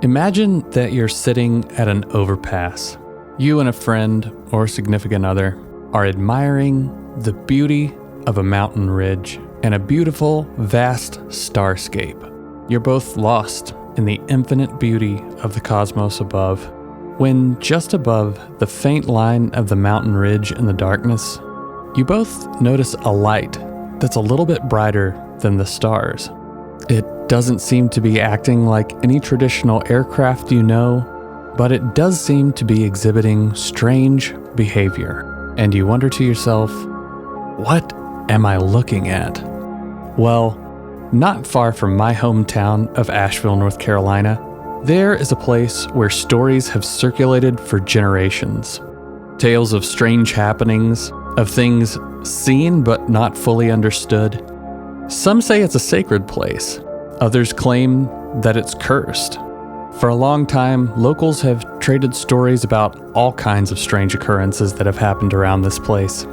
Imagine that you're sitting at an overpass. You and a friend or significant other are admiring the beauty of a mountain ridge and a beautiful, vast starscape. You're both lost in the infinite beauty of the cosmos above, when just above the faint line of the mountain ridge in the darkness, you both notice a light that's a little bit brighter than the stars. It doesn't seem to be acting like any traditional aircraft you know, but it does seem to be exhibiting strange behavior. And you wonder to yourself, what am I looking at? Well, not far from my hometown of Asheville, North Carolina, there is a place where stories have circulated for generations. Tales of strange happenings, of things seen but not fully understood. Some say it's a sacred place. Others claim that it's cursed. For a long time, locals have traded stories about all kinds of strange occurrences that have happened around this place.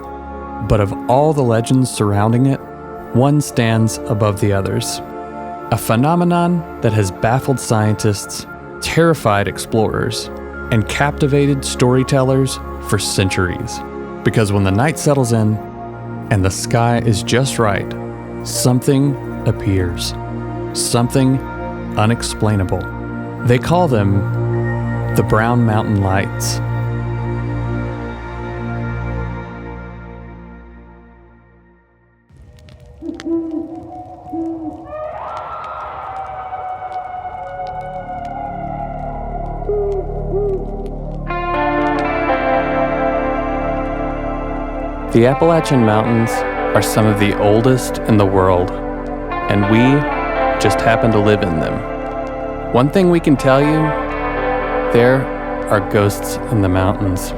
But of all the legends surrounding it, one stands above the others. A phenomenon that has baffled scientists, terrified explorers, and captivated storytellers for centuries. Because when the night settles in and the sky is just right, something appears. Something unexplainable. They call them the Brown Mountain Lights. The Appalachian Mountains are some of the oldest in the world, and we just happen to live in them. One thing we can tell you, there are ghosts in the mountains.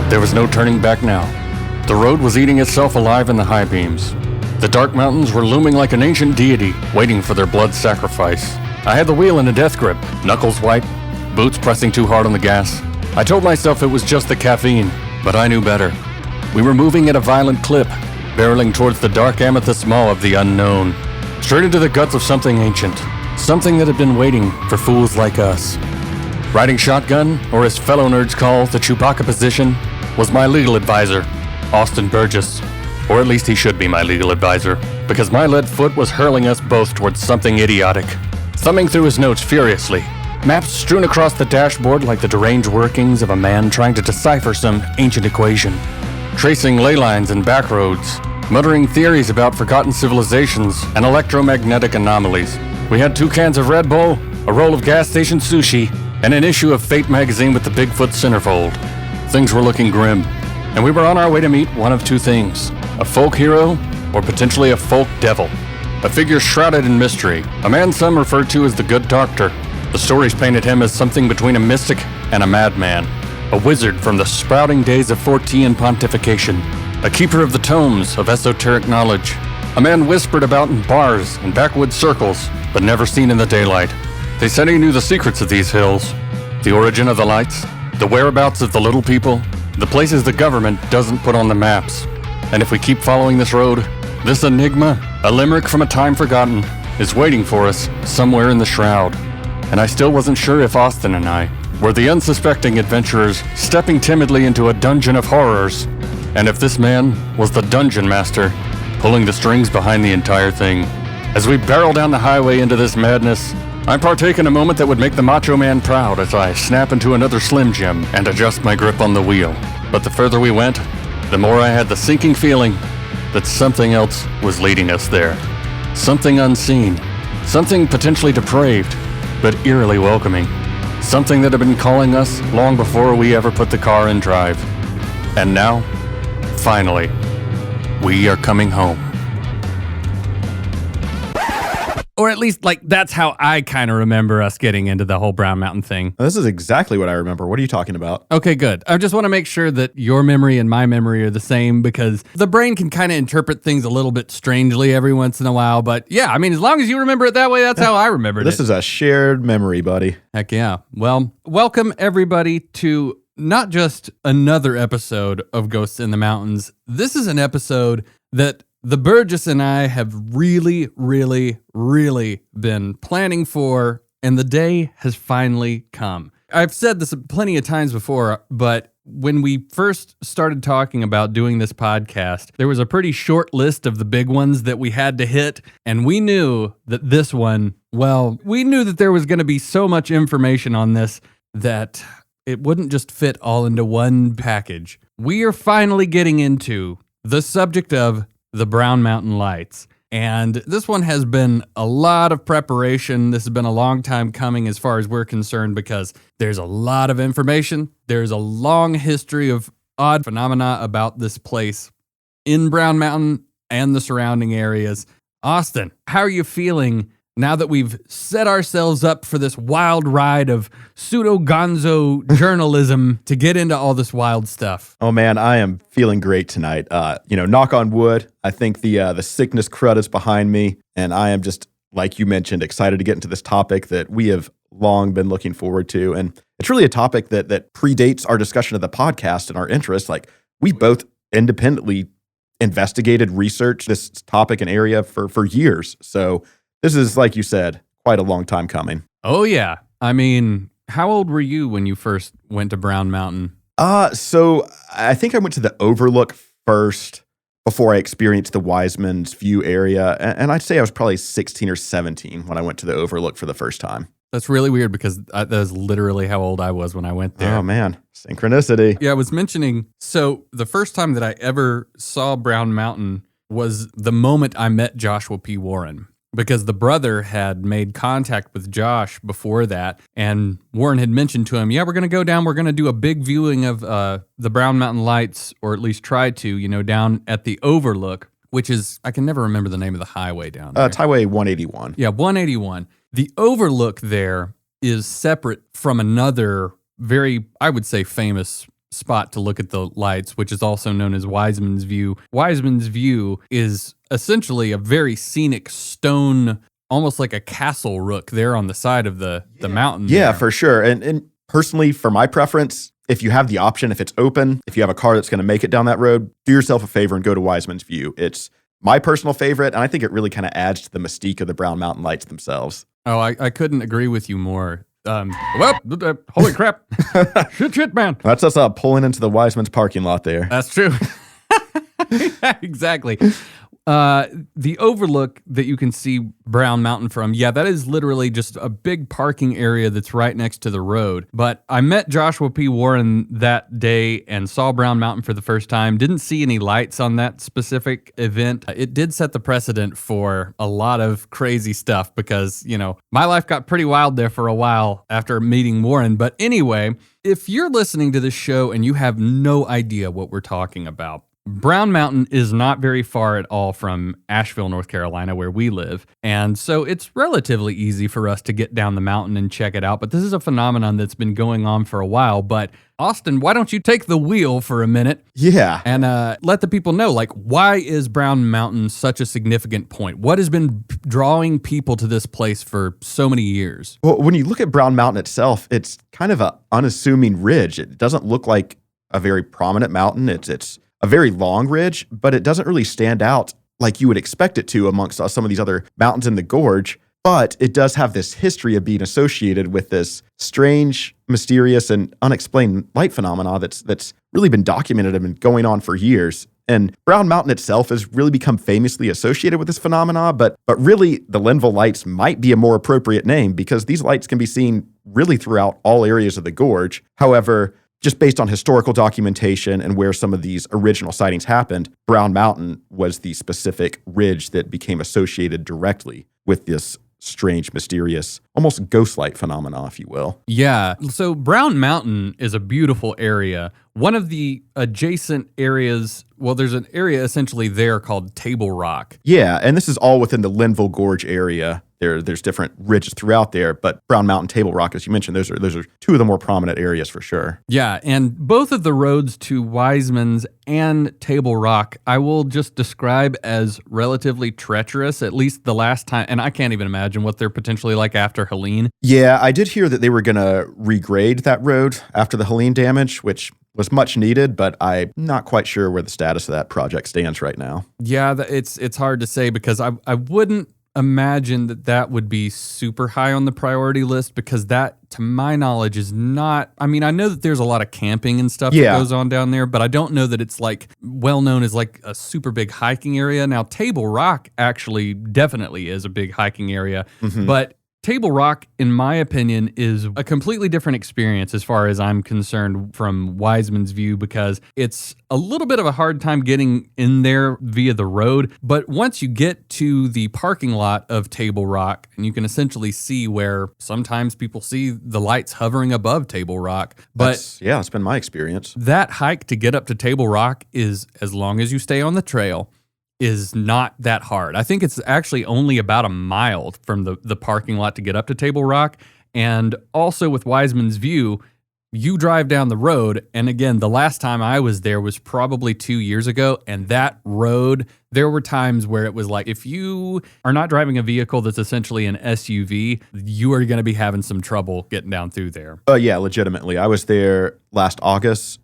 There was no turning back now. The road was eating itself alive in the high beams. The dark mountains were looming like an ancient deity, waiting for their blood sacrifice. I had the wheel in a death grip, knuckles white, boots pressing too hard on the gas. I told myself it was just the caffeine, but I knew better. We were moving at a violent clip, barreling towards the dark amethyst maw of the unknown, straight into the guts of something ancient, something that had been waiting for fools like us. Riding shotgun, or as fellow nerds call the Chewbacca position, was my legal advisor, Austin Burgess. Or at least he should be my legal advisor, because my lead foot was hurling us both towards something idiotic. Thumbing through his notes furiously, maps strewn across the dashboard like the deranged workings of a man trying to decipher some ancient equation. Tracing ley lines and back roads, muttering theories about forgotten civilizations and electromagnetic anomalies. We had 2 cans of Red Bull, a roll of gas station sushi, and an issue of Fate magazine with the Bigfoot centerfold. Things were looking grim, and we were on our way to meet one of 2 things: a folk hero or potentially a folk devil. A figure shrouded in mystery, a man some referred to as the Good Doctor. The stories painted him as something between a mystic and a madman, a wizard from the sprouting days of Fortean pontification, a keeper of the tomes of esoteric knowledge, a man whispered about in bars and backwoods circles, but never seen in the daylight. They said he knew the secrets of these hills, the origin of the lights, the whereabouts of the little people, the places the government doesn't put on the maps. And if we keep following this road, this enigma, a limerick from a time forgotten, is waiting for us somewhere in the shroud. And I still wasn't sure if Austin and I were the unsuspecting adventurers stepping timidly into a dungeon of horrors, and if this man was the dungeon master, pulling the strings behind the entire thing. As we barrel down the highway into this madness, I partake in a moment that would make the Macho Man proud as I snap into another Slim Jim and adjust my grip on the wheel. But the further we went, the more I had the sinking feeling that something else was leading us there. Something unseen, something potentially depraved, but eerily welcoming. Something that had been calling us long before we ever put the car in drive. And now, finally, we are coming home. Or at least, that's how I kind of remember us getting into the whole Brown Mountain thing. This is exactly what I remember. What are you talking about? Okay, good. I just want to make sure that your memory and my memory are the same, because the brain can kind of interpret things a little bit strangely every once in a while. But yeah, I mean, as long as you remember it that way, that's how I remembered it. This is a shared memory, buddy. Heck yeah. Well, welcome everybody to not just another episode of Ghosts in the Mountains. This is an episode that the Burgess and I have really, really, really been planning for, and the day has finally come. I've said this plenty of times before, but when we first started talking about doing this podcast, there was a pretty short list of the big ones that we had to hit, and we knew that this one, we knew that there was going to be so much information on this that it wouldn't just fit all into one package. We are finally getting into the subject of the Brown Mountain Lights. And this one has been a lot of preparation. This has been a long time coming as far as we're concerned, because there's a lot of information. There's a long history of odd phenomena about this place in Brown Mountain and the surrounding areas. Austin, how are you feeling now that we've set ourselves up for this wild ride of pseudo-gonzo journalism to get into all this wild stuff? Oh man, I am feeling great tonight. Knock on wood. I think the sickness crud is behind me, and I am just, like you mentioned, excited to get into this topic that we have long been looking forward to. And it's really a topic that predates our discussion of the podcast and our interest. Like, we both independently investigated, researched this topic and area for years. So this is, like you said, quite a long time coming. Oh, yeah. I mean, how old were you when you first went to Brown Mountain? So I think I went to the Overlook first before I experienced the Wiseman's View area. And I'd say I was probably 16 or 17 when I went to the Overlook for the first time. That's really weird, because that is literally how old I was when I went there. Oh, man. Synchronicity. Yeah, I was mentioning, so the first time that I ever saw Brown Mountain was the moment I met Joshua P. Warren. Because the brother had made contact with Josh before that, and Warren had mentioned to him, yeah, we're going to go down, we're going to do a big viewing of the Brown Mountain Lights, or at least try to, down at the Overlook, which is, I can never remember the name of the highway down there. It's Highway 181. Yeah, 181. The Overlook there is separate from another very, I would say, famous spot to look at the lights, which is also known as Wiseman's View. Wiseman's View is essentially a very scenic stone, almost like a castle rook there on the side of the mountain. Yeah, there. for sure. And personally, for my preference, if you have the option, if it's open, if you have a car that's going to make it down that road, do yourself a favor and go to Wiseman's View. It's my personal favorite, and I think it really kind of adds to the mystique of the Brown Mountain Lights themselves. Oh, I couldn't agree with you more. Holy crap. Shit, man. That's us pulling into the Wiseman's parking lot there. That's true. Exactly. The overlook that you can see Brown Mountain from, yeah, that is literally just a big parking area that's right next to the road. But I met Joshua P. Warren that day and saw Brown Mountain for the first time. Didn't see any lights on that specific event. It did set the precedent for a lot of crazy stuff because, you know, my life got pretty wild there for a while after meeting Warren. But anyway, if you're listening to this show and you have no idea what we're talking about, Brown Mountain is not very far at all from Asheville, North Carolina, where we live. And so it's relatively easy for us to get down the mountain and check it out. But this is a phenomenon that's been going on for a while. But Austin, why don't you take the wheel for a minute? Yeah. And let the people know, like, why is Brown Mountain such a significant point? What has been drawing people to this place for so many years? Well, when you look at Brown Mountain itself, it's kind of an unassuming ridge. It doesn't look like a very prominent mountain. It's a very long ridge, but it doesn't really stand out like you would expect it to amongst some of these other mountains in the gorge. But it does have this history of being associated with this strange, mysterious, and unexplained light phenomena that's really been documented and been going on for years. And Brown Mountain itself has really become famously associated with this phenomena, but really the Linville Lights might be a more appropriate name because these lights can be seen really throughout all areas of the gorge. However, just based on historical documentation and where some of these original sightings happened, Brown Mountain was the specific ridge that became associated directly with this strange, mysterious, almost ghost-like phenomena, if you will. Yeah. So Brown Mountain is a beautiful area. One of the adjacent areas, well, there's an area essentially there called Table Rock. Yeah, and this is all within the Linville Gorge area. There's different ridges throughout there, but Brown Mountain, Table Rock, as you mentioned, those are two of the more prominent areas for sure. Yeah, and both of the roads to Wiseman's and Table Rock, I will just describe as relatively treacherous, at least the last time, and I can't even imagine what they're potentially like after Helene. Yeah, I did hear that they were going to regrade that road after the Helene damage, which was much needed, but I'm not quite sure where the status of that project stands right now. Yeah, it's hard to say because I wouldn't imagine that would be super high on the priority list because that, to my knowledge, is not, I mean, I know that there's a lot of camping and stuff that goes on down there, but I don't know that it's like well known as like a super big hiking area. Now, Table Rock actually definitely is a big hiking area, but Table Rock, in my opinion, is a completely different experience as far as I'm concerned from Wiseman's view because it's a little bit of a hard time getting in there via the road. But once you get to the parking lot of Table Rock, and you can essentially see where sometimes people see the lights hovering above Table Rock. But it's been my experience. That hike to get up to Table Rock is, as long as you stay on the trail, is not that hard. I think it's actually only about a mile from the parking lot to get up to Table Rock. And also with Wiseman's View, you drive down the road. And again, the last time I was there was probably 2 years ago. And that road, there were times where it was like, if you are not driving a vehicle that's essentially an SUV, you are going to be having some trouble getting down through there. Yeah, legitimately. I was there last August.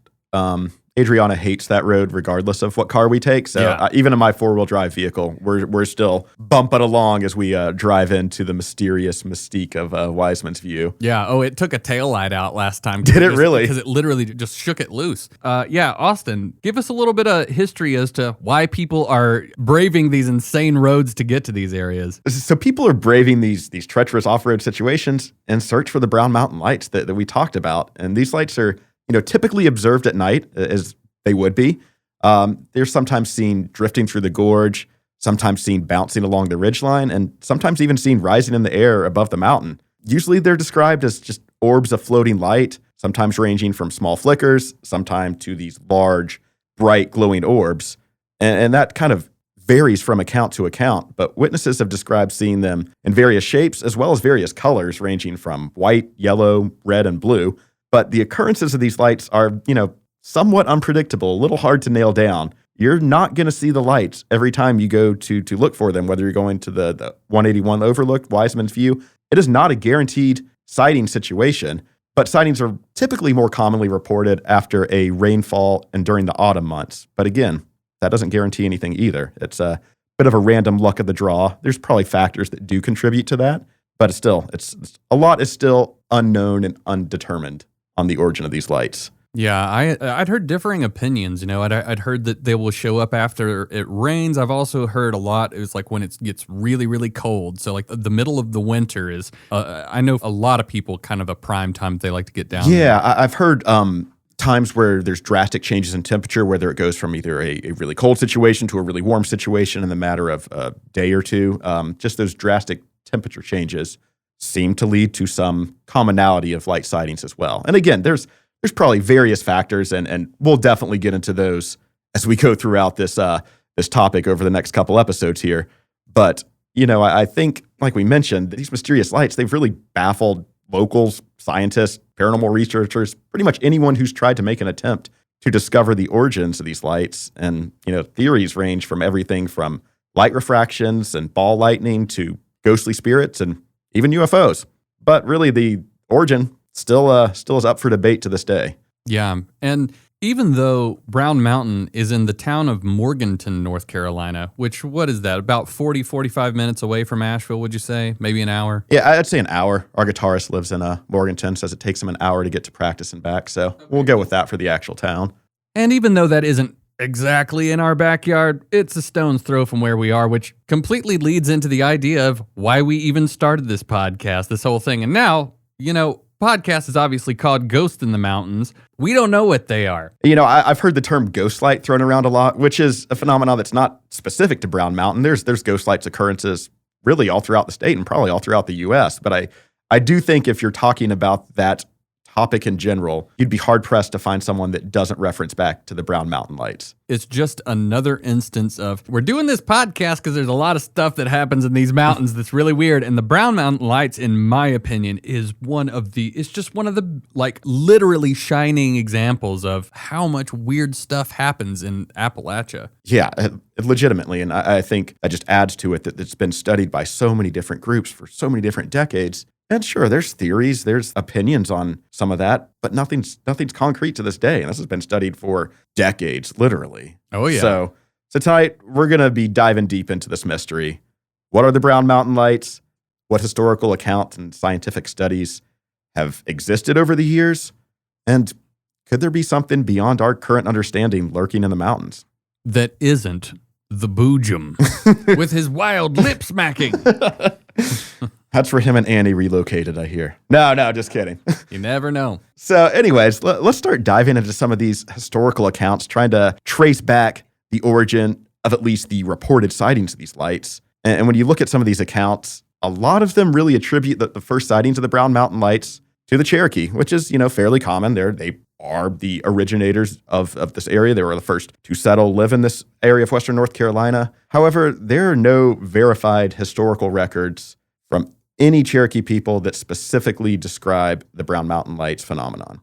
Adriana hates that road regardless of what car we take. So even in my four-wheel drive vehicle, we're still bumping along as we drive into the mysterious mystique of Wiseman's View. Yeah. Oh, it took a taillight out last time. Did it really? Because it literally just shook it loose. Austin, give us a little bit of history as to why people are braving these insane roads to get to these areas. So people are braving these treacherous off-road situations in search for the Brown Mountain lights that we talked about. And these lights are typically observed at night, as they would be. They're sometimes seen drifting through the gorge, sometimes seen bouncing along the ridgeline, and sometimes even seen rising in the air above the mountain. Usually they're described as just orbs of floating light, sometimes ranging from small flickers, sometimes to these large, bright, glowing orbs. And that kind of varies from account to account, but witnesses have described seeing them in various shapes as well as various colors, ranging from white, yellow, red, and blue. But the occurrences of these lights are, somewhat unpredictable, a little hard to nail down. You're not going to see the lights every time you go to look for them, whether you're going to the 181 Overlook, Wiseman's View. It is not a guaranteed sighting situation, but sightings are typically more commonly reported after a rainfall and during the autumn months. But again, that doesn't guarantee anything either. It's a bit of a random luck of the draw. There's probably factors that do contribute to that, but it's a lot is still unknown and undetermined on the origin of these lights. Yeah, I'd heard differing opinions. I'd heard that they will show up after it rains. I've also heard a lot. It was like when it gets really, really cold. So like the middle of the winter is. I know a lot of people kind of a prime time they like to get down. Yeah, I've heard times where there's drastic changes in temperature, whether it goes from either a really cold situation to a really warm situation in the matter of a day or two. Just those drastic temperature changes seem to lead to some commonality of light sightings as well. And again, there's probably various factors, and we'll definitely get into those as we go throughout this topic over the next couple episodes here. But, I think, like we mentioned, these mysterious lights, they've really baffled locals, scientists, paranormal researchers, pretty much anyone who's tried to make an attempt to discover the origins of these lights. And, theories range from everything from light refractions and ball lightning to ghostly spirits and even UFOs. But really, the origin still is up for debate to this day. Yeah, and even though Brown Mountain is in the town of Morganton, North Carolina, which, what is that, about 40, 45 minutes away from Asheville, would you say? Maybe an hour? Yeah, I'd say an hour. Our guitarist lives in Morganton, says it takes him an hour to get to practice and back, so we'll go with that for the actual town. And even though that isn't exactly in our backyard, it's a stone's throw from where we are, which completely leads into the idea of why we even started this podcast, this whole thing. And now, podcast is obviously called Ghost in the Mountains. We don't know what they are. I've heard the term ghost light thrown around a lot, which is a phenomenon that's not specific to Brown Mountain. There's ghost lights occurrences really all throughout the state and probably all throughout the U.S. But I do think if you're talking about that topic in general, you'd be hard-pressed to find someone that doesn't reference back to the Brown Mountain Lights. It's just another instance of, we're doing this podcast because there's a lot of stuff that happens in these mountains that's really weird. And the Brown Mountain Lights, in my opinion, it's just one of the, like, literally shining examples of how much weird stuff happens in Appalachia. Yeah, legitimately. And I think that just adds to it that it's been studied by so many different groups for so many different decades. And sure, there's theories, there's opinions on some of that, but nothing's concrete to this day. And this has been studied for decades, literally. Oh, yeah. So tonight, we're going to be diving deep into this mystery. What are the Brown Mountain Lights? What historical accounts and scientific studies have existed over the years? And could there be something beyond our current understanding lurking in the mountains? That isn't the Boojum with his wild lip smacking. That's for him and Annie relocated, I hear. No, just kidding. You never know. So anyways, let's start diving into some of these historical accounts, trying to trace back the origin of at least the reported sightings of these lights. And when you look at some of these accounts, a lot of them really attribute the first sightings of the Brown Mountain Lights to the Cherokee, which is, fairly common. They are the originators of this area. They were the first to settle, live in this area of Western North Carolina. However, there are no verified historical records from any Cherokee people that specifically describe the Brown Mountain Lights phenomenon.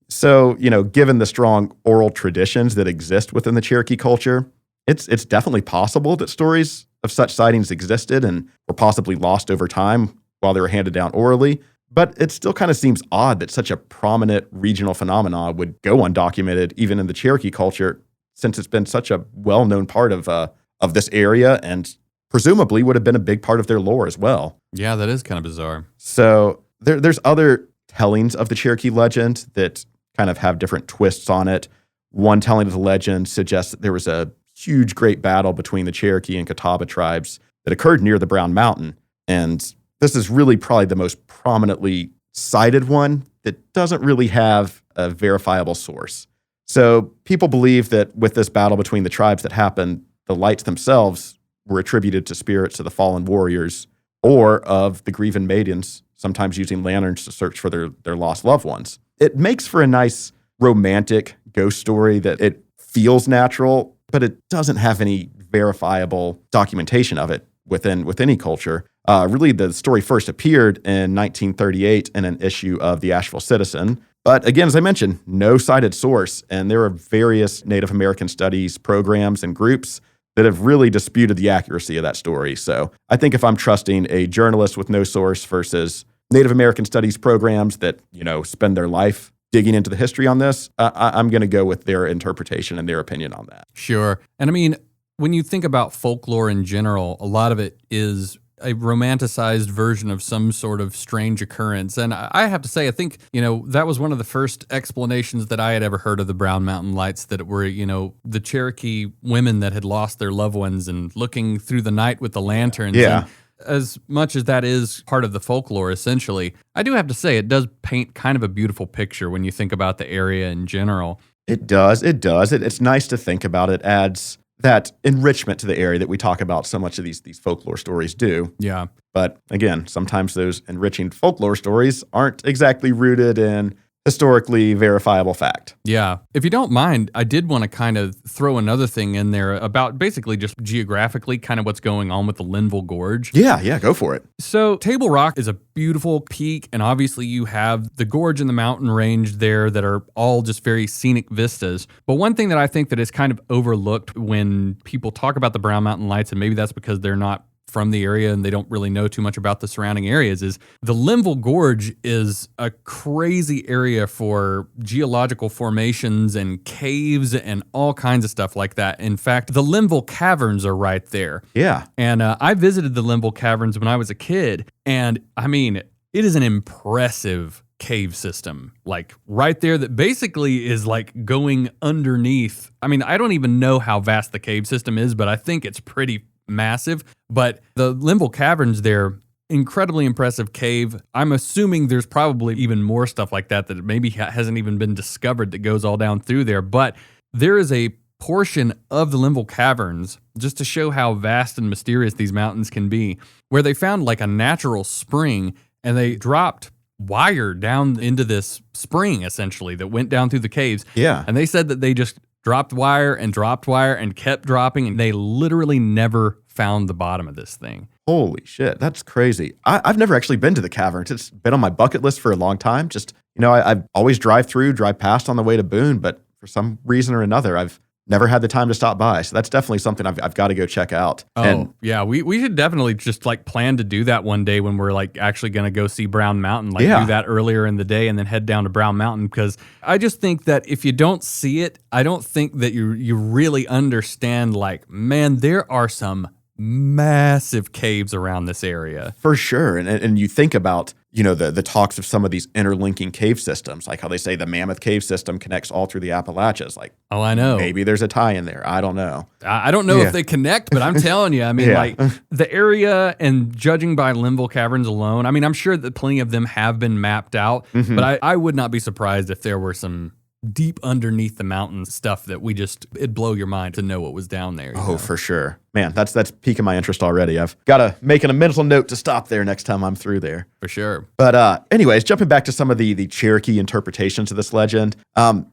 So, given the strong oral traditions that exist within the Cherokee culture, it's definitely possible that stories of such sightings existed and were possibly lost over time while they were handed down orally. But it still kind of seems odd that such a prominent regional phenomenon would go undocumented, even in the Cherokee culture, since it's been such a well-known part of this area and presumably would have been a big part of their lore as well. Yeah, that is kind of bizarre. So there's other tellings of the Cherokee legend that kind of have different twists on it. One telling of the legend suggests that there was a huge, great battle between the Cherokee and Catawba tribes that occurred near the Brown Mountain. And this is really probably the most prominently cited one that doesn't really have a verifiable source. So people believe that with this battle between the tribes that happened, the lights themselves were attributed to spirits of the fallen warriors or of the grieving maidens, sometimes using lanterns to search for their lost loved ones. It makes for a nice romantic ghost story that it feels natural, but it doesn't have any verifiable documentation of it within any culture. Really, the story first appeared in 1938 in an issue of the Asheville Citizen. But again, as I mentioned, no cited source, and there are various Native American studies programs and groups that have really disputed the accuracy of that story. So I think if I'm trusting a journalist with no source versus Native American studies programs that, spend their life digging into the history on this, I'm going to go with their interpretation and their opinion on that. Sure. And I mean, when you think about folklore in general, a lot of it is a romanticized version of some sort of strange occurrence. And I have to say, I think, that was one of the first explanations that I had ever heard of the Brown Mountain Lights, that were, the Cherokee women that had lost their loved ones and looking through the night with the lanterns. Yeah. And as much as that is part of the folklore, essentially, I do have to say it does paint kind of a beautiful picture when you think about the area in general. It does. It's nice to think about. It adds that enrichment to the area that we talk about so much of these folklore stories do. Yeah. But again, sometimes those enriching folklore stories aren't exactly rooted in historically verifiable fact. Yeah. If you don't mind, I did want to kind of throw another thing in there about basically just geographically kind of what's going on with the Linville Gorge. Yeah, go for it. So Table Rock is a beautiful peak, and obviously you have the gorge and the mountain range there that are all just very scenic vistas. But one thing that I think that is kind of overlooked when people talk about the Brown Mountain Lights, and maybe that's because they're not from the area and they don't really know too much about the surrounding areas, is the Linville Gorge is a crazy area for geological formations and caves and all kinds of stuff like that. In fact, the Linville Caverns are right there. Yeah. And I visited the Linville Caverns when I was a kid, and I mean, it is an impressive cave system, like right there, that basically is like going underneath. I mean, I don't even know how vast the cave system is, but I think it's pretty massive. But the Linville Caverns there, incredibly impressive cave. I'm assuming there's probably even more stuff like that maybe hasn't even been discovered that goes all down through there. But there is a portion of the Linville Caverns, just to show how vast and mysterious these mountains can be, where they found like a natural spring, and they dropped wire down into this spring, essentially, that went down through the caves. Yeah. And they said that they just dropped wire and kept dropping, and they literally never found the bottom of this thing. Holy shit, that's crazy. I've never actually been to the caverns. It's been on my bucket list for a long time. Just, I always drive past on the way to Boone, but for some reason or another, I've never had the time to stop by. So that's definitely something I've got to go check out. Yeah. We should definitely just like plan to do that one day when we're like actually going to go see Brown Mountain, do that earlier in the day and then head down to Brown Mountain. Because I just think that if you don't see it, I don't think that you really understand, like, man, there are some massive caves around this area. For sure. And you think about, the talks of some of these interlinking cave systems, like how they say the Mammoth Cave system connects all through the Appalachians. Like, oh, I know. Maybe there's a tie in there. I don't know. I don't know if they connect, but I'm telling you, I mean, like the area, and judging by Linville Caverns alone, I mean, I'm sure that plenty of them have been mapped out, but I would not be surprised if there were some deep underneath the mountain stuff that it'd blow your mind to know what was down there. Oh, for sure. Man, that's piquing my interest already. I've got to make a mental note to stop there next time I'm through there. For sure. But anyways, jumping back to some of the Cherokee interpretations of this legend,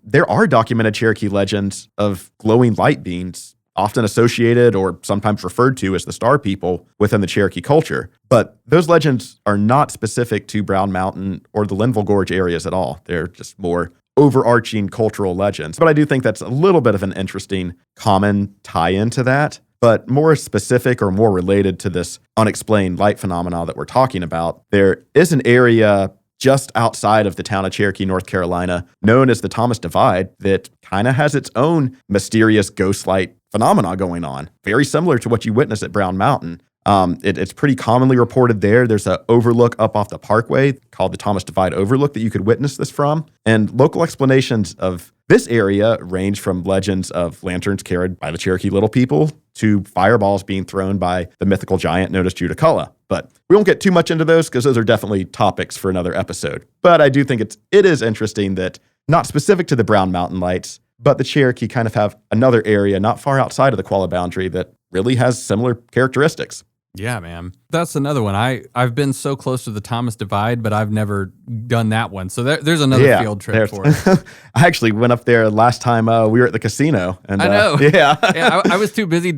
there are documented Cherokee legends of glowing light beings, often associated or sometimes referred to as the Star People within the Cherokee culture. But those legends are not specific to Brown Mountain or the Linville Gorge areas at all. They're just more overarching cultural legends. But I do think that's a little bit of an interesting common tie-in to that. But more specific or more related to this unexplained light phenomena that we're talking about, there is an area just outside of the town of Cherokee, North Carolina, known as the Thomas Divide, that kind of has its own mysterious ghost light phenomena going on, very similar to what you witness at Brown Mountain. It's pretty commonly reported there. There's an overlook up off the parkway called the Thomas Divide Overlook that you could witness this from. And local explanations of this area range from legends of lanterns carried by the Cherokee Little People to fireballs being thrown by the mythical giant known as Judaculla. But we won't get too much into those because those are definitely topics for another episode. But I do think it is interesting that, not specific to the Brown Mountain lights, but the Cherokee kind of have another area not far outside of the Qualla boundary that really has similar characteristics. Yeah, man. That's another one. I've been so close to the Thomas Divide, but I've never done that one. So there's another field trip for it. I actually went up there last time we were at the casino. And, I know. Yeah. I was too busy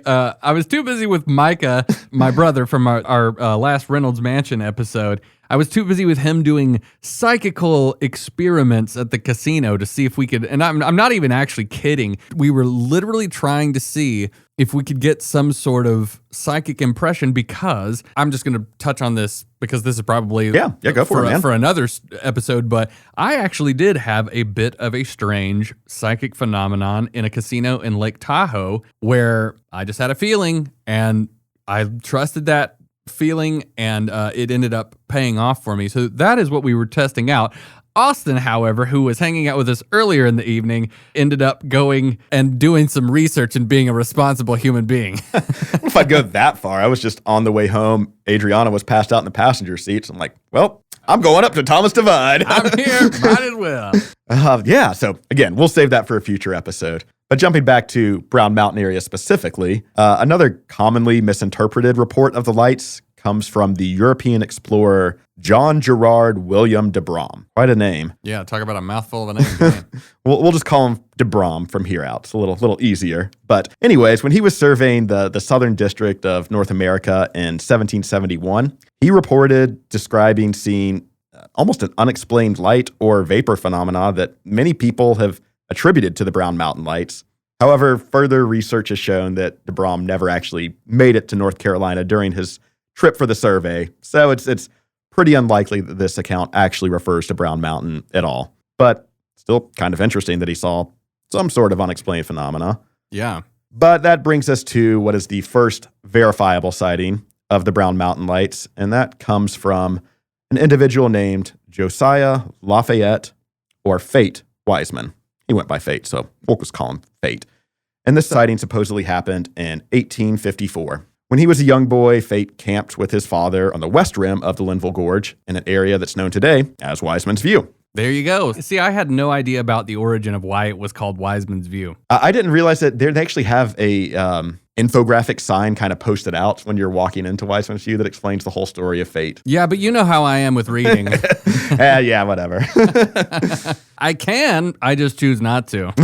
I was too busy with Micah, my brother from our last Reynolds Mansion episode. I was too busy with him doing psychical experiments at the casino to see if we could, and I'm not even actually kidding. We were literally trying to see if we could get some sort of psychic impression, because I'm just going to touch on this because this is probably go for it, man. For another episode, but I actually did have a bit of a strange psychic phenomenon in a casino in Lake Tahoe where I just had a feeling and I trusted that feeling, and it ended up paying off for me. So that is what we were testing out. Austin, however, who was hanging out with us earlier in the evening, ended up going and doing some research and being a responsible human being. If I'd go that far, I was just on the way home. Adriana was passed out in the passenger seat. So I'm like, well, I'm going up to Thomas Divide. I'm here, might as well. Yeah, so again, we'll save that for a future episode. But jumping back to Brown Mountain area specifically, another commonly misinterpreted report of the lights comes from the European explorer John Gerard William de Brom. Quite a name. Yeah, talk about a mouthful of a name. Man. We'll just call him de Brom from here out. It's a little easier. But anyways, when he was surveying the southern district of North America in 1771, he reported describing seeing almost an unexplained light or vapor phenomena that many people have attributed to the Brown Mountain lights. However, further research has shown that de Brom never actually made it to North Carolina during his trip for the survey, so it's pretty unlikely that this account actually refers to Brown Mountain at all. But still kind of interesting that he saw some sort of unexplained phenomena. Yeah. But that brings us to what is the first verifiable sighting of the Brown Mountain lights, and that comes from an individual named Josiah Lafayette, or Fate Wiseman. He went by Fate, so we'll just call him Fate. And this sighting supposedly happened in 1854. When he was a young boy, Fate camped with his father on the west rim of the Linville Gorge in an area that's known today as Wiseman's View. There you go. See, I had no idea about the origin of why it was called Wiseman's View. I didn't realize that they actually have a infographic sign kind of posted out when you're walking into Wiseman's View that explains the whole story of fate. Yeah, but you know how I am with reading. Yeah, whatever. I just choose not to.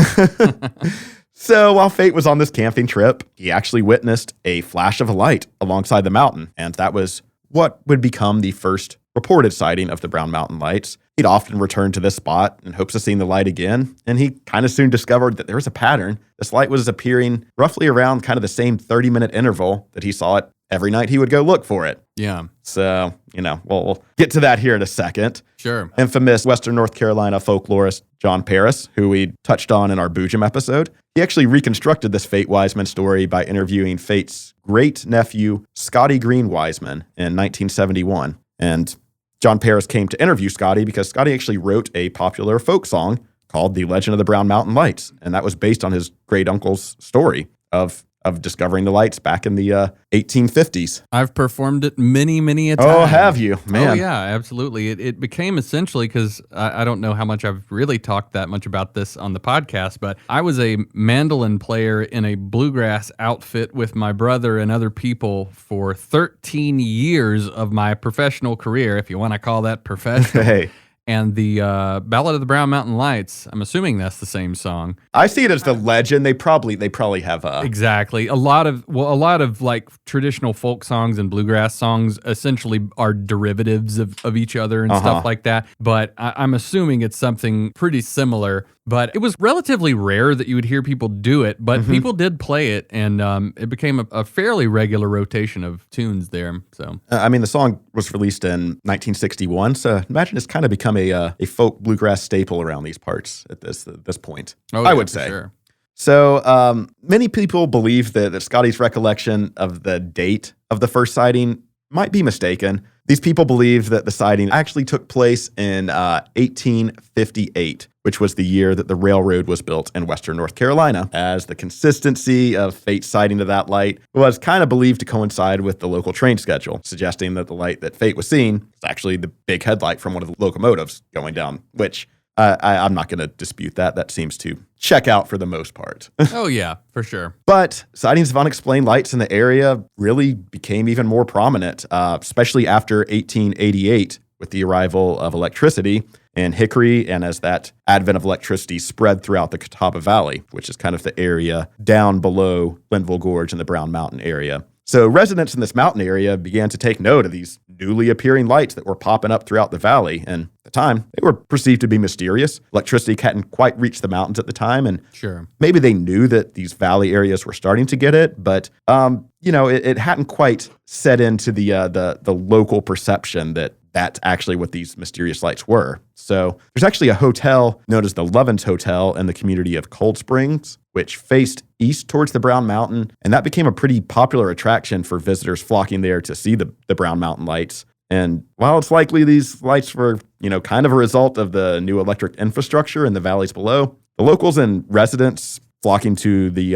So while Fate was on this camping trip, he actually witnessed a flash of a light alongside the mountain, and that was what would become the first reported sighting of the Brown Mountain Lights. He'd often return to this spot in hopes of seeing the light again, and he kind of soon discovered that there was a pattern. This light was appearing roughly around kind of the same 30-minute interval that he saw it every night he would go look for it. Yeah. So, we'll get to that here in a second. Sure. Infamous Western North Carolina folklorist John Paris, who we touched on in our Boojum episode, he actually reconstructed this Fate Wiseman story by interviewing Fate's great-nephew, Scotty Green Wiseman, in 1971. And John Paris came to interview Scotty because Scotty actually wrote a popular folk song called The Legend of the Brown Mountain Lights, and that was based on his great-uncle's story of discovering the lights back in the 1850s. I've performed it many a time. Oh, have you? Man. Oh, yeah, absolutely. It became essentially, because I don't know how much I've really talked that much about this on the podcast, but I was a mandolin player in a bluegrass outfit with my brother and other people for 13 years of my professional career, if you want to call that professional. Hey. And the Ballad of the Brown Mountain Lights, I'm assuming that's the same song. I see it as the legend. They probably have a... Exactly. A lot of like traditional folk songs and bluegrass songs essentially are derivatives of each other and stuff like that. But I'm assuming it's something pretty similar. But it was relatively rare that you would hear people do it, but people did play it, and it became a fairly regular rotation of tunes there. So, the song was released in 1961, so imagine it's kind of become a folk bluegrass staple around these parts at this point. Oh, I would say. Sure. So many people believe that Scotty's recollection of the date of the first sighting might be mistaken. These people believe that the sighting actually took place in 1858, which was the year that the railroad was built in Western North Carolina, as the consistency of Fate's sighting of that light was kind of believed to coincide with the local train schedule, suggesting that the light that Fate was seeing was actually the big headlight from one of the locomotives going down, which I'm not going to dispute that. That seems to check out for the most part. Oh, yeah, for sure. But sightings of unexplained lights in the area really became even more prominent, especially after 1888 with the arrival of electricity in Hickory, and as that advent of electricity spread throughout the Catawba Valley, which is kind of the area down below Linville Gorge and the Brown Mountain area. So residents in this mountain area began to take note of these newly appearing lights that were popping up throughout the valley. And at the time, they were perceived to be mysterious. Electricity hadn't quite reached the mountains at the time. And sure, maybe they knew that these valley areas were starting to get it, but it hadn't quite set into the local perception that that's actually what these mysterious lights were. So there's actually a hotel known as the Lovins Hotel in the community of Cold Springs, which faced east towards the Brown Mountain. And that became a pretty popular attraction for visitors flocking there to see the Brown Mountain Lights. And while it's likely these lights were, kind of a result of the new electric infrastructure in the valleys below, the locals and residents flocking to the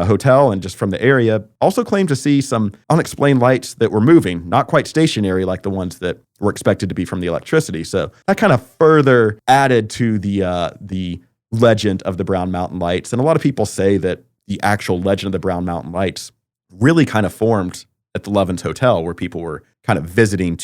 hotel and just from the area also claimed to see some unexplained lights that were moving, not quite stationary like the ones that were expected to be from the electricity. So that kind of further added to the legend of the Brown Mountain Lights. And a lot of people say that the actual legend of the Brown Mountain Lights really kind of formed at the Lovins Hotel, where people were kind of visiting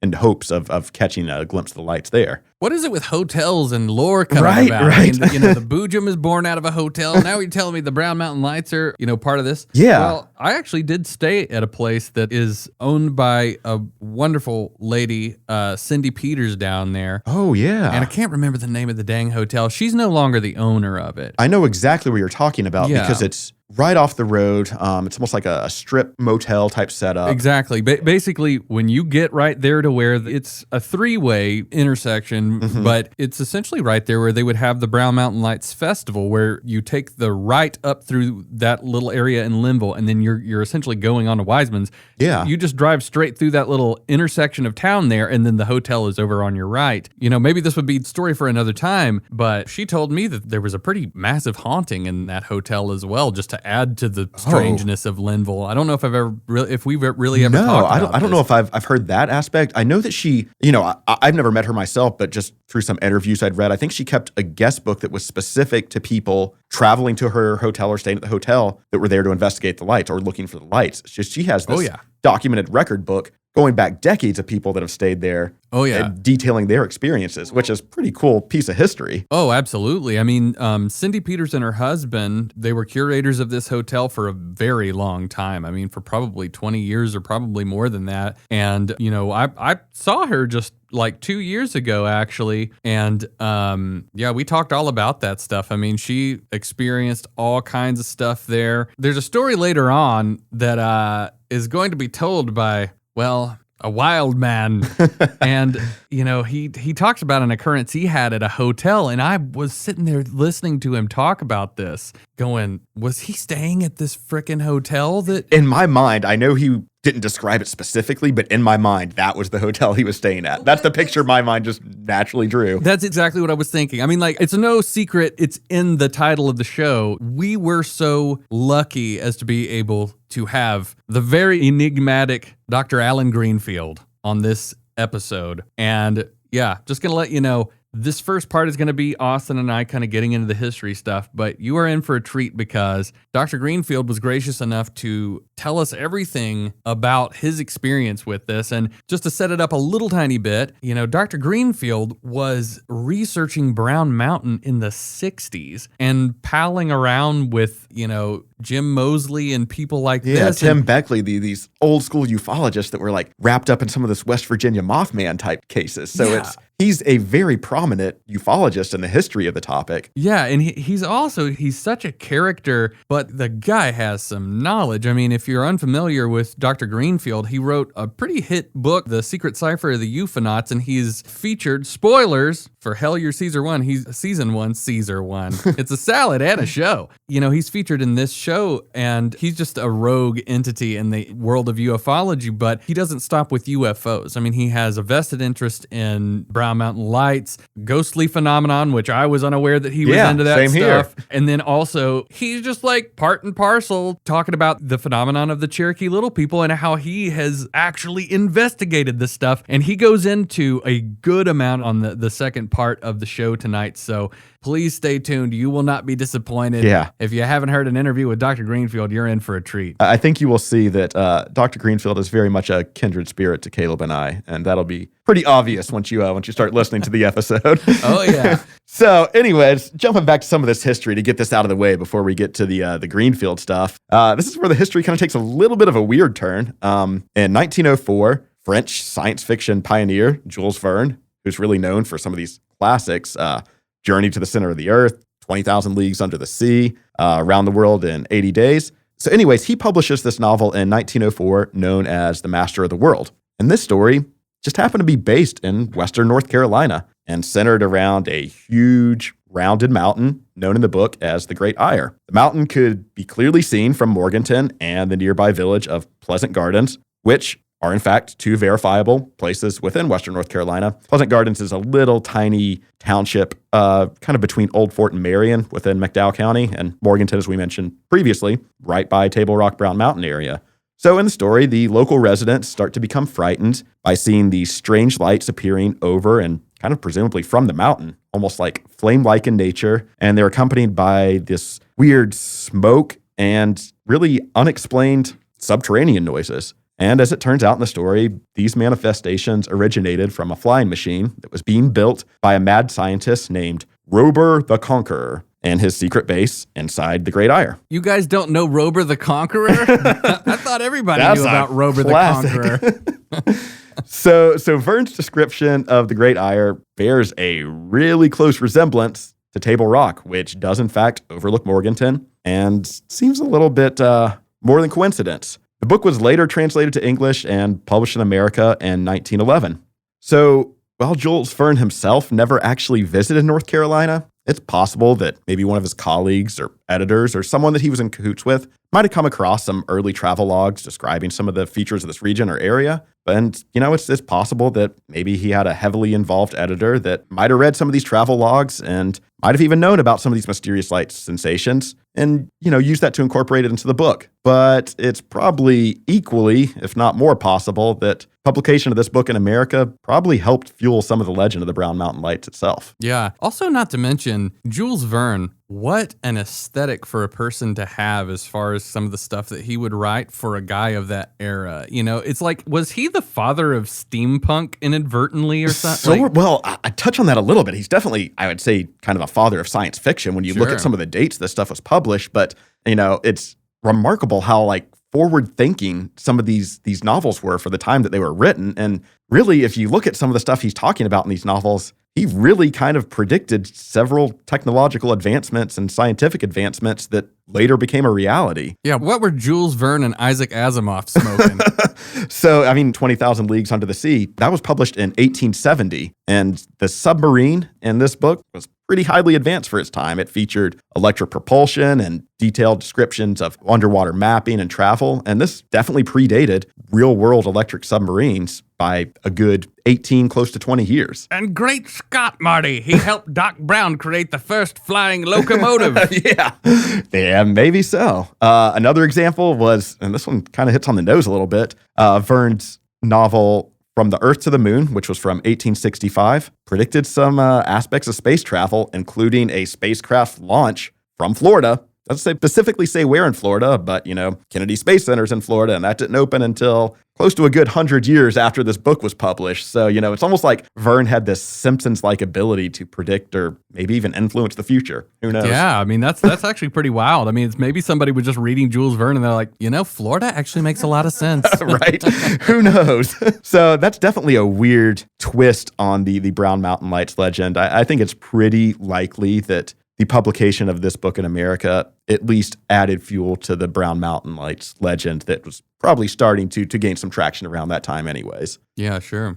in hopes of catching a glimpse of the lights there. What is it with hotels and lore coming about? Right. The Boojum is born out of a hotel. Now you're telling me the Brown Mountain Lights are, part of this? Yeah. Well, I actually did stay at a place that is owned by a wonderful lady, Cindy Peters, down there. Oh, yeah. And I can't remember the name of the dang hotel. She's no longer the owner of it. I know exactly what you're talking about because it's right off the road. It's almost like a strip motel type setup. Exactly. Basically, when you get right there to where it's a three-way intersection, but it's essentially right there where they would have the Brown Mountain Lights Festival, where you take the right up through that little area in Linville, and then you're essentially going on to Wiseman's. Yeah. You just drive straight through that little intersection of town there, and then the hotel is over on your right. Maybe this would be a story for another time, but she told me that there was a pretty massive haunting in that hotel as well, just to add to the strangeness of Linville. I don't know if we've really ever talked about I don't know if I've heard that aspect. I know that she, I've never met her myself, but just through some interviews I'd read, I think she kept a guest book that was specific to people traveling to her hotel or staying at the hotel that were there to investigate the lights or looking for the lights. She has this documented record book going back decades of people that have stayed there. And detailing their experiences, which is a pretty cool piece of history. Oh, absolutely. I mean, Cindy Peters and her husband, they were curators of this hotel for a very long time. I mean, for probably 20 years or probably more than that. And, I saw her just like 2 years ago, actually. And we talked all about that stuff. I mean, she experienced all kinds of stuff there. There's a story later on that is going to be told by, a wild man. And, he talks about an occurrence he had at a hotel. And I was sitting there listening to him talk about this, going, was he staying at this frickin' hotel that... In my mind, I know he didn't describe it specifically, but in my mind, that was the hotel he was staying at. That's the picture my mind just naturally drew. That's exactly what I was thinking. I mean, it's no secret. It's in the title of the show. We were so lucky as to be able to have the very enigmatic Dr. Alan Greenfield on this episode. And just going to let you know, this first part is going to be Austin and I kind of getting into the history stuff, but you are in for a treat because Dr. Greenfield was gracious enough to tell us everything about his experience with this. And just to set it up a little tiny bit, Dr. Greenfield was researching Brown Mountain in the 60s and palling around with, Jim Moseley and people like this. Tim Beckley, these old school ufologists that were like wrapped up in some of this West Virginia Mothman type cases. So he's a very prominent ufologist in the history of the topic. Yeah, and he's such a character, but the guy has some knowledge. I mean, if you're unfamiliar with Dr. Greenfield, he wrote a pretty hit book, The Secret Cipher of the Ufonauts, and he's featured, spoilers, for Hell Your Caesar 1. He's season 1, Caesar 1. It's a salad and a show. He's featured in this show, and he's just a rogue entity in the world of ufology, but he doesn't stop with UFOs. I mean, he has a vested interest in Brown Mountain lights, ghostly phenomenon, which I was unaware that he was into that same stuff. Here. And then also, he's just like part and parcel talking about the phenomenon of the Cherokee Little People and how he has actually investigated this stuff. And he goes into a good amount on the second part of the show tonight. So please stay tuned. You will not be disappointed. Yeah. If you haven't heard an interview with Dr. Greenfield, you're in for a treat. I think you will see that Dr. Greenfield is very much a kindred spirit to Caleb and I, and that'll be pretty obvious once you start listening to the episode. Oh, yeah. So anyways, jumping back to some of this history to get this out of the way before we get to the Greenfield stuff. This is where the history kind of takes a little bit of a weird turn. In 1904, French science fiction pioneer Jules Verne, who's really known for some of these classics, Journey to the Center of the Earth, 20,000 Leagues Under the Sea, Around the World in 80 Days. So anyways, he publishes this novel in 1904 known as The Master of the World. And this story just happened to be based in Western North Carolina and centered around a huge rounded mountain known in the book as the Great Eyre. The mountain could be clearly seen from Morganton and the nearby village of Pleasant Gardens, which are in fact two verifiable places within Western North Carolina. Pleasant Gardens is a little tiny township kind of between Old Fort and Marion within McDowell County, and Morganton, as we mentioned previously, right by Table Rock Brown Mountain area. So in the story, the local residents start to become frightened by seeing these strange lights appearing over and kind of presumably from the mountain, almost like flame-like in nature, and they're accompanied by this weird smoke and really unexplained subterranean noises. And as it turns out in the story, these manifestations originated from a flying machine that was being built by a mad scientist named Rober the Conqueror and his secret base inside the Great Eyre. You guys don't know Rober the Conqueror? I thought everybody knew about Rober the Conqueror. So Verne's description of the Great Eyre bears a really close resemblance to Table Rock, which does in fact overlook Morganton and seems a little bit more than coincidence. The book was later translated to English and published in America in 1911. So while Jules Verne himself never actually visited North Carolina, it's possible that maybe one of his colleagues or editors or someone that he was in cahoots with might have come across some early travel logs describing some of the features of this region or area. And, it's possible that maybe he had a heavily involved editor that might have read some of these travel logs and might have even known about some of these mysterious light sensations and, used that to incorporate it into the book. But it's probably equally, if not more possible, that publication of this book in America probably helped fuel some of the legend of the Brown Mountain Lights itself. Yeah. Also, not to mention, Jules Verne, what an aesthetic for a person to have as far as some of the stuff that he would write for a guy of that era. It's like, was he the father of steampunk inadvertently or something? Well, I touch on that a little bit. He's definitely, I would say, kind of a father of science fiction when you look at some of the dates this stuff was published. But, it's remarkable how, forward-thinking some of these novels were for the time that they were written. And really, if you look at some of the stuff he's talking about in these novels, he really kind of predicted several technological advancements and scientific advancements that later became a reality. Yeah, what were Jules Verne and Isaac Asimov smoking? So, 20,000 Leagues Under the Sea, that was published in 1870. And the submarine in this book was pretty highly advanced for its time. It featured electric propulsion and detailed descriptions of underwater mapping and travel. And this definitely predated real-world electric submarines by a good 18, close to 20 years. And great Scott, Marty, he helped Doc Brown create the first flying locomotive. Yeah, maybe so. Another example was, and this one kind of hits on the nose a little bit, Verne's novel From the Earth to the Moon, which was from 1865, predicted some aspects of space travel, including a spacecraft launch from Florida. Doesn't specifically say where in Florida, but, Kennedy Space Center's in Florida, and that didn't open until close to a good 100 years after this book was published. So, it's almost like Verne had this Simpsons-like ability to predict or maybe even influence the future. Who knows? Yeah, that's actually pretty wild. It's maybe somebody was just reading Jules Verne and they're like, Florida actually makes a lot of sense. Right? Who knows? So that's definitely a weird twist on the Brown Mountain Lights legend. I think it's pretty likely that the publication of this book in America at least added fuel to the Brown Mountain Lights legend that was probably starting to gain some traction around that time anyways. Yeah, sure.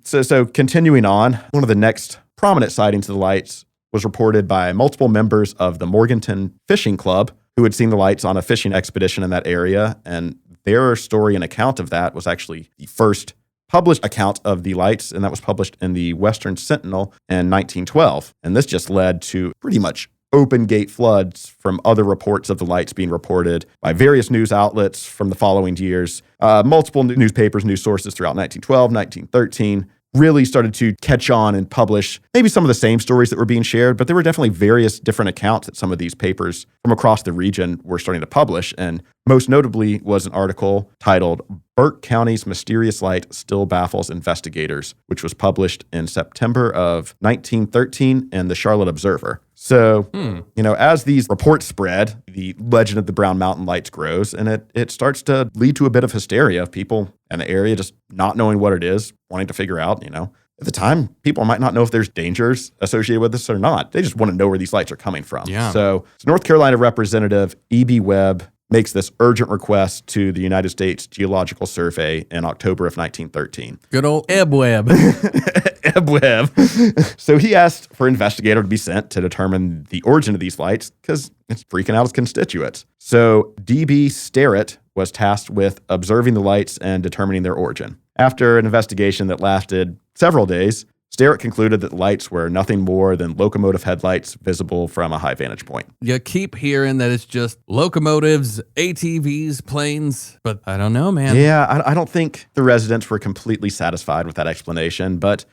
So continuing on, one of the next prominent sightings of the lights was reported by multiple members of the Morganton Fishing Club who had seen the lights on a fishing expedition in that area. And their story and account of that was actually the first published account of the lights, and that was published in the Western Sentinel in 1912. And this just led to pretty much open gate floods from other reports of the lights being reported by various news outlets from the following years. Multiple newspapers, news sources throughout 1912, 1913, really started to catch on and publish maybe some of the same stories that were being shared, but there were definitely various different accounts that some of these papers from across the region were starting to publish. And most notably was an article titled Burke County's Mysterious Light Still Baffles Investigators, which was published in September of 1913 in the Charlotte Observer. So, as these reports spread, the legend of the Brown Mountain Lights grows, and it starts to lead to a bit of hysteria of people in the area just not knowing what it is, wanting to figure out, At the time, people might not know if there's dangers associated with this or not. They just want to know where these lights are coming from. Yeah. So North Carolina Representative E.B. Webb makes this urgent request to the United States Geological Survey in October of 1913. Good old Eb Webb. Eb Webb. So he asked for an investigator to be sent to determine the origin of these lights because it's freaking out his constituents. So D.B. Sterrett was tasked with observing the lights and determining their origin. After an investigation that lasted several days, Sterrett concluded that the lights were nothing more than locomotive headlights visible from a high vantage point. You keep hearing that it's just locomotives, ATVs, planes, but I don't know, man. Yeah, I don't think the residents were completely satisfied with that explanation, but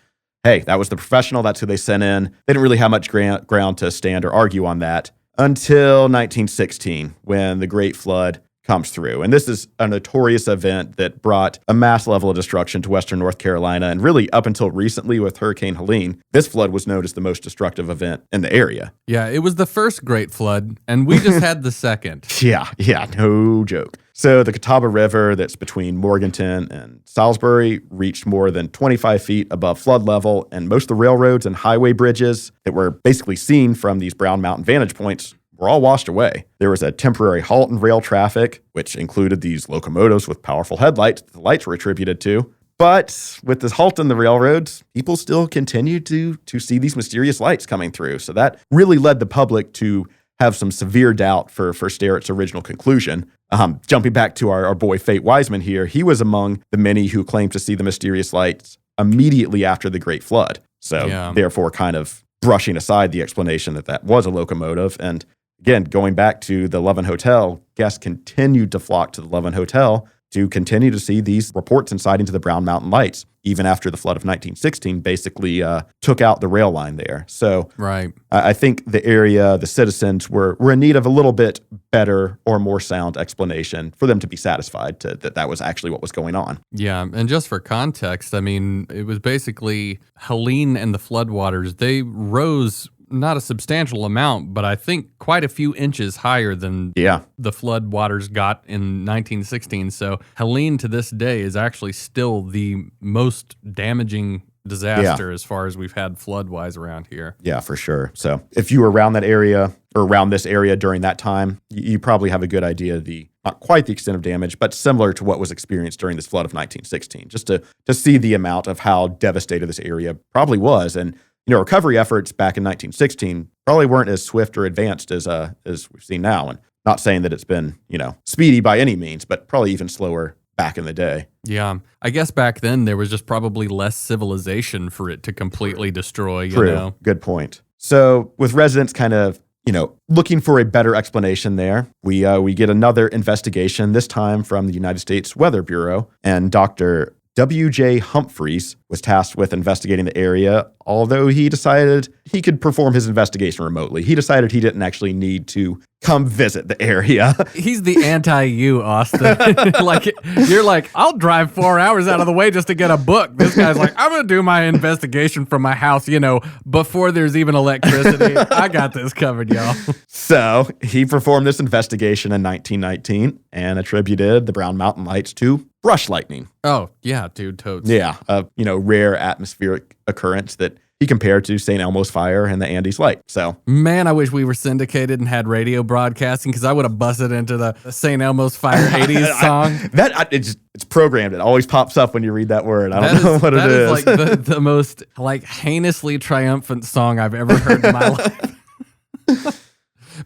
hey, that was the professional. That's who they sent in. They didn't really have much ground to stand or argue on that until 1916, when the Great Flood comes through. And this is a notorious event that brought a mass level of destruction to Western North Carolina. And really, up until recently with Hurricane Helene, this flood was known as the most destructive event in the area. Yeah, it was the first Great Flood, and we just had the second. Yeah, no joke. So the Catawba River that's between Morganton and Salisbury reached more than 25 feet above flood level, and most of the railroads and highway bridges that were basically seen from these Brown Mountain vantage points were all washed away. There was a temporary halt in rail traffic, which included these locomotives with powerful headlights that the lights were attributed to. But with this halt in the railroads, people still continued to see these mysterious lights coming through. So that really led the public to have some severe doubt for Sterrett's original conclusion. Jumping back to our boy Fate Wiseman here, he was among the many who claimed to see the mysterious lights immediately after the Great Flood. So therefore kind of brushing aside the explanation that was a locomotive. And again, going back to the Lovin Hotel, guests continued to flock to the Lovin Hotel to continue to see these reports and sightings of the Brown Mountain Lights, even after the flood of 1916 basically took out the rail line there. So I think the area, the citizens were in need of a little bit better or more sound explanation for them to be satisfied that was actually what was going on. Yeah, and just for context, I mean, it was basically Helene and the floodwaters. They rose not a substantial amount, but I think quite a few inches higher than the flood waters got in 1916. So Helene to this day is actually still the most damaging disaster as far as we've had flood-wise around here. Yeah, for sure. So if you were around that area or around this area during that time, you probably have a good idea of not quite the extent of damage, but similar to what was experienced during this flood of 1916, just to see the amount of how devastated this area probably was. And recovery efforts back in 1916 probably weren't as swift or advanced as we've seen now. And not saying that it's been, speedy by any means, but probably even slower back in the day. Yeah. I guess back then there was just probably less civilization for it to completely destroy, True. Good point. So with residents kind of, looking for a better explanation there, we get another investigation, this time from the United States Weather Bureau, and Dr. W.J. Humphreys was tasked with investigating the area, although he decided he could perform his investigation remotely. He decided he didn't actually need to come visit the area. He's the anti-you, Austin. You're like, I'll drive 4 hours out of the way just to get a book. This guy's like, I'm going to do my investigation from my house, before there's even electricity. I got this covered, y'all. So he performed this investigation in 1919 and attributed the Brown Mountain Lights to brush lightning. Oh, yeah, dude, totes. Yeah, rare atmospheric occurrence that he compared to St. Elmo's fire and the Andes light. So, man, I wish we were syndicated and had radio broadcasting, because I would have busted into the St. Elmo's fire 80s song. It's programmed. It always pops up when you read that word. I don't know what it is. That is like the most heinously triumphant song I've ever heard in my life.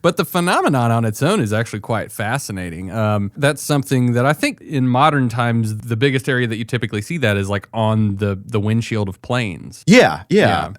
But the phenomenon on its own is actually quite fascinating. That's something that I think in modern times, the biggest area that you typically see that is like on the windshield of planes. Yeah.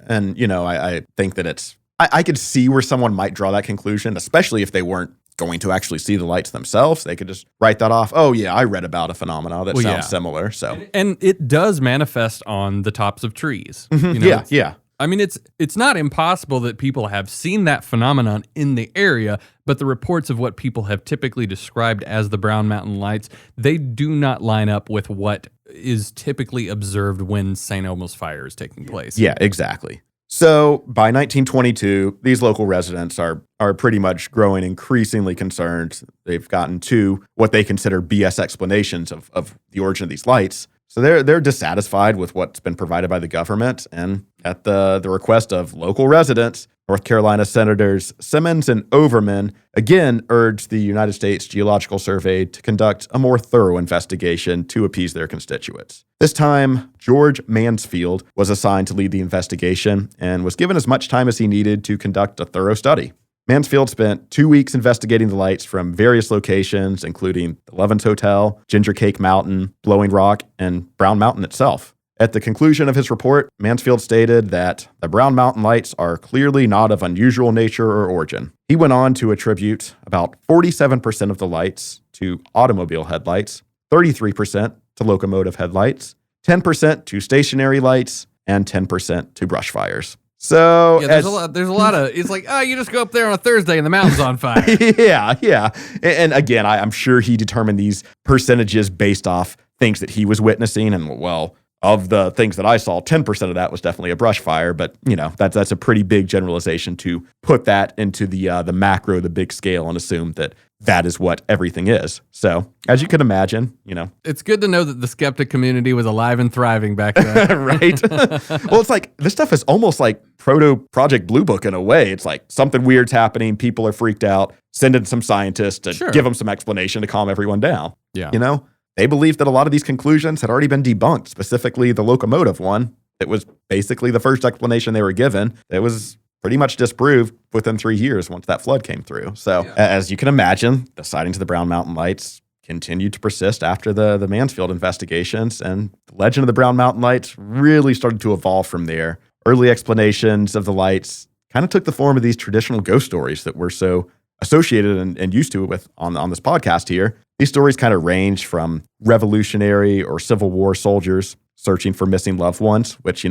And, I think that I could see where someone might draw that conclusion, especially if they weren't going to actually see the lights themselves. They could just write that off. Oh, yeah, I read about a phenomenon that sounds similar. So, and it does manifest on the tops of trees. Mm-hmm. Yeah. I mean, it's not impossible that people have seen that phenomenon in the area, but the reports of what people have typically described as the Brown Mountain Lights, they do not line up with what is typically observed when St. Elmo's fire is taking place. Yeah, exactly. So by 1922, these local residents are pretty much growing increasingly concerned. They've gotten to what they consider BS explanations of the origin of these lights. So they're dissatisfied with what's been provided by the government, and at the request of local residents, North Carolina Senators Simmons and Overman again urged the United States Geological Survey to conduct a more thorough investigation to appease their constituents. This time, George Mansfield was assigned to lead the investigation and was given as much time as he needed to conduct a thorough study. Mansfield spent 2 weeks investigating the lights from various locations, including the Lovins Hotel, Ginger Cake Mountain, Blowing Rock, and Brown Mountain itself. At the conclusion of his report, Mansfield stated that the Brown Mountain Lights are clearly not of unusual nature or origin. He went on to attribute about 47% of the lights to automobile headlights, 33% to locomotive headlights, 10% to stationary lights, and 10% to brush fires. So yeah, there's a lot of, it's like, you just go up there on a Thursday and the mountain's on fire. Yeah. And again, I'm sure he determined these percentages based off things that he was witnessing. And well, of the things that I saw, 10% of that was definitely a brush fire. But that's a pretty big generalization to put that into the macro, the big scale, and assume that is what everything is. So as you can imagine, it's good to know that the skeptic community was alive and thriving back then. Right? Well, it's like this stuff is almost like proto Project Blue Book in a way. It's like something weird's happening. People are freaked out. Send in some scientists to give them some explanation to calm everyone down. Yeah. They believed that a lot of these conclusions had already been debunked, specifically the locomotive one. It was basically the first explanation they were given. It was pretty much disproved within 3 years once that flood came through. So as you can imagine, the sightings of the Brown Mountain Lights continued to persist after the Mansfield investigations, and the legend of the Brown Mountain Lights really started to evolve from there. Early explanations of the lights kind of took the form of these traditional ghost stories that we're so associated and used to with on this podcast here. These stories kind of range from revolutionary or Civil War soldiers searching for missing loved ones, which,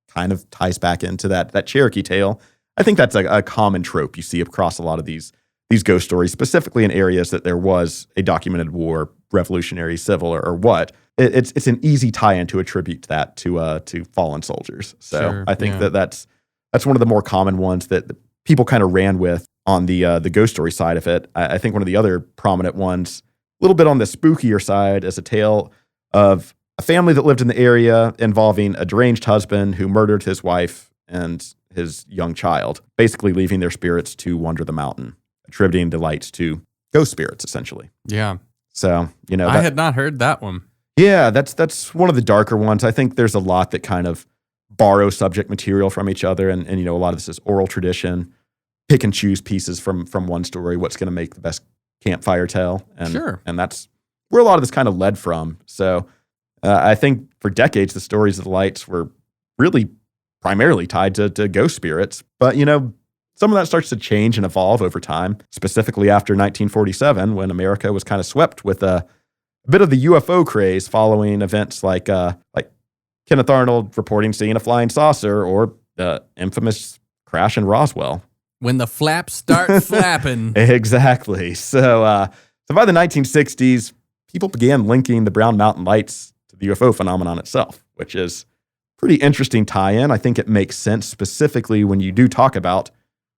kind of ties back into that Cherokee tale. I think that's a common trope you see across a lot of these ghost stories, specifically in areas that there was a documented war, revolutionary, civil, or what. It's an easy tie-in to attribute that to fallen soldiers. So Sure, I think that's one of the more common ones that people kind of ran with on the ghost story side of it. I think one of the other prominent ones, a little bit on the spookier side, is a tale of a family that lived in the area involving a deranged husband who murdered his wife and his young child, basically leaving their spirits to wander the mountain, attributing the lights to ghost spirits, essentially. Yeah. So, I had not heard that one. Yeah, that's one of the darker ones. I think there's a lot that kind of borrow subject material from each other, and a lot of this is oral tradition, pick and choose pieces from one story, what's going to make the best campfire tale. And, Sure. And that's where a lot of this kind of led from. So I think for decades, the stories of the lights were really primarily tied to ghost spirits. But, some of that starts to change and evolve over time, specifically after 1947, when America was kind of swept with a bit of the UFO craze following events like Kenneth Arnold reporting seeing a flying saucer, or the infamous crash in Roswell. When the flaps start flapping. Exactly. So by the 1960s, people began linking the Brown Mountain Lights to the UFO phenomenon itself, which is pretty interesting tie-in. I think it makes sense, specifically when you do talk about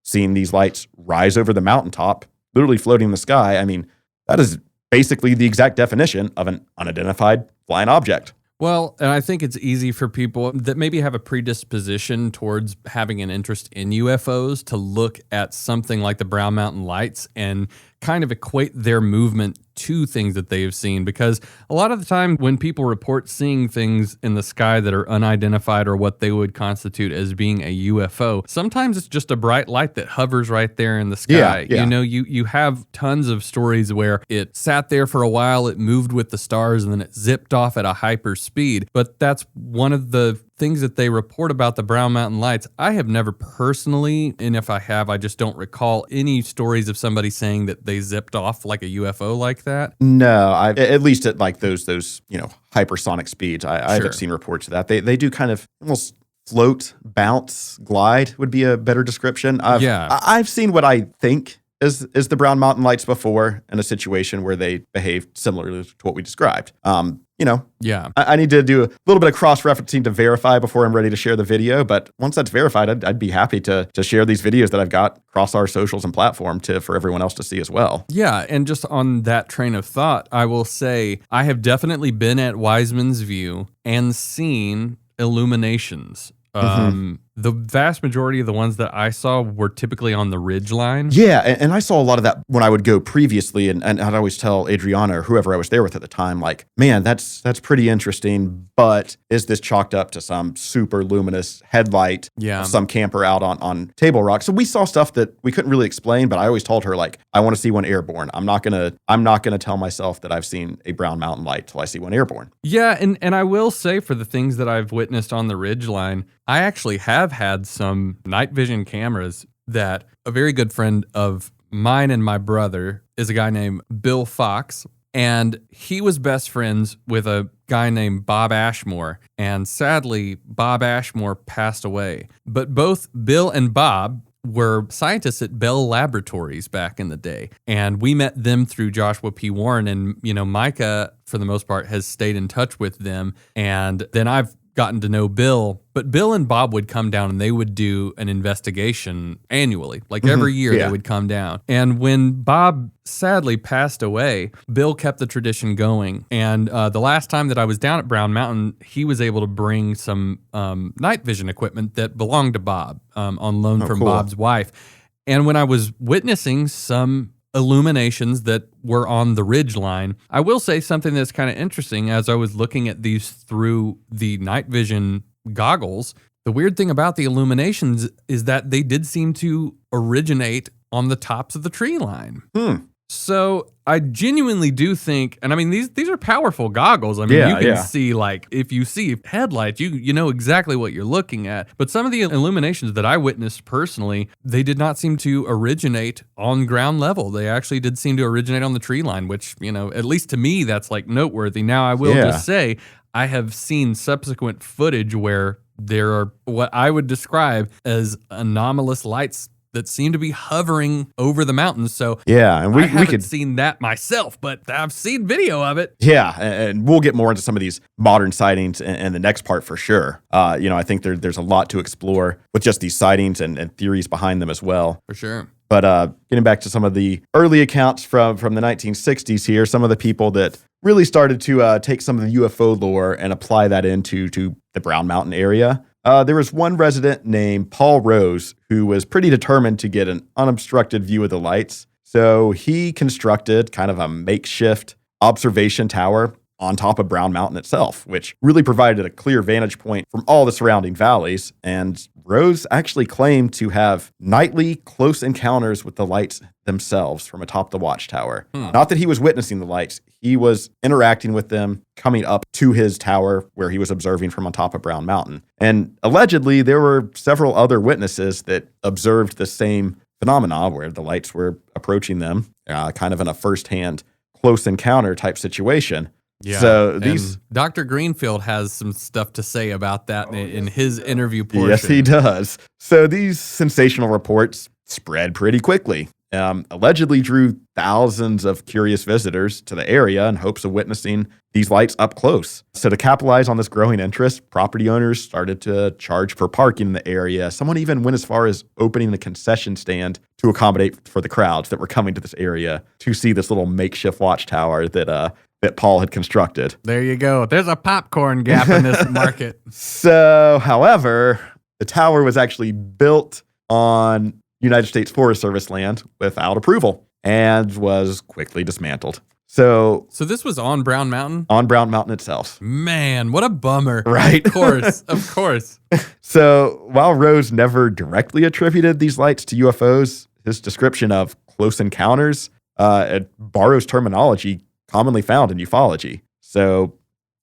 seeing these lights rise over the mountaintop, literally floating in the sky. I mean, that is basically the exact definition of an unidentified flying object. Well, and I think it's easy for people that maybe have a predisposition towards having an interest in UFOs to look at something like the Brown Mountain Lights and kind of equate their movement to things that they have seen. Because a lot of the time when people report seeing things in the sky that are unidentified or what they would constitute as being a UFO, sometimes it's just a bright light that hovers right there in the sky. Yeah. You have tons of stories where it sat there for a while, it moved with the stars, and then it zipped off at a hyper speed. But that's one of the things that they report about the Brown Mountain Lights. I have never personally, and if I have, I just don't recall any stories of somebody saying that they zipped off like a UFO like that. No, at least at like those hypersonic speeds. I haven't seen reports of that. They do kind of almost float, bounce, glide would be a better description. I've seen what I think is the Brown Mountain Lights before in a situation where they behaved similarly to what we described. I need to do a little bit of cross-referencing to verify before I'm ready to share the video. But once that's verified, I'd be happy to share these videos that I've got across our socials and platform for everyone else to see as well. Yeah, and just on that train of thought, I will say I have definitely been at Wiseman's View and seen illuminations. The vast majority of the ones that I saw were typically on the ridge line. Yeah, and I saw a lot of that when I would go previously, and I'd always tell Adriana or whoever I was there with at the time, like, man, that's pretty interesting, but is this chalked up to some super luminous headlight of some camper out on Table Rock? So we saw stuff that we couldn't really explain, but I always told her, like, I want to see one airborne. I'm not gonna tell myself that I've seen a Brown Mountain Light till I see one airborne. Yeah, and I will say, for the things that I've witnessed on the ridge line, I actually have had some night vision cameras that a very good friend of mine and my brother is a guy named Bill Fox, and he was best friends with a guy named Bob Ashmore, and sadly, Bob Ashmore passed away. But both Bill and Bob were scientists at Bell Laboratories back in the day, and we met them through Joshua P. Warren, and Micah, for the most part, has stayed in touch with them, and then I've gotten to know Bill, but Bill and Bob would come down and they would do an investigation annually. Like every year they would come down. And when Bob sadly passed away, Bill kept the tradition going. And the last time that I was down at Brown Mountain, he was able to bring some night vision equipment that belonged to Bob on loan from Bob's wife. And when I was witnessing some illuminations that were on the ridge line, I will say something that's kind of interesting. As I was looking at these through the night vision goggles, The weird thing about the illuminations is that they did seem to originate on the tops of the tree line. So I genuinely do think, and I mean, these are powerful goggles. I mean, you can see, like, if you see headlights, you know exactly what you're looking at. But some of the illuminations that I witnessed personally, they did not seem to originate on ground level. They actually did seem to originate on the tree line, which, you know, at least to me, that's like noteworthy. Now, I will just say, I have seen subsequent footage where there are what I would describe as anomalous lights that seem to be hovering over the mountains. So and I haven't seen that myself, but I've seen video of it. Yeah, and we'll get more into some of these modern sightings in the next part for sure. You know, I think there's a lot to explore with just these sightings and theories behind them as well. For sure. But getting back to some of the early accounts from the 1960s here, some of the people that really started to take some of the UFO lore and apply that into the Brown Mountain area. There was one resident named Paul Rose who was pretty determined to get an unobstructed view of the lights. So he constructed kind of a makeshift observation tower on top of Brown Mountain itself, which really provided a clear vantage point from all the surrounding valleys. And Rose actually claimed to have nightly close encounters with the lights themselves from atop the watchtower. Not that he was witnessing the lights, he was interacting with them, coming up to his tower where he was observing from on top of Brown Mountain. And allegedly, there were several other witnesses that observed the same phenomena where the lights were approaching them, kind of in a firsthand close encounter type situation. Yeah. So Dr. Greenfield has some stuff to say about that in his interview portion. Yes, he does. So these sensational reports spread pretty quickly. Allegedly drew thousands of curious visitors to the area in hopes of witnessing these lights up close. So to capitalize on this growing interest, property owners started to charge for parking in the area. Someone even went as far as opening a concession stand to accommodate for the crowds that were coming to this area to see this little makeshift watchtower that Paul had constructed. There you go. There's a popcorn gap in this market. So, however, the tower was actually built on United States Forest Service land without approval and was quickly dismantled. So this was on Brown Mountain? On Brown Mountain itself. Man, what a bummer. Right? Of course. So while Rose never directly attributed these lights to UFOs, his description of close encounters it borrows terminology commonly found in ufology. So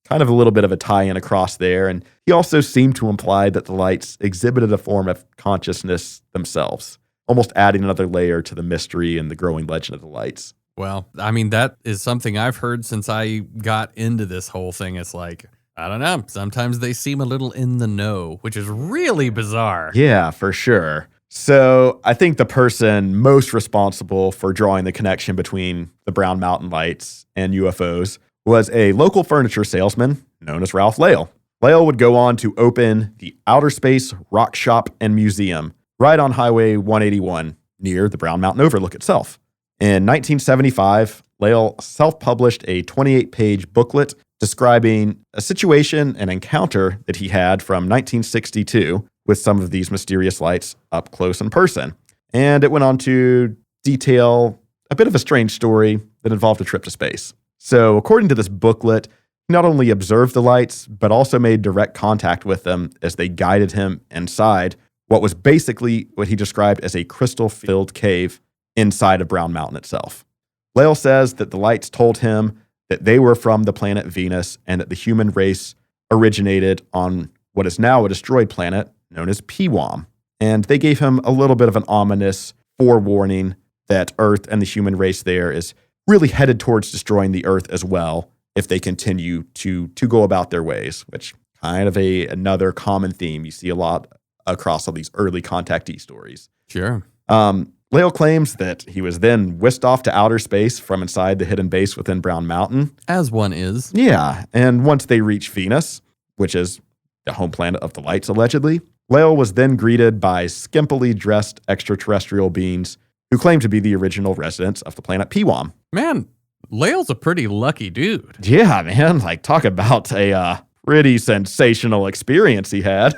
kind of a little bit of a tie-in across there. And he also seemed to imply that the lights exhibited a form of consciousness themselves, almost adding another layer to the mystery and the growing legend of the lights. Well, I mean, that is something I've heard since I got into this whole thing. It's like, I don't know, sometimes they seem a little in the know, which is really bizarre. Yeah, for sure. So I think the person most responsible for drawing the connection between the Brown Mountain lights and UFOs was a local furniture salesman known as Ralph Lale. Lale would go on to open the Outer Space Rock Shop and Museum right on Highway 181 near the Brown Mountain Overlook itself. In 1975, Lale self-published a 28-page booklet describing a situation, an encounter that he had from 1962 with some of these mysterious lights up close in person. And it went on to detail a bit of a strange story that involved a trip to space. So according to this booklet, he not only observed the lights, but also made direct contact with them as they guided him inside what was basically what he described as a crystal-filled cave inside of Brown Mountain itself. Lale says that the lights told him that they were from the planet Venus and that the human race originated on what is now a destroyed planet known as Pewam. And they gave him a little bit of an ominous forewarning that Earth and the human race there is really headed towards destroying the Earth as well if they continue to go about their ways, which kind of another common theme you see a lot across all these early contactee stories. Sure. Lale claims that he was then whisked off to outer space from inside the hidden base within Brown Mountain. As one is. Yeah, and once they reached Venus, which is the home planet of the lights allegedly, Lale was then greeted by skimpily dressed extraterrestrial beings who claimed to be the original residents of the planet Pewam. Man, Lale's a pretty lucky dude. Yeah, man, like talk about a pretty sensational experience he had.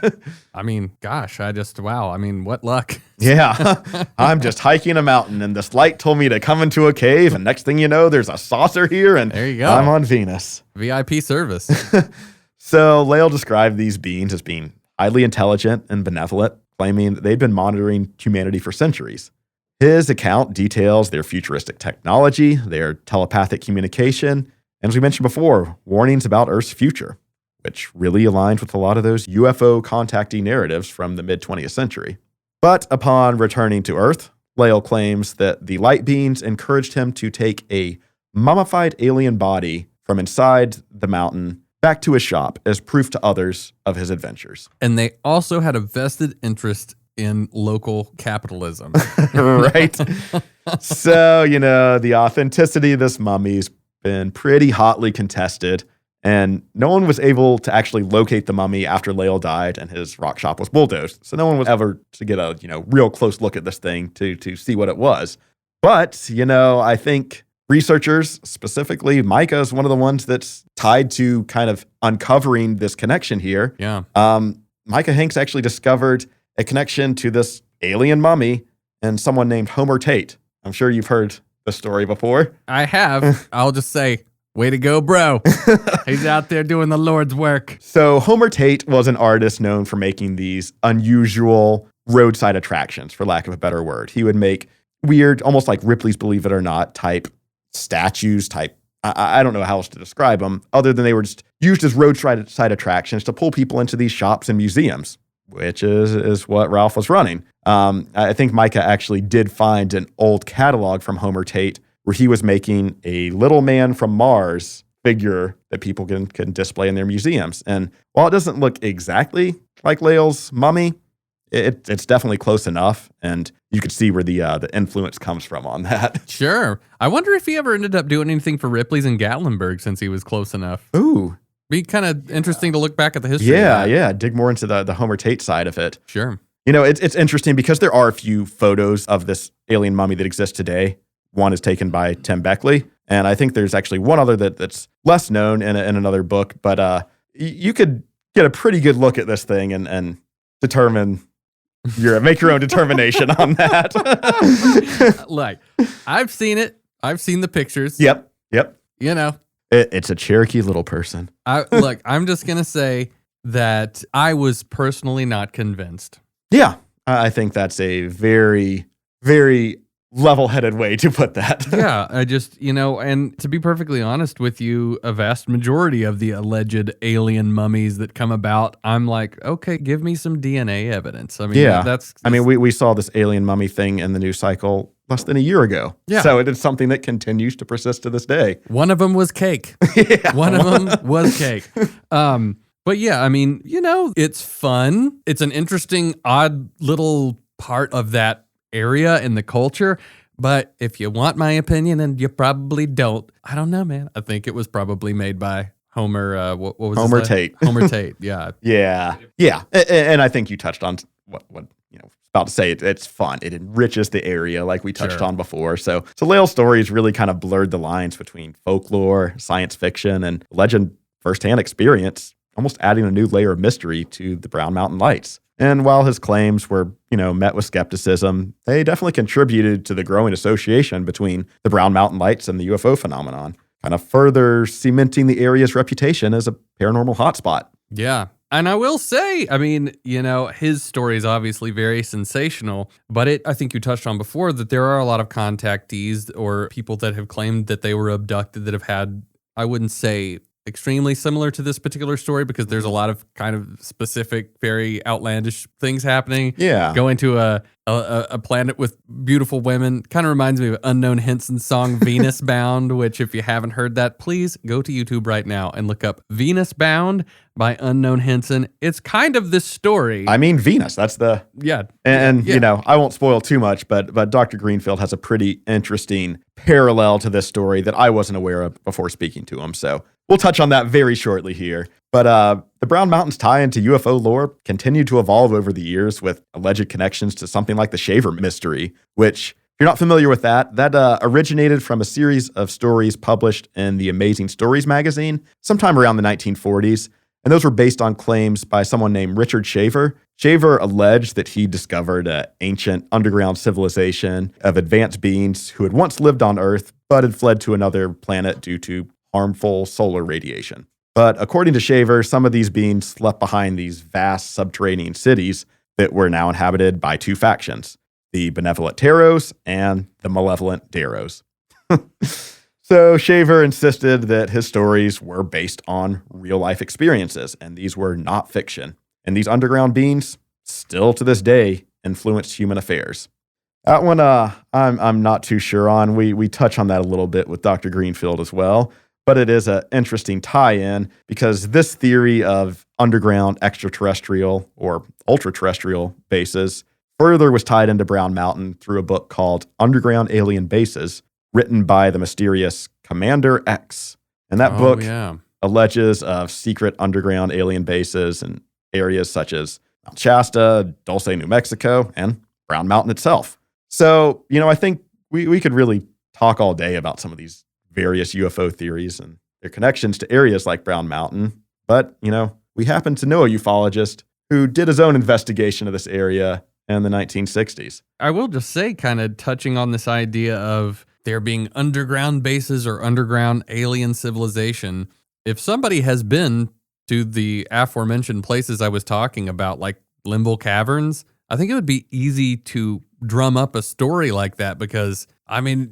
I mean, gosh, wow. I mean, what luck. Yeah, I'm just hiking a mountain and this light told me to come into a cave and next thing you know, there's a saucer here and there you go. I'm on Venus. VIP service. So Lale described these beings as being highly intelligent and benevolent, claiming that they'd been monitoring humanity for centuries. His account details their futuristic technology, their telepathic communication, and as we mentioned before, warnings about Earth's future, which really aligns with a lot of those UFO contactee narratives from the mid-20th century. But upon returning to Earth, Lael claims that the light beings encouraged him to take a mummified alien body from inside the mountain back to his shop as proof to others of his adventures. And they also had a vested interest in local capitalism. Right? So, the authenticity of this mummy's been pretty hotly contested, and no one was able to actually locate the mummy after Lael died and his rock shop was bulldozed. So no one was ever to get a, real close look at this thing to see what it was. But, I think researchers, specifically Micah, is one of the ones that's tied to kind of uncovering this connection here. Yeah. Micah Hanks actually discovered a connection to this alien mummy and someone named Homer Tate. I'm sure you've heard the story before. I have. I'll just say, way to go, bro. He's out there doing the Lord's work. So Homer Tate was an artist known for making these unusual roadside attractions, for lack of a better word. He would make weird, almost like Ripley's Believe It or Not type statues, I don't know how else to describe them, other than they were just used as roadside attractions to pull people into these shops and museums, which is what Ralph was running. I think Micah actually did find an old catalog from Homer Tate where he was making a little man from Mars figure that people can display in their museums. And while it doesn't look exactly like Lael's mummy, it's definitely close enough, and you could see where the influence comes from on that. Sure. I wonder if he ever ended up doing anything for Ripley's in Gatlinburg since he was close enough. Ooh. Be kind of interesting to look back at the history. Yeah. Dig more into the Homer Tate side of it. Sure. It's interesting because there are a few photos of this alien mummy that exists today. One is taken by Tim Beckley, and I think there's actually one other that's less known in another book, but you could get a pretty good look at this thing and determine make your own determination on that. Like, I've seen it. I've seen the pictures. Yep. It's a Cherokee little person. I'm just going to say that I was personally not convinced. Yeah. I think that's a very, very level-headed way to put that. Yeah, I just, and to be perfectly honest with you, a vast majority of the alleged alien mummies that come about, I'm like, okay, give me some DNA evidence. I mean, we saw this alien mummy thing in the news cycle less than a year ago. Yeah. So it is something that continues to persist to this day. One of them was cake. Yeah. One of them was cake. But yeah, I mean, it's fun. It's an interesting, odd little part of that area in the culture. But if you want my opinion, and you probably don't, I don't know, man. I think it was probably made by Homer. What was Homer his name? Tate? Homer Tate. Yeah. Yeah. And I think you touched on what about to say. It's fun. It enriches the area, like we touched on before. So Lael's stories really kind of blurred the lines between folklore, science fiction, and legend firsthand experience, almost adding a new layer of mystery to the Brown Mountain Lights. And while his claims were, met with skepticism, they definitely contributed to the growing association between the Brown Mountain Lights and the UFO phenomenon, kind of further cementing the area's reputation as a paranormal hotspot. Yeah. And I will say, I mean, his story is obviously very sensational, but I think you touched on before that there are a lot of contactees or people that have claimed that they were abducted that have had, I wouldn't say extremely similar to this particular story because there's a lot of kind of specific, very outlandish things happening. Yeah. Going to a planet with beautiful women kind of reminds me of Unknown Henson's song Venus Bound, which if you haven't heard that, please go to YouTube right now and look up Venus Bound by Unknown Henson. It's kind of this story. I mean, Venus, that's the... Yeah. And I won't spoil too much, but Dr. Greenfield has a pretty interesting parallel to this story that I wasn't aware of before speaking to him. So we'll touch on that very shortly here. But the Brown Mountains tie into UFO lore continued to evolve over the years with alleged connections to something like the Shaver mystery, which, if you're not familiar with that originated from a series of stories published in the Amazing Stories magazine sometime around the 1940s. And those were based on claims by someone named Richard Shaver. Shaver alleged that he discovered an ancient underground civilization of advanced beings who had once lived on Earth, but had fled to another planet due to harmful solar radiation. But according to Shaver, some of these beings slept behind these vast subterranean cities that were now inhabited by two factions, the benevolent Taros and the malevolent Daros. So Shaver insisted that his stories were based on real-life experiences, and these were not fiction. And these underground beings, still to this day, influence human affairs. That one, I'm not too sure on. We touch on that a little bit with Dr. Greenfield as well, but it is an interesting tie-in because this theory of underground extraterrestrial or ultra-terrestrial bases further was tied into Brown Mountain through a book called Underground Alien Bases, written by the mysterious Commander X. And that book alleges of secret underground alien bases in areas such as Mount Shasta, Dulce, New Mexico, and Brown Mountain itself. So, I think we could really talk all day about some of these various UFO theories and their connections to areas like Brown Mountain. But, we happen to know a ufologist who did his own investigation of this area in the 1960s. I will just say, kind of touching on this idea of there being underground bases or underground alien civilization, if somebody has been to the aforementioned places I was talking about, like Limbo Caverns, I think it would be easy to drum up a story like that because,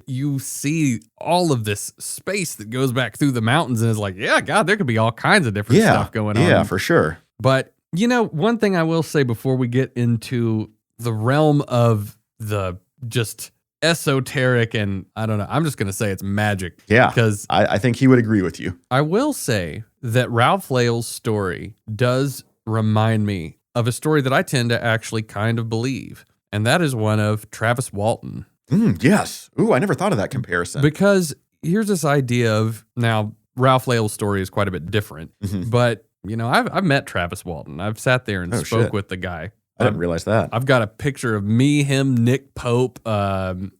you see all of this space that goes back through the mountains and is like, yeah, God, there could be all kinds of different stuff going on. Yeah, for sure. But, one thing I will say before we get into the realm of the just esoteric and I don't know, I'm just going to say it's magic. Yeah, because I think he would agree with you. I will say that Ralph Lael's story does remind me of a story that I tend to actually kind of believe, and that is one of Travis Walton. Yes. Ooh, I never thought of that comparison. Because here's this idea of, now, Ralph Lael's story is quite a bit different, but, I've met Travis Walton. I've sat there and spoke with the guy. I didn't realize that. I've got a picture of me, him, Nick Pope,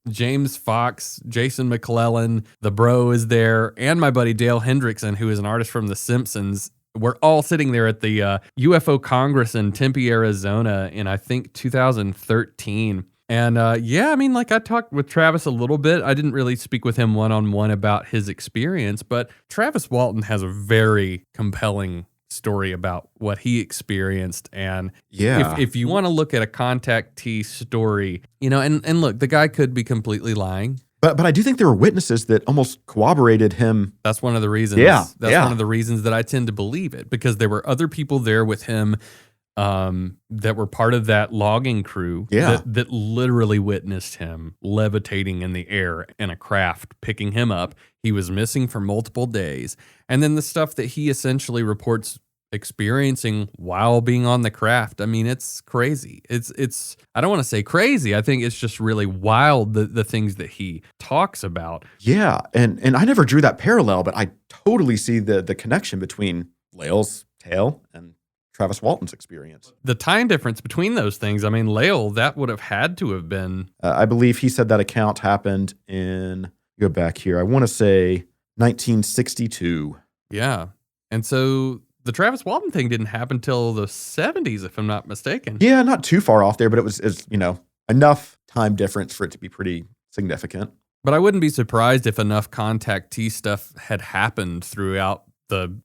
James Fox, Jason McClellan, the bro is there, and my buddy Dale Hendrickson, who is an artist from The Simpsons. We're all sitting there at the UFO Congress in Tempe, Arizona in, I think, 2013. And I talked with Travis a little bit. I didn't really speak with him one-on-one about his experience, but Travis Walton has a very compelling story about what he experienced. And if you want to look at a contactee story, and look, the guy could be completely lying. But I do think there were witnesses that almost corroborated him. That's one of the reasons. That's one of the reasons that I tend to believe it, because there were other people there with him that were part of that logging crew that literally witnessed him levitating in the air in a craft, picking him up. He was missing for multiple days. And then the stuff that he essentially reports experiencing while being on the craft. It's crazy. It's I don't want to say crazy. I think it's just really wild, the things that he talks about. Yeah. And I never drew that parallel, but I totally see the connection between Lael's tale and Travis Walton's experience. The time difference between those things, Lael, that would have had to have been... I believe he said that account happened in, go back here, I want to say 1962. Yeah. And so the Travis Walton thing didn't happen till the 70s, if I'm not mistaken. Yeah, not too far off there, but it was enough time difference for it to be pretty significant. But I wouldn't be surprised if enough contactee stuff had happened throughout the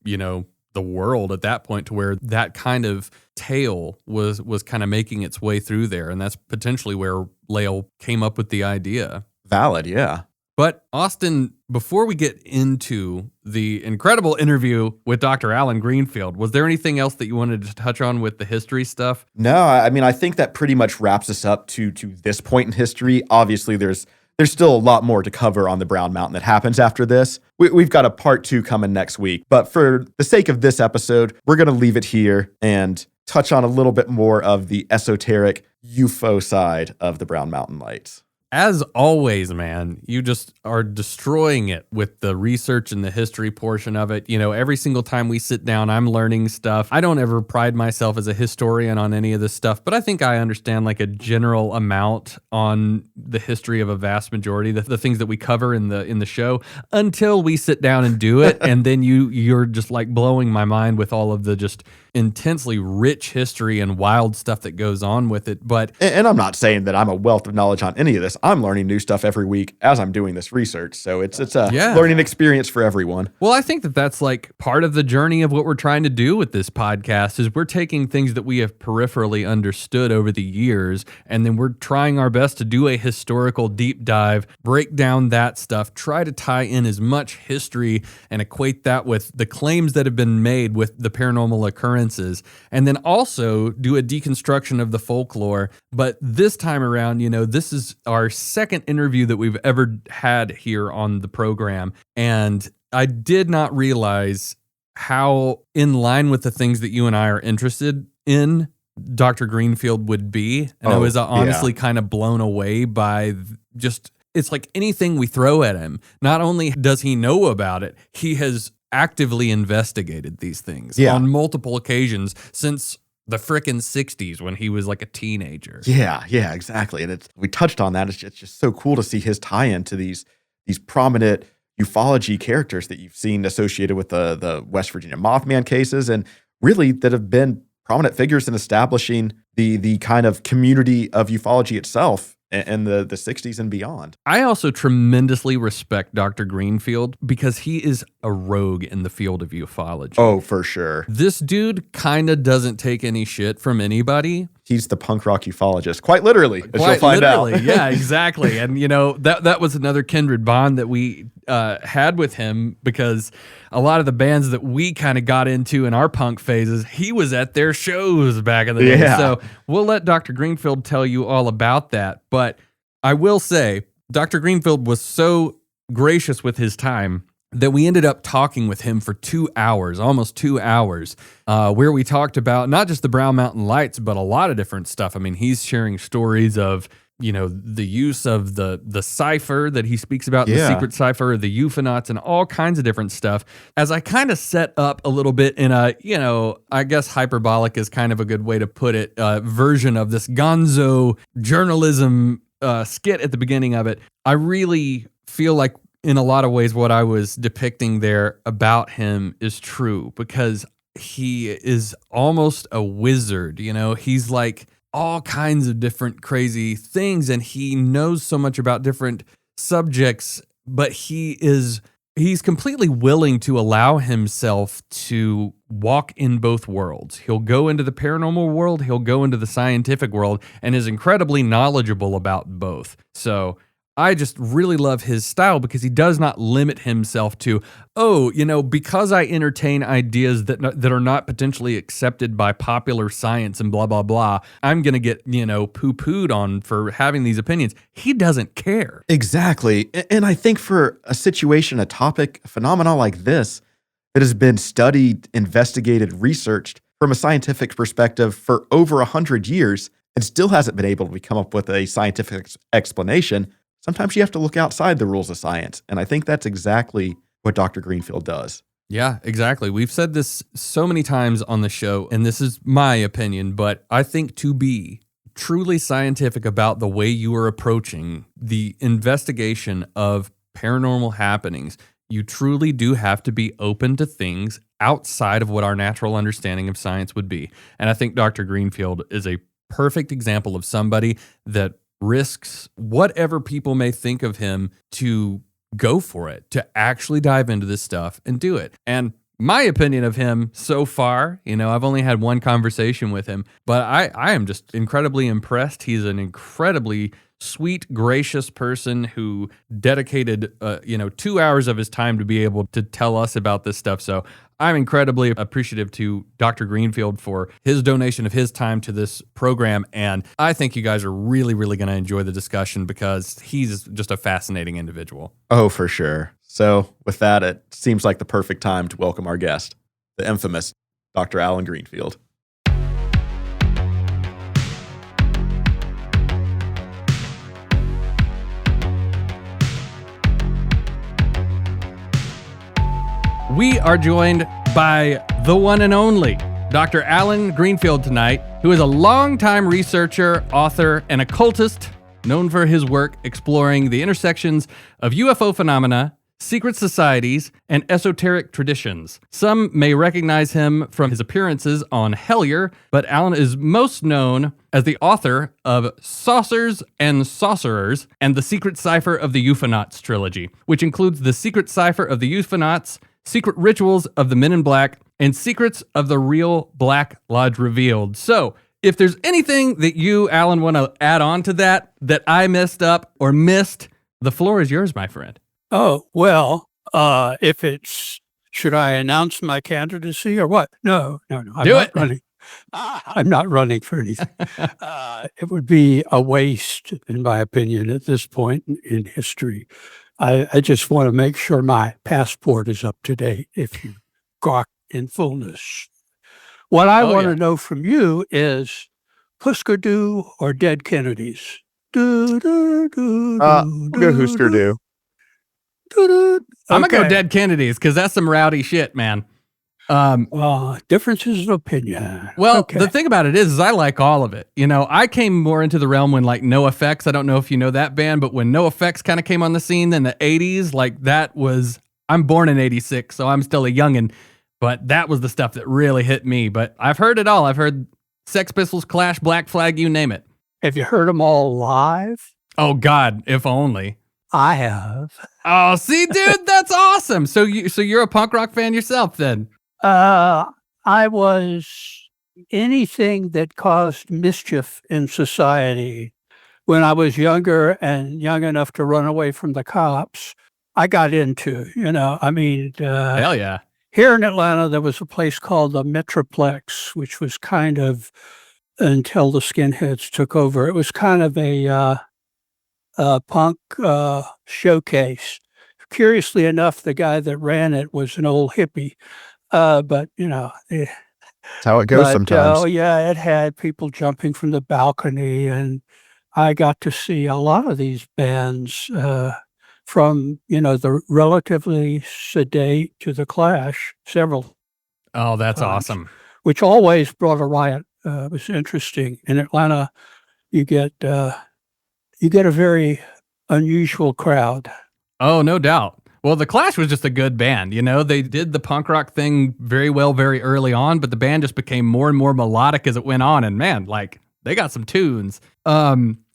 world at that point to where that kind of tale was kind of making its way through there. And that's potentially where Lael came up with the idea. Valid, yeah. But Austin, before we get into the incredible interview with Dr. Alan Greenfield, was there anything else that you wanted to touch on with the history stuff? No, I think that pretty much wraps us up to this point in history. Obviously, there's still a lot more to cover on the Brown Mountain that happens after this. We've got a part 2 coming next week. But for the sake of this episode, we're going to leave it here and touch on a little bit more of the esoteric UFO side of the Brown Mountain Lights. As always, man, you just are destroying it with the research and the history portion of it. Every single time we sit down, I'm learning stuff. I don't ever pride myself as a historian on any of this stuff, but I think I understand like a general amount on the history of a vast majority, the things that we cover in the show, until we sit down and do it. And then you're just like blowing my mind with all of the just intensely rich history and wild stuff that goes on with it. But And I'm not saying that I'm a wealth of knowledge on any of this. I'm learning new stuff every week as I'm doing this research. So it's a learning experience for everyone. well, I think that that's like part of the journey of what we're trying to do with this podcast is we're taking things that we have peripherally understood over the years, and then we're trying our best to do a historical deep dive, break down that stuff, try to tie in as much history and equate that with the claims that have been made with the paranormal occurrences, and then also do a deconstruction of the folklore. But this time around, this is our second interview that we've ever had here on the program, and I did not realize how in line with the things that you and I are interested in Dr. Greenfield would be. And I was honestly kind of blown away by just, it's like anything we throw at him. Not only does he know about it, he has actively investigated these things on multiple occasions since the frickin' 60s when he was like a teenager. Yeah, exactly. And we touched on that. It's just so cool to see his tie-in to these prominent ufology characters that you've seen associated with the West Virginia Mothman cases, and really that have been prominent figures in establishing the kind of community of ufology itself in the 60s and beyond. I also tremendously respect Dr. Greenfield because he is a rogue in the field of ufology. Oh, for sure. This dude kind of doesn't take any shit from anybody. He's the punk rock ufologist, quite literally, as you'll find out. Yeah, exactly. And, that was another kindred bond that we had with him, because a lot of the bands that we kind of got into in our punk phases, he was at their shows back in the day. So we'll let Dr. Greenfield tell you all about that. But I will say, Dr. Greenfield was so gracious with his time that we ended up talking with him for 2 hours, almost 2 hours, where we talked about not just the Brown Mountain Lights, but a lot of different stuff. I mean, he's sharing stories of, the use of the cipher that he speaks about, the secret cipher, the euphonauts, and all kinds of different stuff. As I kind of set up a little bit in a, I guess hyperbolic is kind of a good way to put it, version of this gonzo journalism skit at the beginning of it, I really feel like in a lot of ways what I was depicting there about him is true, because he is almost a wizard. He's like all kinds of different crazy things, and he knows so much about different subjects, but he's completely willing to allow himself to walk in both worlds. He'll go into the paranormal world, he'll go into the scientific world, and is incredibly knowledgeable about both. So I just really love his style because he does not limit himself to, because I entertain ideas that are not potentially accepted by popular science and blah, blah, blah, I'm going to get, poo-pooed on for having these opinions. He doesn't care. Exactly. And I think for a situation, a topic, a phenomenon like this that has been studied, investigated, researched from a scientific perspective for over 100 years and still hasn't been able to come up with a scientific explanation, sometimes you have to look outside the rules of science. And I think that's exactly what Dr. Greenfield does. Yeah, exactly. We've said this so many times on the show, and this is my opinion, but I think to be truly scientific about the way you are approaching the investigation of paranormal happenings, you truly do have to be open to things outside of what our natural understanding of science would be. And I think Dr. Greenfield is a perfect example of somebody that risks whatever people may think of him to go for it, to actually dive into this stuff and do it. And my opinion of him so far, I've only had one conversation with him, but I am just incredibly impressed. He's an incredibly sweet, gracious person who dedicated, 2 hours of his time to be able to tell us about this stuff. So I'm incredibly appreciative to Dr. Greenfield for his donation of his time to this program. And I think you guys are really, really going to enjoy the discussion because he's just a fascinating individual. Oh, for sure. So with that, it seems like the perfect time to welcome our guest, the infamous Dr. Alan Greenfield. We are joined by the one and only Dr. Alan Greenfield tonight, who is a longtime researcher, author, and occultist known for his work exploring the intersections of UFO phenomena, secret societies, and esoteric traditions. Some may recognize him from his appearances on Hellier, but Alan is most known as the author of Saucers and Sorcerers and the Secret Cipher of the Euphonauts trilogy, which includes the Secret Cipher of the Euphonauts, Secret Rituals of the Men in Black, and Secrets of the Real Black Lodge Revealed. So, if there's anything that you, Alan, want to add on to that I messed up or missed, the floor is yours, my friend. Oh, well, if it's, should I announce my candidacy or what? No. I'm not running. I'm not running for anything. It would be a waste, in my opinion, at this point in history. I just want to make sure my passport is up to date, if you gawk in fullness. What I want to know from you is Husker Du or Dead Kennedys? I'll go Husker Du. I'm gonna go Dead Kennedys because that's some rowdy shit, man. Differences of opinion. Well, the thing about it is I like all of it. You know, I came more into the realm when like No Effects. I don't know if you know that band, but when No Effects kind of came on the scene in the 80s, like that was, I'm born in 86, so I'm still a youngin', but that was the stuff that really hit me. But I've heard it all. I've heard Sex Pistols, Clash, Black Flag, you name it. Have you heard them all live? Oh God, if only. I have. Oh, see, dude, that's awesome. So you're a punk rock fan yourself then? I was anything that caused mischief in society. When I was younger and young enough to run away from the cops, I got into, hell yeah. Here in Atlanta, there was a place called the Metroplex, which was kind of, until the skinheads took over, it was kind of a punk showcase. Curiously enough, the guy that ran it was an old hippie. But that's how it goes sometimes. Oh yeah, it had people jumping from the balcony, and I got to see a lot of these bands from the relatively sedate to the Clash, several. Oh, that's times, awesome. Which always brought a riot. It was interesting. In Atlanta, you get a very unusual crowd. Oh, no doubt. Well, the Clash was just a good band. They did the punk rock thing very well, very early on, but the band just became more and more melodic as it went on. And man, like they got some tunes.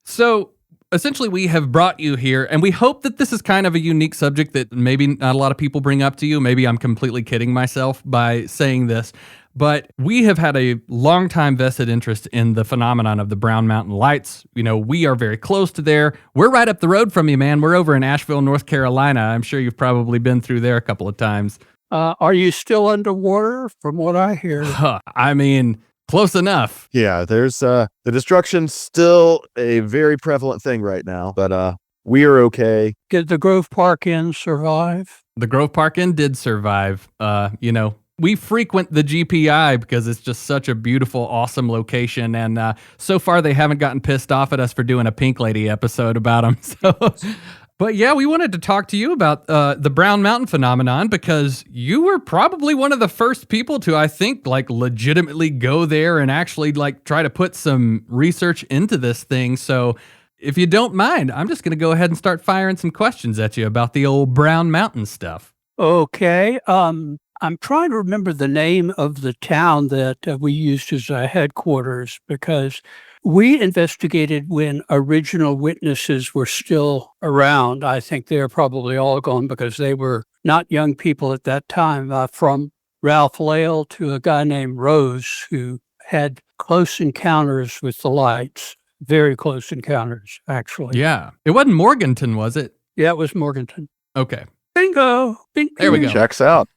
So essentially we have brought you here, and we hope that this is kind of a unique subject that maybe not a lot of people bring up to you. Maybe I'm completely kidding myself by saying this, but we have had a long time vested interest in the phenomenon of the Brown Mountain Lights. We are very close to there. We're right up the road from you, man. We're over in Asheville, North Carolina. I'm sure you've probably been through there a couple of times. Are you still underwater from what I hear? I mean, close enough. Yeah, there's the destruction's still a very prevalent thing right now, but we are okay. Did the Grove Park Inn survive? The Grove Park Inn did survive. We frequent the GPI because it's just such a beautiful, awesome location. And so far, they haven't gotten pissed off at us for doing a Pink Lady episode about them. But yeah, we wanted to talk to you about the Brown Mountain phenomenon because you were probably one of the first people to, I think, like legitimately go there and actually like try to put some research into this thing. So if you don't mind, I'm just going to go ahead and start firing some questions at you about the old Brown Mountain stuff. Okay. I'm trying to remember the name of the town that we used as a headquarters because we investigated when original witnesses were still around. I think they're probably all gone because they were not young people at that time, from Ralph Lale to a guy named Rose who had close encounters with the lights, very close encounters, actually. Yeah. It wasn't Morganton, was it? Yeah, it was Morganton. Okay. Bingo. There we go. Checks out.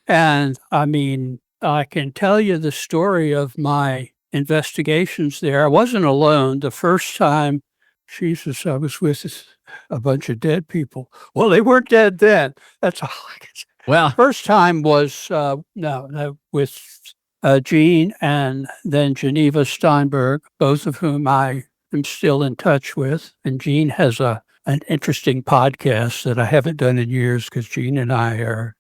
And I mean, I can tell you the story of my investigations there. I wasn't alone. The first time, Jesus, I was with a bunch of dead people. Well, they weren't dead then. That's all I can say. Well, First time was with Gene and then Geneva Steinberg, both of whom I am still in touch with. And Gene has an interesting podcast that I haven't done in years because Gene and I are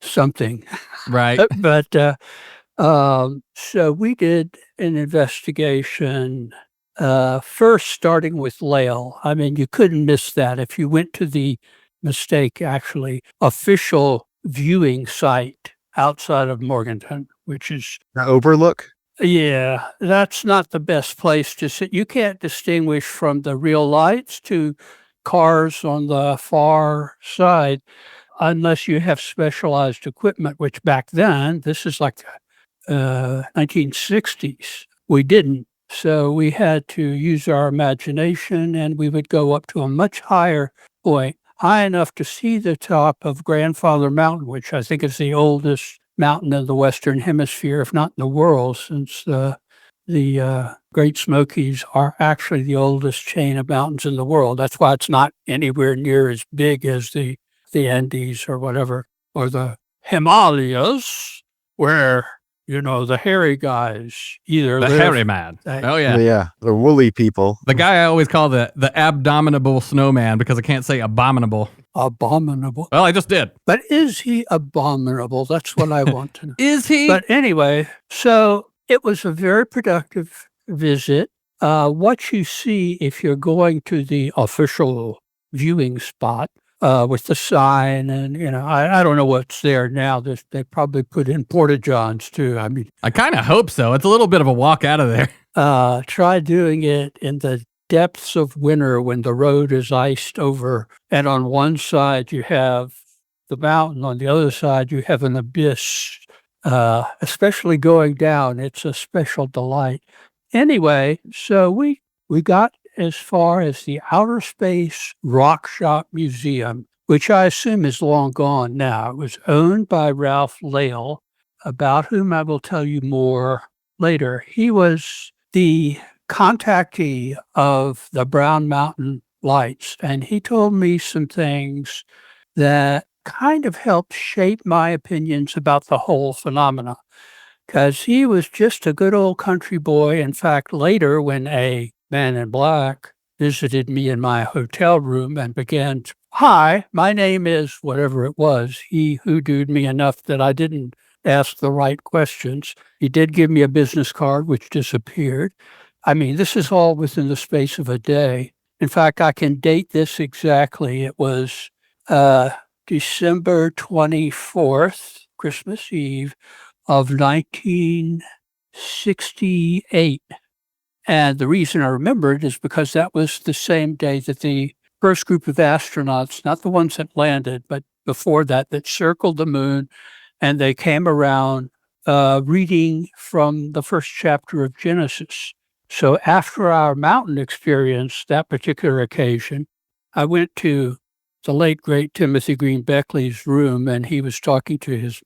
something. right. But so we did an investigation, first starting with Lale. I mean, you couldn't miss that. If you went to the mistake, actually, official viewing site outside of Morganton, which is The overlook? yeah, that's not the best place to sit. You can't distinguish from the real lights to cars on the far side unless you have specialized equipment, which back then, this is like 1960s, we didn't. So we had to use our imagination, and we would go up to a much higher point, high enough to see the top of Grandfather Mountain, which I think is the oldest mountain in the Western Hemisphere, if not in the world, since the Great Smokies are actually the oldest chain of mountains in the world. That's why it's not anywhere near as big as the Andes or whatever, or the Himalayas, where, the hairy guys either The live. hairy man. Oh, yeah. Yeah. The woolly people. The guy I always call the abdominable snowman because I can't say abominable. Abominable. Well, I just did. But is he abominable? That's what I want to know. Is he? But anyway, so it was a very productive visit. What you see if you're going to the official viewing spot with the sign, and I don't know what's there now. They probably put in porta-johns too. I mean, I kind of hope so. It's a little bit of a walk out of there. try doing it in the depths of winter when the road is iced over, and on one side you have the mountain, on the other side you have an abyss. Especially going down, it's a special delight. Anyway, so we got as far as the Outer Space Rock Shop Museum, which I assume is long gone now. It was owned by Ralph Lale, about whom I will tell you more later. He was the contactee of the Brown Mountain Lights, and he told me some things that kind of helped shape my opinions about the whole phenomena, because he was just a good old country boy. In fact, later when a man in black visited me in my hotel room and began to, "Hi, my name is," whatever it was, he hoodooed me enough that I didn't ask the right questions. He did give me a business card, which disappeared. I mean, this is all within the space of a day. In fact, I can date this exactly. It was December 24th, Christmas Eve of 1968. And the reason I remember it is because that was the same day that the first group of astronauts, not the ones that landed, but before that circled the moon, and they came around reading from the first chapter of Genesis. So after our mountain experience, that particular occasion, I went to the late, great Timothy Green Beckley's room, and he was talking to his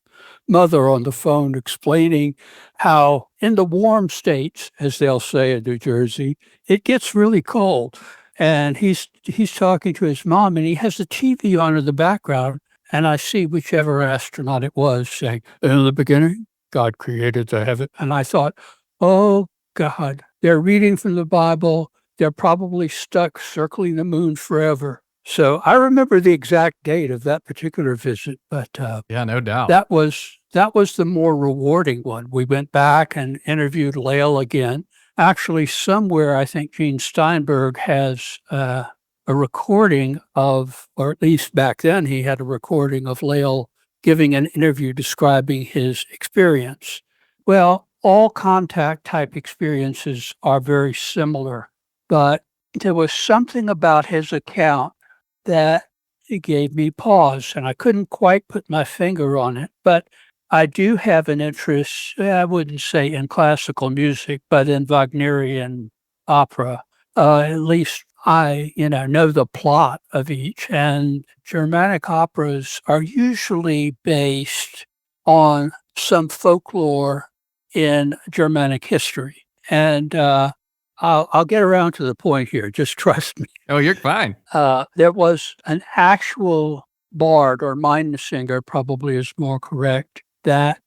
mother on the phone, explaining how in the warm states, as they'll say in New Jersey, it gets really cold. And he's talking to his mom, and he has the TV on in the background, and I see whichever astronaut it was saying, "In the beginning, God created the heaven." And I thought, oh, God, they're reading from the Bible. They're probably stuck circling the moon forever. So I remember the exact date of that particular visit, but Yeah, no doubt. that was the more rewarding one. We went back and interviewed Lael again. Actually, somewhere I think Gene Steinberg has a recording of, or at least back then he had a recording of Lael giving an interview describing his experience. Well, all contact type experiences are very similar, but there was something about his account that it gave me pause, and I couldn't quite put my finger on it. But I do have an interest, I wouldn't say in classical music, but in Wagnerian opera. At least I, know the plot of each. And Germanic operas are usually based on some folklore in Germanic history. And I'll get around to the point here. Just trust me. Oh, you're fine. There was an actual bard, or mind singer probably is more correct, that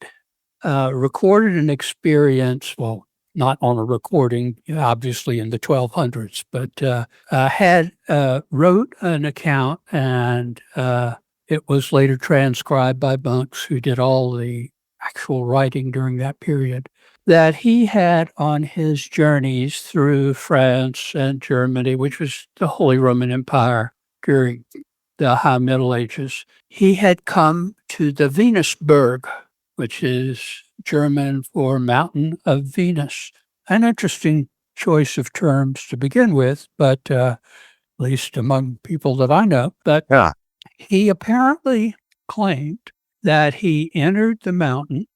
recorded an experience, well, not on a recording, obviously in the 1200s, but wrote an account, and it was later transcribed by monks who did all the actual writing during that period, that he had on his journeys through France and Germany, which was the Holy Roman Empire during the High Middle Ages. He had come to the Venusberg, which is German for Mountain of Venus. An interesting choice of terms to begin with, but at least among people that I know. But Yeah. he apparently claimed that he entered the mountain,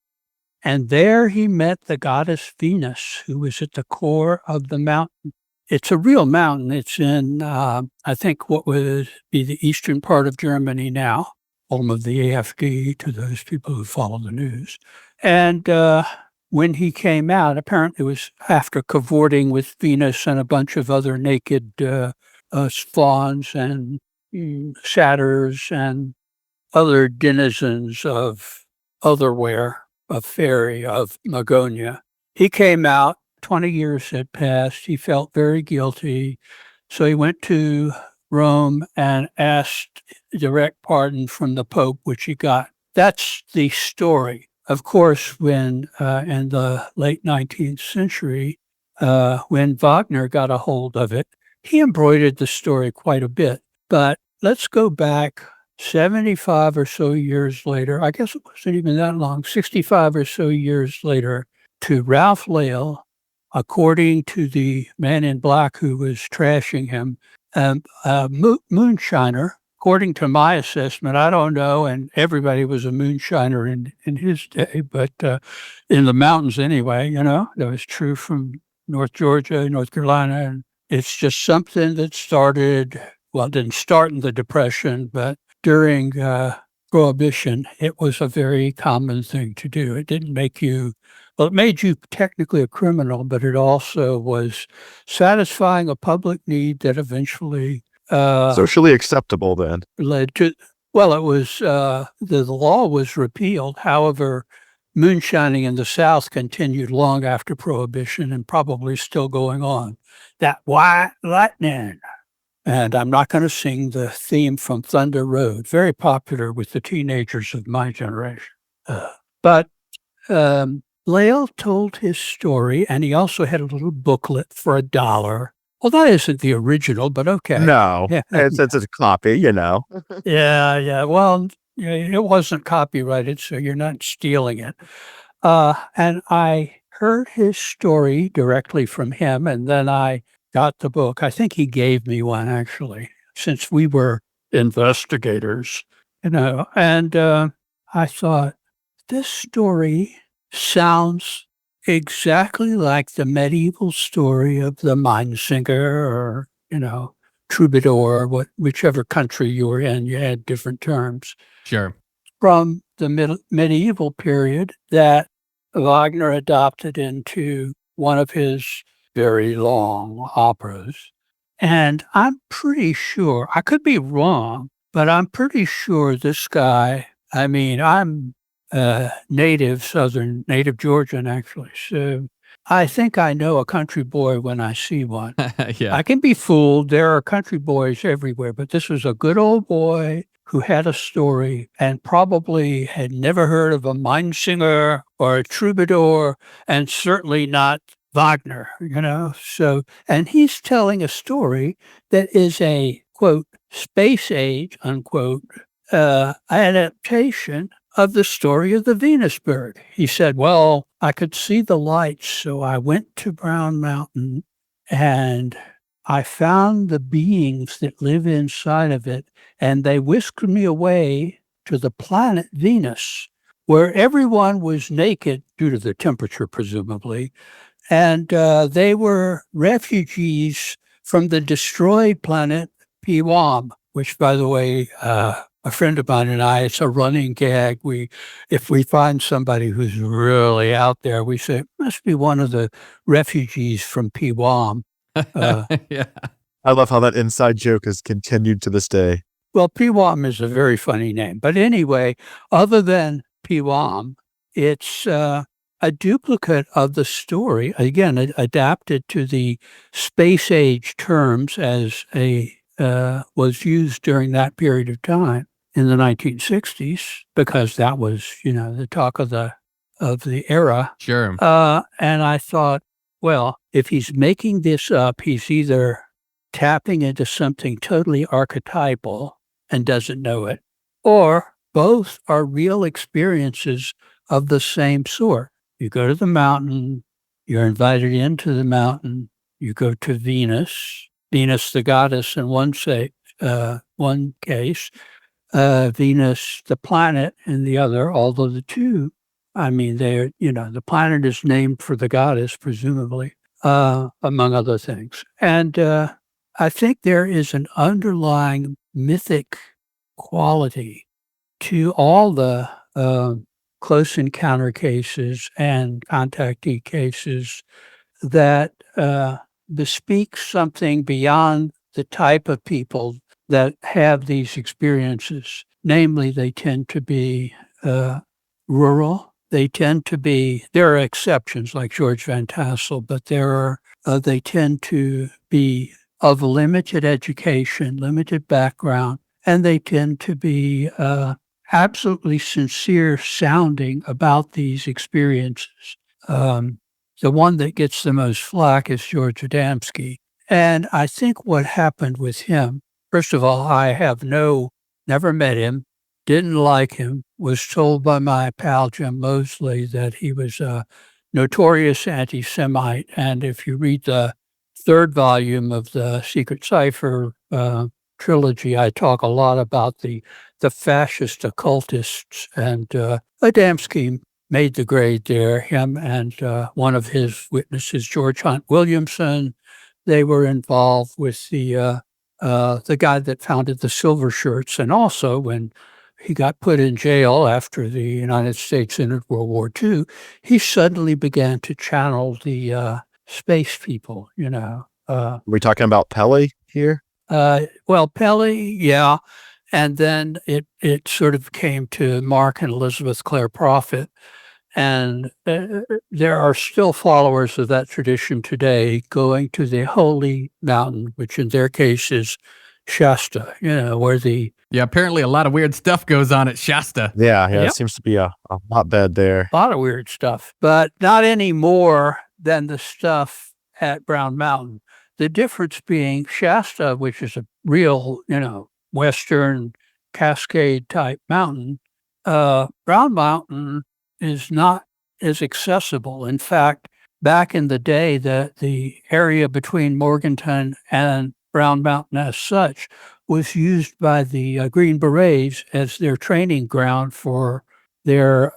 and there he met the goddess Venus, who was at the core of the mountain. It's a real mountain. It's in, I think, what would be the eastern part of Germany now, home of the AfD to those people who follow the news. And when he came out, apparently it was after cavorting with Venus and a bunch of other naked fauns and satyrs and other denizens of otherwhere, of fairy, of Magonia. He came out, 20 years had passed. He felt very guilty. So he went to Rome and asked direct pardon from the Pope, which he got. That's the story. Of course, when in the late 19th century, when Wagner got a hold of it, he embroidered the story quite a bit. But let's go back 75 or so years later. I guess it wasn't even that long, 65 or so years later, to Ralph Lale, according to the man in black who was trashing him, moonshiner. According to my assessment, I don't know, and everybody was a moonshiner in his day, but in the mountains anyway, that was true from North Georgia, North Carolina, and it's just something that started, well, it didn't start in the Depression, but during Prohibition, it was a very common thing to do. It didn't make you, well, it made you technically a criminal, but it also was satisfying a public need that eventually Socially acceptable then. led to, well, it was, the law was repealed. However, moonshining in the South continued long after Prohibition and probably still going on. That white lightning. And I'm not going to sing the theme from Thunder Road, very popular with the teenagers of my generation. But Lale told his story, and he also had a little booklet for $1. Well, that isn't the original, but okay. No, Yeah. it's a copy, Yeah. Well, it wasn't copyrighted, so you're not stealing it. And I heard his story directly from him, and then I got the book. I think he gave me one, actually, since we were investigators, and I thought, this story sounds exactly like the medieval story of the Mindsinger or, troubadour, whichever country you were in, you had different terms. Sure. From the medieval period that Wagner adopted into one of his very long operas. And I'm pretty sure, I could be wrong, but I'm pretty sure this guy, I'm native Georgian, actually. So I think I know a country boy when I see one. Yeah. I can be fooled. There are country boys everywhere, but this was a good old boy who had a story and probably had never heard of a Mindsinger or a troubadour, and certainly not Wagner, So, and he's telling a story that is a, quote, space age, unquote, adaptation of the story of the Venusberg. He said, well, I could see the lights, so I went to Brown Mountain and I found the beings that live inside of it, and they whisked me away to the planet Venus, where everyone was naked due to the temperature, presumably, and they were refugees from the destroyed planet Piwam, which, by the way, a friend of mine and I, it's a running gag. If we find somebody who's really out there, we say, it must be one of the refugees from Piwam. Yeah. I love how that inside joke has continued to this day. Well, Piwam is a very funny name. But anyway, other than Piwam, it's a duplicate of the story, again, adapted to the space age terms as was used during that period of time in the 1960s, because that was, the talk of the era. Sure. And I thought, well, if he's making this up, he's either tapping into something totally archetypal, and doesn't know it, or both are real experiences of the same sort. You go to the mountain, you're invited into the mountain, you go to Venus, the goddess in one case, Venus, the planet in the other, although the two, the planet is named for the goddess, presumably, among other things. And I think there is an underlying mythic quality to all the close encounter cases and contactee cases that bespeaks something beyond the type of people that have these experiences. Namely, they tend to be rural. There are exceptions like George Van Tassel, but they tend to be of limited education, limited background, and they tend to be absolutely sincere sounding about these experiences. The one that gets the most flack is George Adamski. And I think what happened with him, first of all, I have never met him, didn't like him, was told by my pal Jim Moseley that he was a notorious anti-Semite. And if you read the third volume of the Secret Cipher trilogy, I talk a lot about the fascist occultists, and Adamski made the grade there. Him and one of his witnesses, George Hunt Williamson, they were involved with the guy that founded the Silver Shirts. And also when he got put in jail after the United States entered World War II, he suddenly began to channel the space people, Are we talking about Pele here? Well, Pele, yeah. And then it sort of came to Mark and Elizabeth Clare Prophet. And there are still followers of that tradition today going to the holy mountain, which in their case is Shasta, where Yeah, apparently a lot of weird stuff goes on at Shasta. Yeah, Yep. It seems to be a hotbed there. a lot of weird stuff, but not any more than the stuff at Brown Mountain. The difference being Shasta, which is a real, Western Cascade type mountain, Brown Mountain is not as accessible. In fact, back in the day, the area between Morganton and Brown Mountain as such was used by the Green Berets as their training ground for their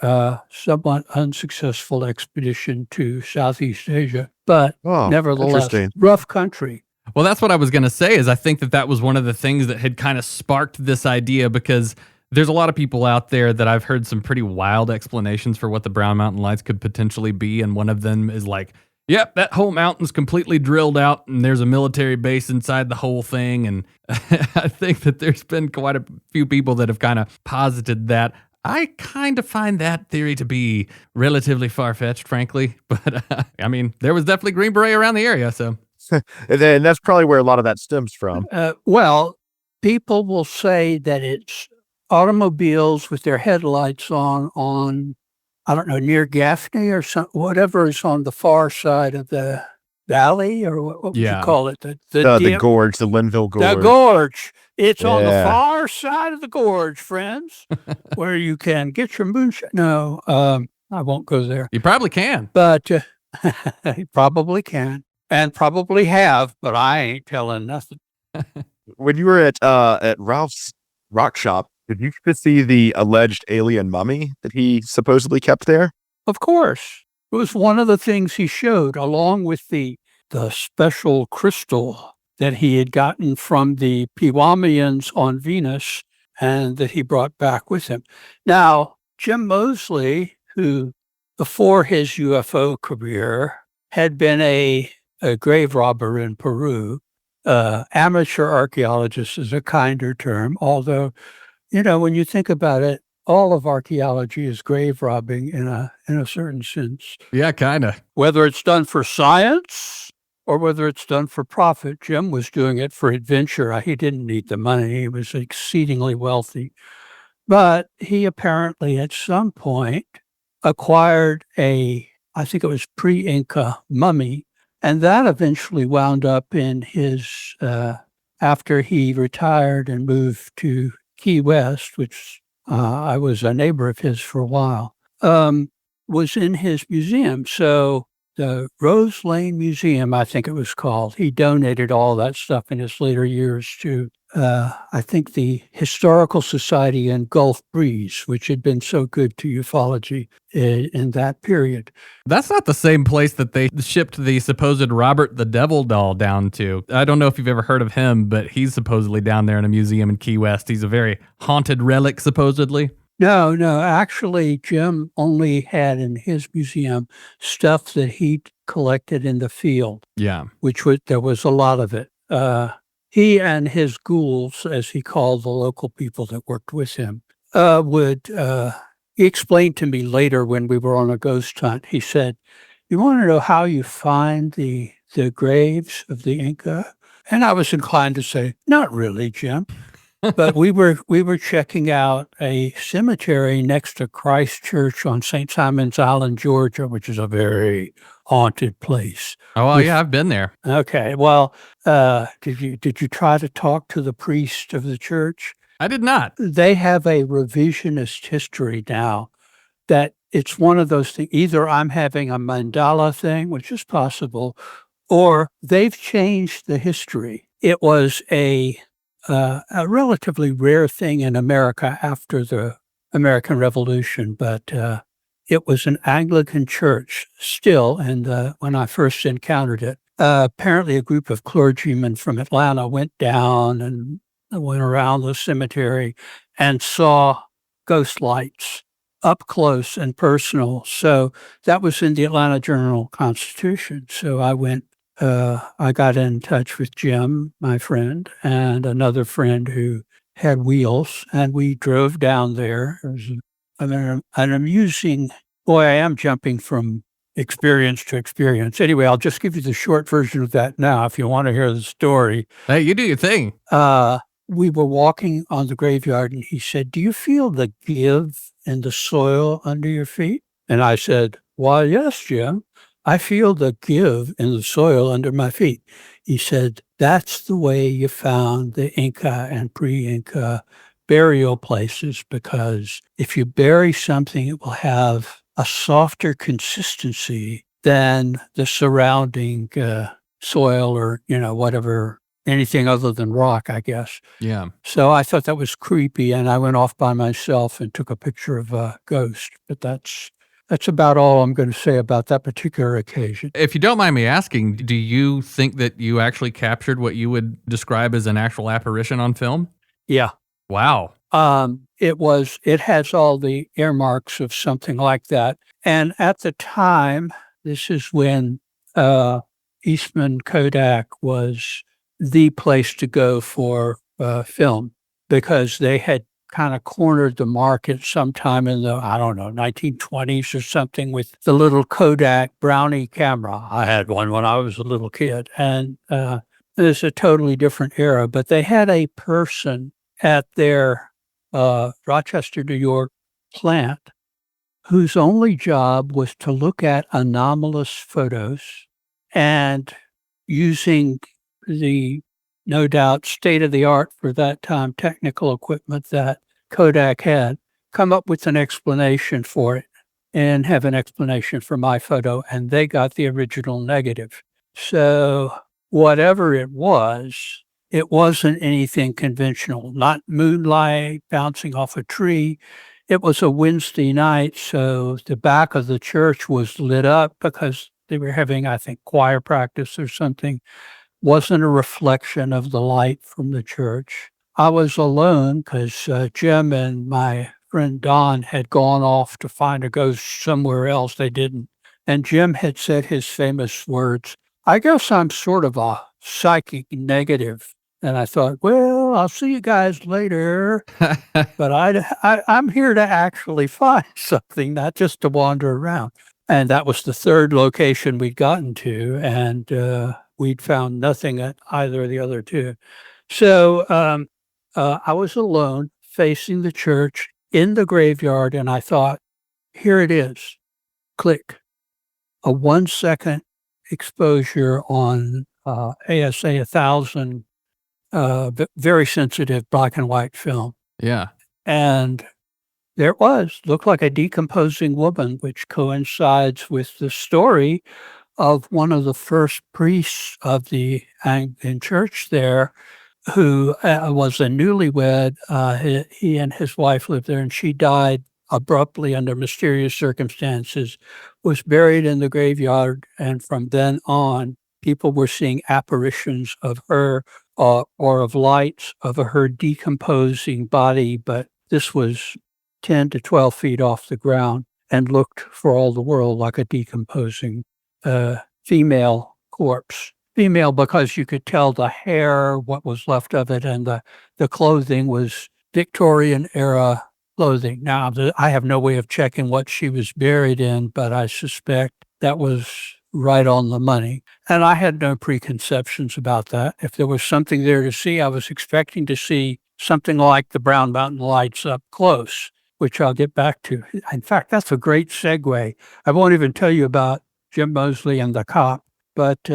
somewhat unsuccessful expedition to Southeast Asia. But nevertheless, interesting. rough country. Well, that's what I was going to say, is I think that was one of the things that had kind of sparked this idea, because there's a lot of people out there that I've heard some pretty wild explanations for what the Brown Mountain Lights could potentially be. And one of them is like, yep, that whole mountain's completely drilled out and there's a military base inside the whole thing. And I think that there's been quite a few people that have kind of posited that. I kind of find that theory to be relatively far-fetched, frankly. But there was definitely Green Beret around the area, so. And that's probably where a lot of that stems from. Well, people will say that it's automobiles with their headlights on, I don't know, near Gaffney or whatever is on the far side of the valley, or what would you call it? The gorge, the Linville Gorge. The gorge. It's on the far side of the gorge, friends, where you can get your moonshine. No, I won't go there. You probably can. But you probably can and probably have, but I ain't telling nothing. When you were at Ralph's rock shop, did you get to see the alleged alien mummy that he supposedly kept there? Of course. It was one of the things he showed, along with the special crystal that he had gotten from the Pewamians on Venus and that he brought back with him. Now, Jim Moseley, who before his UFO career had been a grave robber in Peru, amateur archaeologist is a kinder term, although, when you think about it, all of archaeology is grave robbing in a certain sense. Yeah, kind of. Whether it's done for science or whether it's done for profit. Jim was doing it for adventure. He didn't need the money. He was exceedingly wealthy. But he apparently at some point acquired I think it was pre-Inca mummy, and that eventually wound up in his, after he retired and moved to Key West, which I was a neighbor of his for a while, was in his museum. So the Rose Lane Museum, I think it was called, he donated all that stuff in his later years to, I think, the Historical Society in Gulf Breeze, which had been so good to ufology in that period. That's not the same place that they shipped the supposed Robert the Devil doll down to. I don't know if you've ever heard of him, but he's supposedly down there in a museum in Key West. He's a very haunted relic, supposedly. No. Actually, Jim only had in his museum stuff that he collected in the field. Yeah. There was a lot of it. He and his ghouls, as he called the local people that worked with him, he explained to me later when we were on a ghost hunt, he said, "You want to know how you find the graves of the Inca?" And I was inclined to say, "Not really, Jim." But we were checking out a cemetery next to Christ Church on St. Simon's Island, Georgia, which is a very haunted place. Oh, well, yeah, I've been there. Okay. Well, did you try to talk to the priest of the church? I did not. They have a revisionist history now that it's one of those things. Either I'm having a Mandela thing, which is possible, or they've changed the history. It was a relatively rare thing in America after the American Revolution, but it was an Anglican church still. And when I first encountered it, apparently a group of clergymen from Atlanta went down and went around the cemetery and saw ghost lights up close and personal. So that was in the Atlanta Journal-Constitution. So I got in touch with Jim, my friend, and another friend who had wheels, and we drove down there. It was an amusing, boy, I am jumping from experience to experience. Anyway, I'll just give you the short version of that now if you want to hear the story. Hey, you do your thing. We were walking on the graveyard, and he said, "Do you feel the give in the soil under your feet?" And I said, "Why, yes, Jim. I feel the give in the soil under my feet." He said, "That's the way you found the Inca and pre-Inca burial places, because if you bury something, it will have a softer consistency than the surrounding soil or, whatever, anything other than rock, I guess." Yeah. So I thought that was creepy, and I went off by myself and took a picture of a ghost. But that's about all I'm going to say about that particular occasion. If you don't mind me asking, do you think that you actually captured what you would describe as an actual apparition on film? Yeah. Wow. It has all the earmarks of something like that. And at the time, this is when Eastman Kodak was the place to go for film, because they had kind of cornered the market sometime in the, 1920s or something, with the little Kodak Brownie camera. I had one when I was a little kid, and it's a totally different era. But they had a person at their Rochester, New York plant whose only job was to look at anomalous photos and, using the no doubt state-of-the-art for that time technical equipment that Kodak had, come up with an explanation for it and have an explanation for my photo, and they got the original negative. So whatever it wasn't anything conventional, not moonlight bouncing off a tree. It was a Wednesday night, so the back of the church was lit up because they were having, I think, choir practice or something. Wasn't a reflection of the light from the church. I was alone because Jim and my friend Don had gone off to find a ghost somewhere else. They didn't. And Jim had said his famous words, "I guess I'm sort of a psychic negative." And I thought, well, I'll see you guys later. But I'm here to actually find something, not just to wander around. And that was the third location we'd gotten to. And we'd found nothing at either of the other two. So I was alone facing the church in the graveyard, and I thought, here it is. Click. A 1 second exposure on ASA 1000, very sensitive black and white film. Yeah. And there looked like a decomposing woman, which coincides with the story of one of the first priests of the Anglican church there, who was a newlywed. He and his wife lived there, and she died abruptly under mysterious circumstances, was buried in the graveyard, and from then on, people were seeing apparitions of her or of lights of her decomposing body, but this was 10 to 12 feet off the ground and looked for all the world like a decomposing female corpse. Female because you could tell the hair, what was left of it, and the clothing was Victorian era clothing. Now, I have no way of checking what she was buried in, but I suspect that was right on the money. And I had no preconceptions about that. If there was something there to see, I was expecting to see something like the Brown Mountain Lights up close, which I'll get back to. In fact, that's a great segue. I won't even tell you about Jim Moseley and the cop, but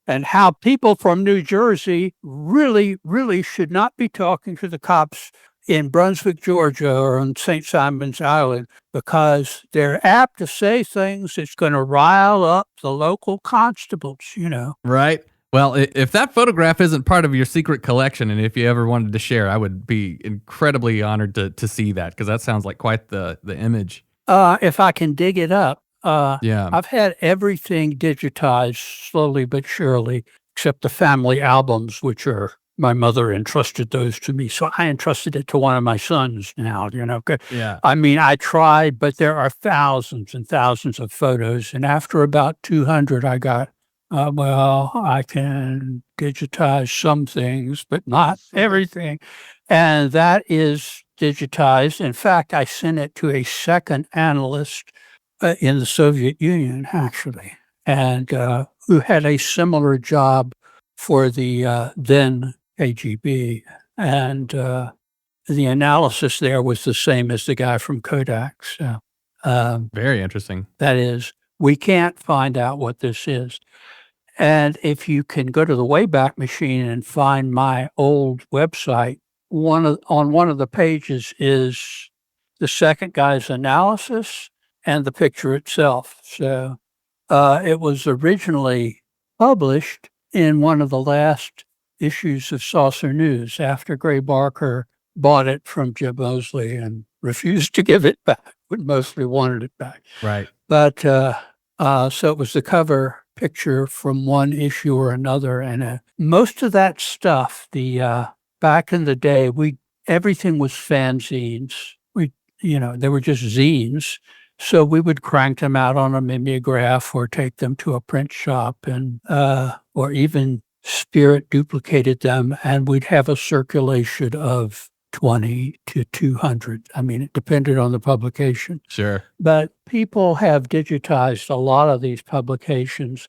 and how people from New Jersey really, really should not be talking to the cops in Brunswick, Georgia, or on St. Simon's Island, because they're apt to say things that's going to rile up the local constables, Right. Well, if that photograph isn't part of your secret collection, and if you ever wanted to share, I would be incredibly honored to see that, because that sounds like quite the image. If I can dig it up. Yeah. I've had everything digitized slowly but surely, except the family albums, which are my mother entrusted those to me. So I entrusted it to one of my sons now, Yeah. I mean, I tried, but there are thousands and thousands of photos. And after about 200, I got, I can digitize some things, but not everything. And that is digitized. In fact, I sent it to a second analyst in the Soviet Union, actually, and who had a similar job for the then KGB. And the analysis there was the same as the guy from Kodak. So, very interesting. That is, we can't find out what this is. And if you can go to the Wayback Machine and find my old website, on one of the pages is the second guy's analysis and the picture itself. So it was originally published in one of the last issues of Saucer News after Gray Barker bought it from Jim Moseley and refused to give it back, but Moseley wanted it back. Right. But so it was the cover picture from one issue or another. And most of that stuff, back in the day, everything was fanzines. They were just zines. So we would crank them out on a mimeograph or take them to a print shop and or even Spirit duplicated them, and we'd have a circulation of 20 to 200. I mean, it depended on the publication. Sure. But people have digitized a lot of these publications,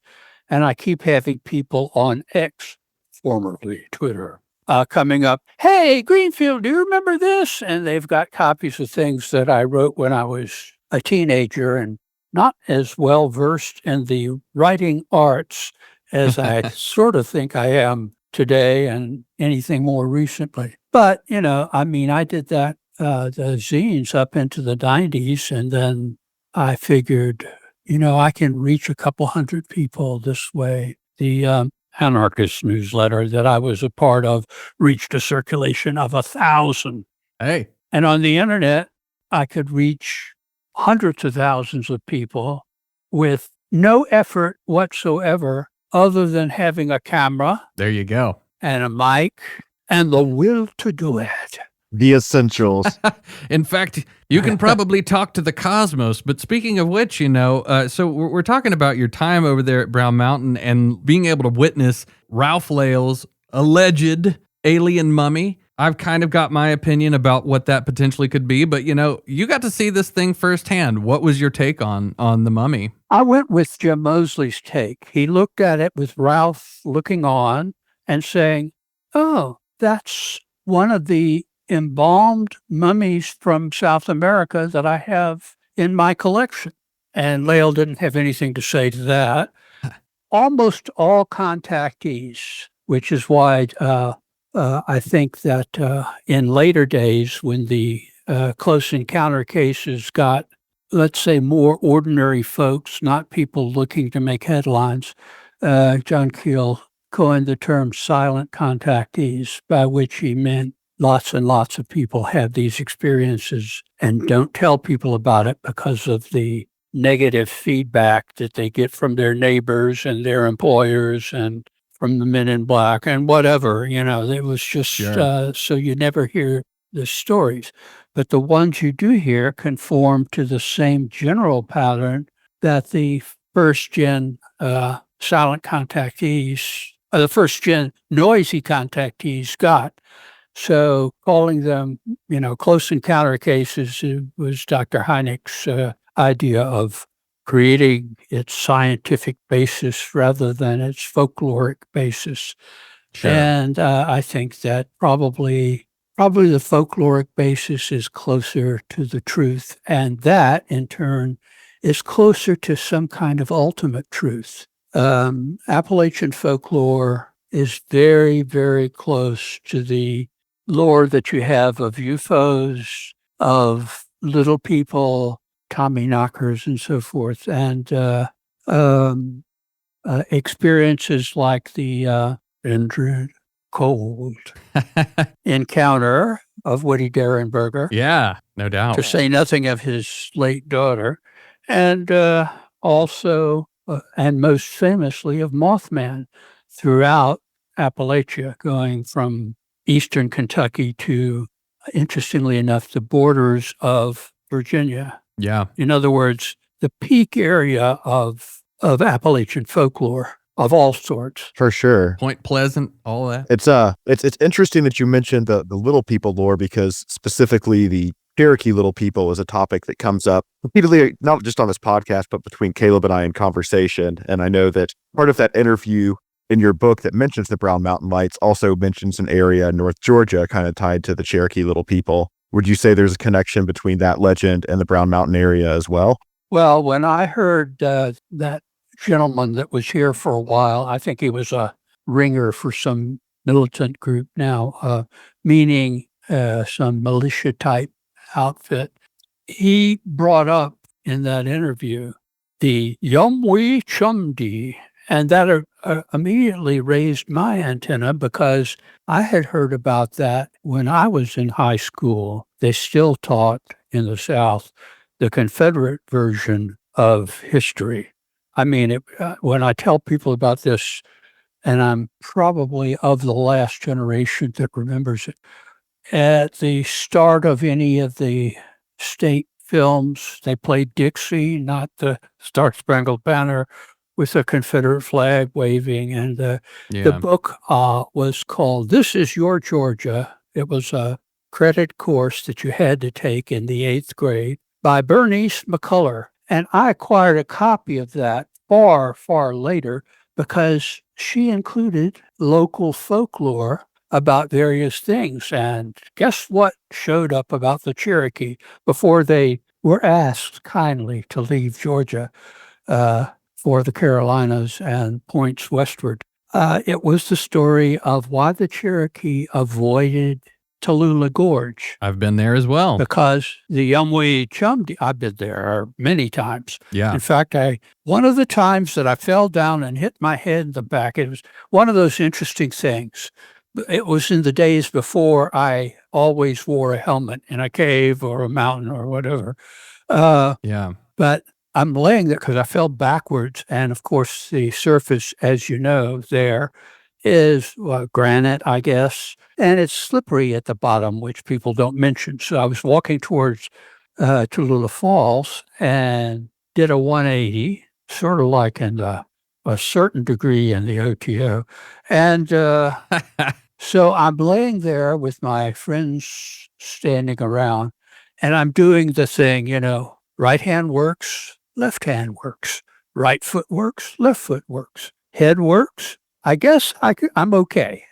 and I keep having people on X, formerly Twitter, coming up, "Hey, Greenfield, do you remember this?" And they've got copies of things that I wrote when I was a teenager and not as well versed in the writing arts as I sort of think I am today and anything more recently. But, I did that, the zines up into the 90s, and then I figured, I can reach a couple hundred people this way. The anarchist newsletter that I was a part of reached a circulation of 1,000. Hey. And on the internet, I could reach hundreds of thousands of people with no effort whatsoever other than having a camera. There you go. And a mic and the will to do it. The essentials. In fact, you can probably talk to the cosmos. But speaking of which, so we're talking about your time over there at Brown Mountain and being able to witness Ralph Lale's alleged alien mummy. I've kind of got my opinion about what that potentially could be, but you got to see this thing firsthand. What was your take on the mummy? I went with Jim Moseley's take. He looked at it with Ralph looking on and saying, "Oh, that's one of the embalmed mummies from South America that I have in my collection." And Lale didn't have anything to say to that. Almost all contactees, which is why I think that in later days, when the close encounter cases got, let's say, more ordinary folks, not people looking to make headlines, John Keel coined the term silent contactees, by which he meant lots and lots of people have these experiences and don't tell people about it because of the negative feedback that they get from their neighbors and their employers and from the men in black and whatever, it was just so you never hear the stories. But the ones you do hear conform to the same general pattern that the first gen silent contactees, the first gen noisy contactees got. So calling them, close encounter cases, it was Dr. Hynek's idea of creating its scientific basis rather than its folkloric basis. Sure. And I think that probably the folkloric basis is closer to the truth. And that, in turn, is closer to some kind of ultimate truth. Appalachian folklore is very, very close to the lore that you have of UFOs, of little people, Tommy knockers, and so forth, and experiences like the Indrid Cold encounter of Woody Derenberger. Yeah, no doubt. To say nothing of his late daughter, and also, and most famously, of Mothman throughout Appalachia, going from eastern Kentucky to, interestingly enough, the borders of Virginia. Yeah. In other words, the peak area of Appalachian folklore of all sorts. For sure. Point Pleasant, all that. It's interesting that you mentioned the little people lore, because specifically the Cherokee little people is a topic that comes up repeatedly, not just on this podcast, but between Caleb and I in conversation. And I know that part of that interview in your book that mentions the Brown Mountain Lights also mentions an area in North Georgia kind of tied to the Cherokee little people. Would you say there's a connection between that legend and the Brown Mountain area as well? Well, when I heard that gentleman that was here for a while, I think he was a ringer for some militant group now, meaning some militia type outfit. He brought up in that interview the Yumwi Chumdi, and that immediately raised my antenna, because I had heard about that when I was in high school. They still taught in the South the Confederate version of history. I mean, when I tell people about this, and I'm probably of the last generation that remembers it, at the start of any of the state films, they played Dixie, not the Star Spangled Banner, with a Confederate flag waving. And the book was called This Is Your Georgia. It was a credit course that you had to take in the 8th grade by Bernice McCullough. And I acquired a copy of that far, far later, because she included local folklore about various things. And guess what showed up about the Cherokee before they were asked kindly to leave Georgia for the Carolinas and points westward? It was the story of why the Cherokee avoided Tallulah Gorge. I've been there as well. Because the Yumwi Chumdi, I've been there many times. Yeah. In fact, one of the times that I fell down and hit my head in the back, it was one of those interesting things. It was in the days before I always wore a helmet in a cave or a mountain or whatever. But I'm laying there because I fell backwards. And of course, the surface, as you know, there is granite, I guess, and it's slippery at the bottom, which people don't mention. So I was walking towards Tallulah Falls and did a 180, sort of like in a certain degree in the OTO. And so I'm laying there with my friends standing around, and I'm doing the thing, right hand works, left hand works, right foot works, left foot works, head works. I guess I'm okay.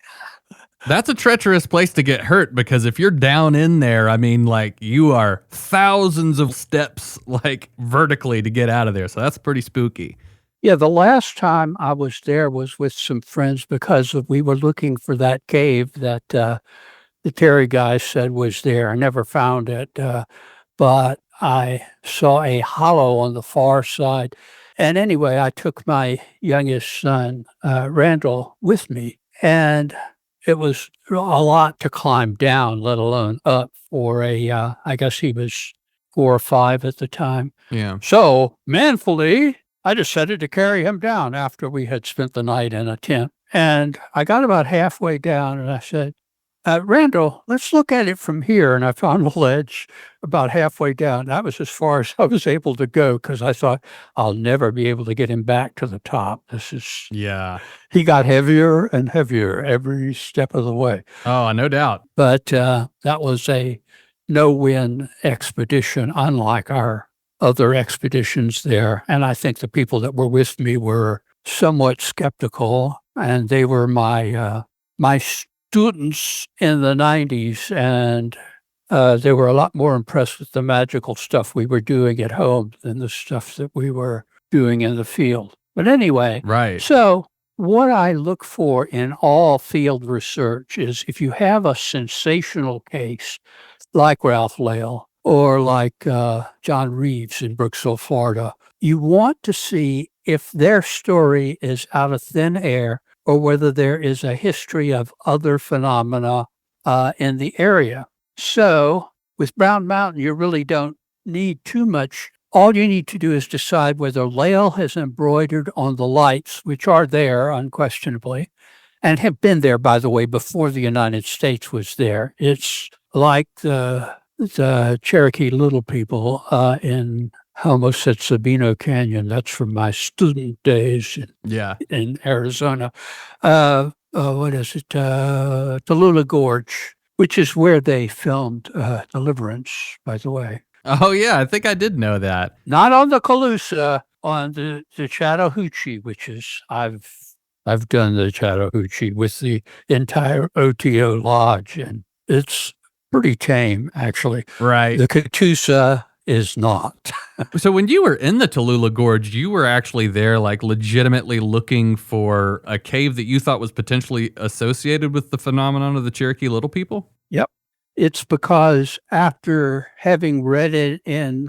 That's a treacherous place to get hurt, because if you're down in there, I mean, like, you are thousands of steps, like, vertically to get out of there. So that's pretty spooky. Yeah, the last time I was there was with some friends because we were looking for that cave that the Terry guy said was there. I never found it, but I saw a hollow on the far side. And anyway, I took my youngest son, Randall, with me, and it was a lot to climb down, let alone up for I guess he was 4 or 5 at the time. Yeah. So manfully, I decided to carry him down after we had spent the night in a tent. And I got about halfway down and I said, Randall, let's look at it from here. And I found a ledge about halfway down. That was as far as I was able to go because I thought I'll never be able to get him back to the top. Yeah. He got heavier and heavier every step of the way. Oh, no doubt. But that was a no-win expedition, unlike our other expeditions there. And I think the people that were with me were somewhat skeptical, and they were my students in the 90s, and they were a lot more impressed with the magical stuff we were doing at home than the stuff that we were doing in the field. But anyway, Right. So what I look for in all field research is if you have a sensational case like Ralph Lale or like John Reeves in Brooksville, Florida, you want to see if their story is out of thin air or whether there is a history of other phenomena in the area. So with Brown Mountain, you really don't need too much. All you need to do is decide whether Lale has embroidered on the lights, which are there unquestionably, and have been there, by the way, before the United States was there. It's like the Cherokee Little People in almost at Sabino Canyon. That's from my student days in Arizona. What is it? Tallulah Gorge, which is where they filmed Deliverance, by the way. Oh, yeah. I think I did know that. Not on the Calusa, on the Chattahoochee, which is I've done the Chattahoochee with the entire OTO lodge, and it's pretty tame, actually. Right. The Catoosa is not. So when you were in the Tallulah Gorge, you were actually there, like legitimately looking for a cave that you thought was potentially associated with the phenomenon of the Cherokee Little People? Yep. It's because after having read it in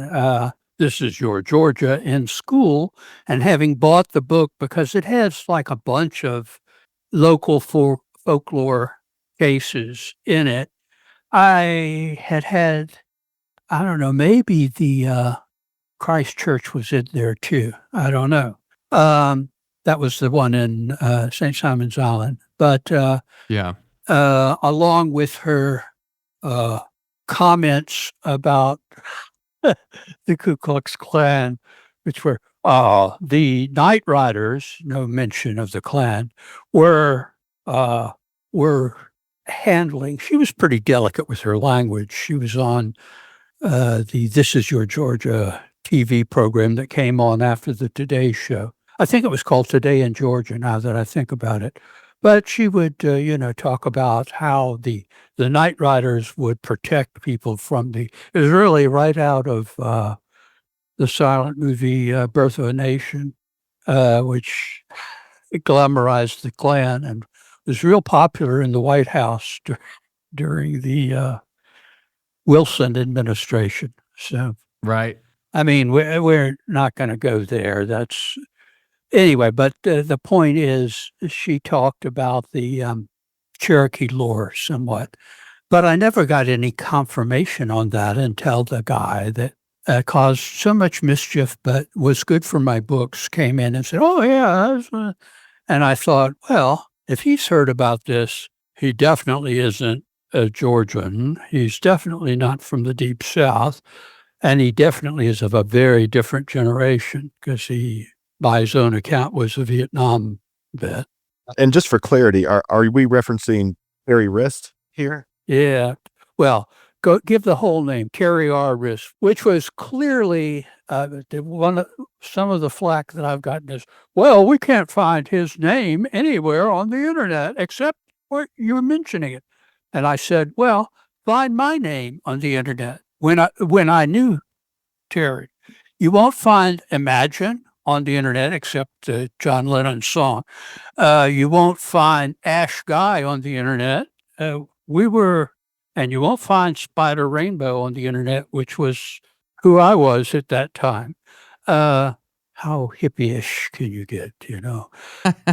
This Is Your Georgia in school and having bought the book because it has like a bunch of local folklore cases in it, I had, I don't know, maybe the Christ Church was in there too. I don't know. That was the one in St. Simon's Island. But along with her comments about the Ku Klux Klan, which were the Night Riders, no mention of the Klan, were handling. She was pretty delicate with her language. She was on the This Is Your Georgia TV program that came on after the Today Show. I think it was called Today in Georgia, now that I think about it. But she would, talk about how the Night Riders would protect people from it was really right out of the silent movie Birth of a Nation, which glamorized the Klan and was real popular in the White House during the Wilson administration. So, right. I mean, we're not going to go there. Anyway, but the point is, she talked about the Cherokee lore somewhat, but I never got any confirmation on that until the guy that caused so much mischief but was good for my books came in and said, oh, yeah. And I thought, well, if he's heard about this, he definitely isn't a Georgian. He's definitely not from the Deep South, and he definitely is of a very different generation because he, by his own account, was a Vietnam vet. And just for clarity, are we referencing Terry Wrist here? Yeah. Well, go give the whole name, Terry R. Wrist, which was clearly some of the flack that I've gotten is, well, we can't find his name anywhere on the internet except where you're mentioning it. And I said, well, find my name on the internet. When I knew Terry, you won't find Imagine on the internet except John Lennon's song. You won't find Ash Guy on the internet. And you won't find Spider Rainbow on the internet, which was who I was at that time. How hippie-ish can you get,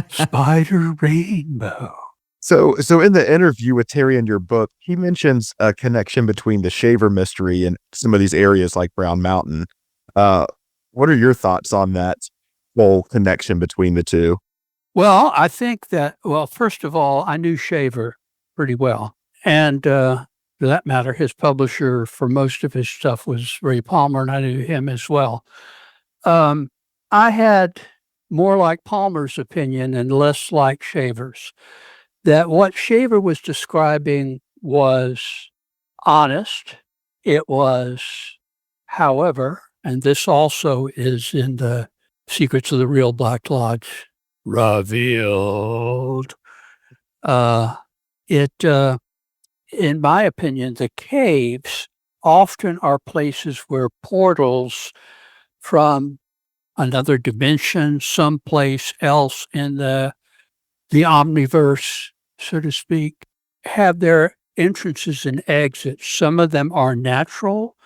Spider Rainbow. So in the interview with Terry in your book, he mentions a connection between the Shaver mystery and some of these areas like Brown Mountain. What are your thoughts on that whole connection between the two? Well, I think that, first of all, I knew Shaver pretty well. And for that matter, his publisher for most of his stuff was Ray Palmer, and I knew him as well. I had more like Palmer's opinion and less like Shaver's. That what Shaver was describing was honest. It was, however, and this also is in the Secrets of the Real Black Lodge revealed. In my opinion, the caves often are places where portals from another dimension, someplace else in the omniverse, so to speak, have their entrances and exits. Some of them are natural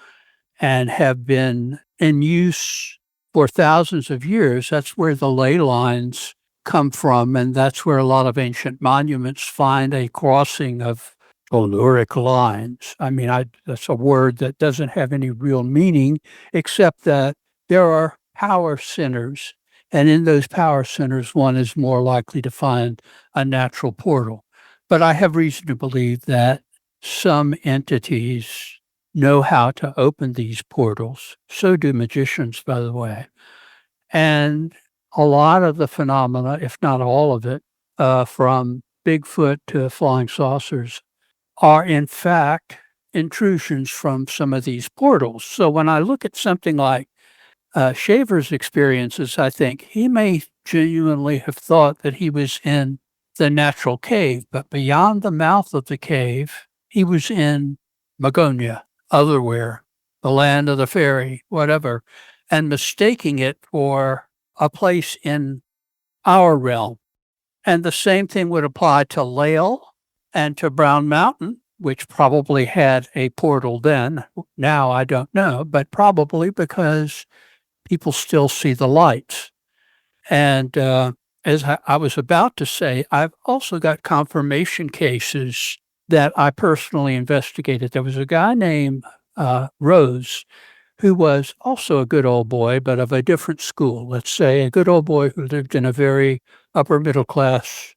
and have been in use for thousands of years. That's where the ley lines come from, and that's where a lot of ancient monuments find a crossing of telluric lines. I mean, that's a word that doesn't have any real meaning, except that there are power centers, and in those power centers, one is more likely to find a natural portal. But I have reason to believe that some entities know how to open these portals. So do magicians, by the way. And a lot of the phenomena, if not all of it, from Bigfoot to flying saucers, are in fact intrusions from some of these portals. So when I look at something like Shaver's experiences, I think he may genuinely have thought that he was in the natural cave, but beyond the mouth of the cave, he was in Magonia, otherwhere, the land of the fairy, whatever, and mistaking it for a place in our realm. And the same thing would apply to Lael and to Brown Mountain, which probably had a portal then. Now I don't know, but probably because people still see the lights. And as I was about to say, I've also got confirmation cases that I personally investigated. There was a guy named Rose, who was also a good old boy, but of a different school. Let's say a good old boy who lived in a very upper middle class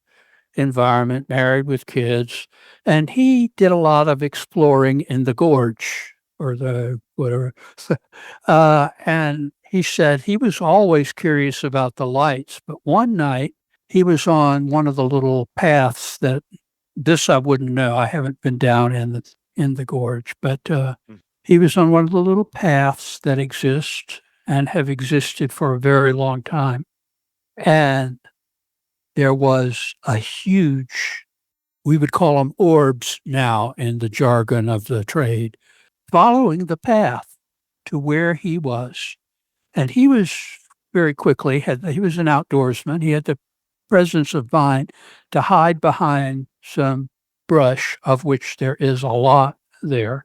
environment, married with kids. And he did a lot of exploring in the gorge or the whatever. And he said he was always curious about the lights. But one night he was on one of the little paths that this I wouldn't know. I haven't been down in the gorge, but he was on one of the little paths that exist and have existed for a very long time. And there was a huge, we would call them orbs now in the jargon of the trade, following the path to where he was. And he was very quickly, he was an outdoorsman. He had the presence of mind to hide behind some brush, of which there is a lot there.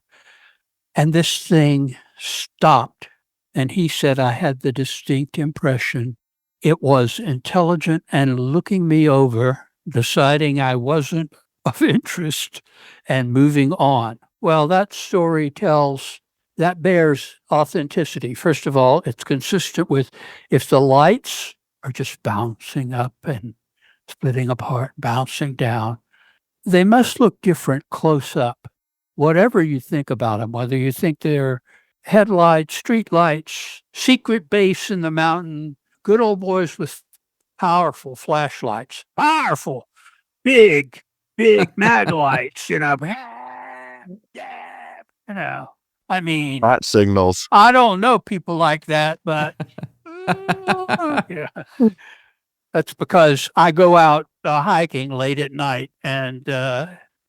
And this thing stopped. And he said, I had the distinct impression it was intelligent and looking me over, deciding I wasn't of interest and moving on. Well, that story that bears authenticity. First of all, it's consistent with if the lights are just bouncing up and splitting apart, bouncing down, they must look different close up. Whatever you think about them, whether you think they're headlights, street lights, secret base in the mountain, good old boys with powerful flashlights, powerful, big mag lights, I mean, Bat signals. I don't know people like that, but yeah. That's because I go out hiking late at night and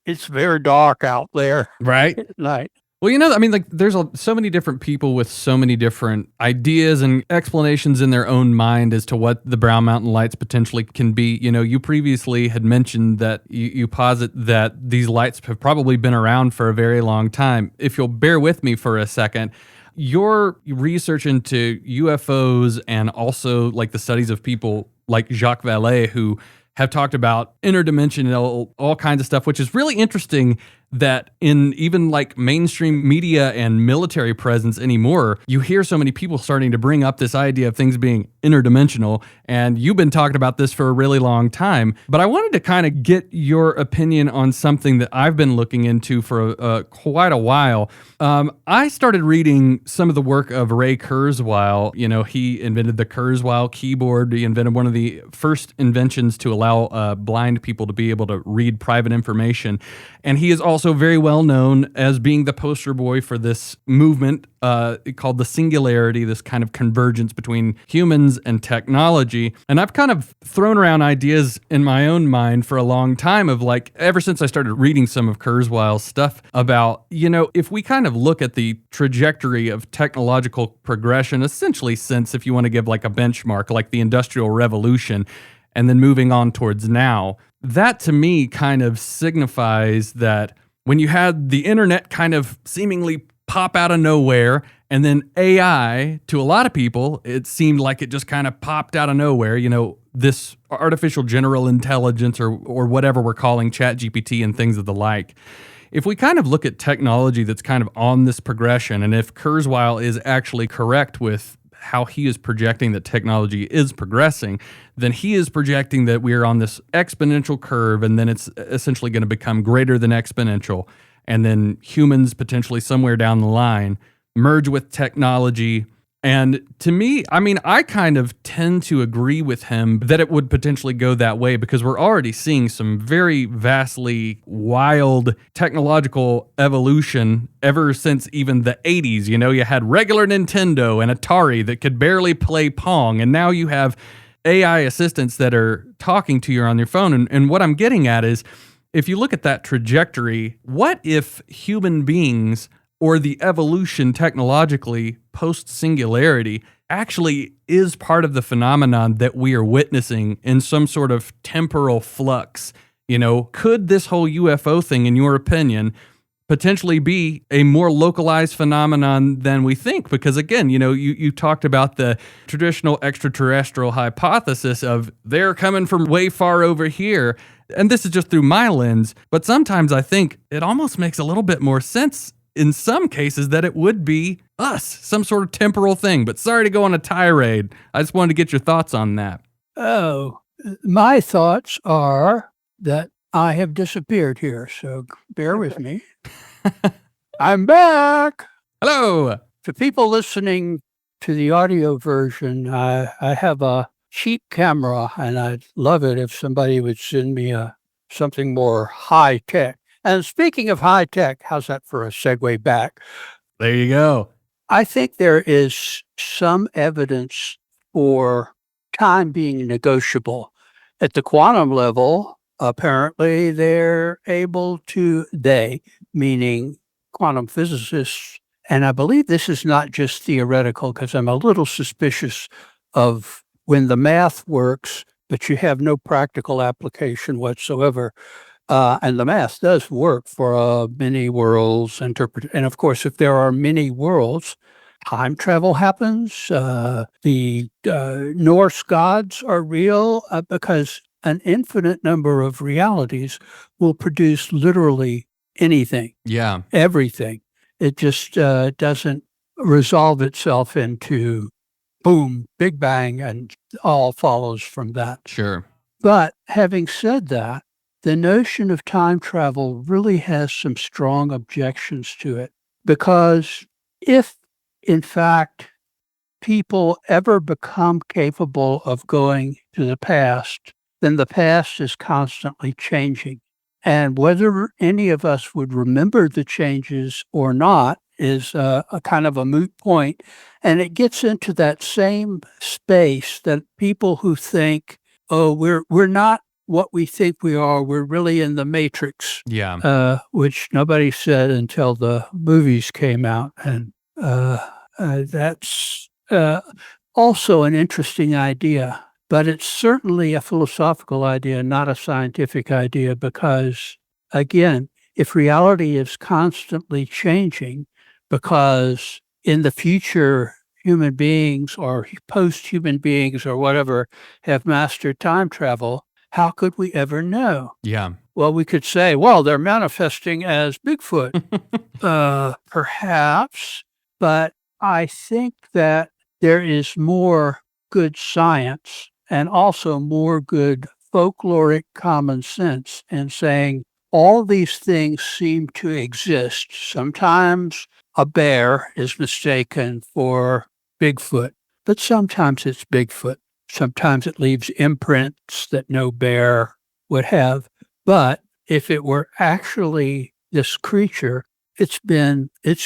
it's very dark out there Right. at night. Well, I mean, like, there's so many different people with so many different ideas and explanations in their own mind as to what the Brown Mountain Lights potentially can be. You previously had mentioned that you posit that these lights have probably been around for a very long time. If you'll bear with me for a second, your research into UFOs and also like the studies of people like Jacques Vallée, who have talked about interdimensional, all kinds of stuff, which is really interesting that in even like mainstream media and military presence anymore, you hear so many people starting to bring up this idea of things being interdimensional. And you've been talking about this for a really long time. But I wanted to kind of get your opinion on something that I've been looking into for quite a while. I started reading some of the work of Ray Kurzweil. He invented the Kurzweil keyboard. He invented one of the first inventions to allow blind people to be able to read private information. And he is also very well known as being the poster boy for this movement called the singularity, this kind of convergence between humans and technology. And I've kind of thrown around ideas in my own mind for a long time of like, ever since I started reading some of Kurzweil's stuff about, if we kind of look at the trajectory of technological progression, essentially since, if you want to give like a benchmark, like the Industrial Revolution, and then moving on towards now, that to me kind of signifies that when you had the internet kind of seemingly pop out of nowhere, and then AI, to a lot of people, it seemed like it just kind of popped out of nowhere, this artificial general intelligence or whatever we're calling ChatGPT and things of the like. If we kind of look at technology that's kind of on this progression, and if Kurzweil is actually correct with how he is projecting that technology is progressing, then he is projecting that we are on this exponential curve, and then it's essentially going to become greater than exponential. And then humans potentially somewhere down the line merge with technology. And to me, I mean, I kind of tend to agree with him that it would potentially go that way because we're already seeing some very vastly wild technological evolution ever since even the 80s. You had regular Nintendo and Atari that could barely play Pong, and now you have AI assistants that are talking to you on your phone. And what I'm getting at is, if you look at that trajectory, what if human beings or the evolution technologically post-singularity actually is part of the phenomenon that we are witnessing in some sort of temporal flux? Could this whole UFO thing, in your opinion, potentially be a more localized phenomenon than we think? Because again, you talked about the traditional extraterrestrial hypothesis of they're coming from way far over here. And this is just through my lens, but sometimes I think it almost makes a little bit more sense in some cases that it would be us, some sort of temporal thing. But sorry to go on a tirade. I just wanted to get your thoughts on that. Oh, my thoughts are that I have disappeared here, so bear with me. I'm back. Hello. To people listening to the audio version, I have a cheap camera, and I'd love it if somebody would send me something more high tech. And speaking of high tech, how's that for a segue back? There you go. I think there is some evidence for time being negotiable. At the quantum level, apparently they're able to, meaning quantum physicists, and I believe this is not just theoretical because I'm a little suspicious of when the math works, but you have no practical application whatsoever. And the math does work for many worlds interpret. And of course, if there are many worlds, time travel happens. The Norse gods are real because an infinite number of realities will produce literally anything. Yeah. Everything. It just doesn't resolve itself into boom, big bang, and all follows from that. Sure. But having said that, the notion of time travel really has some strong objections to it, because if, in fact, people ever become capable of going to the past, then the past is constantly changing. And whether any of us would remember the changes or not is a kind of a moot point. And it gets into that same space that people who think, oh, we're not what we think we are, we're really in the Matrix. Yeah. Which nobody said until the movies came out. And that's also an interesting idea, but it's certainly a philosophical idea, not a scientific idea, because, again, if reality is constantly changing, because in the future, human beings or post-human beings or whatever have mastered time travel, how could we ever know? Yeah. Well, we could say, well, they're manifesting as Bigfoot. Perhaps, but I think that there is more good science and also more good folkloric common sense in saying all these things seem to exist. Sometimes a bear is mistaken for Bigfoot, but sometimes it's Bigfoot. Sometimes it leaves imprints that no bear would have. But if it were actually this creature, it's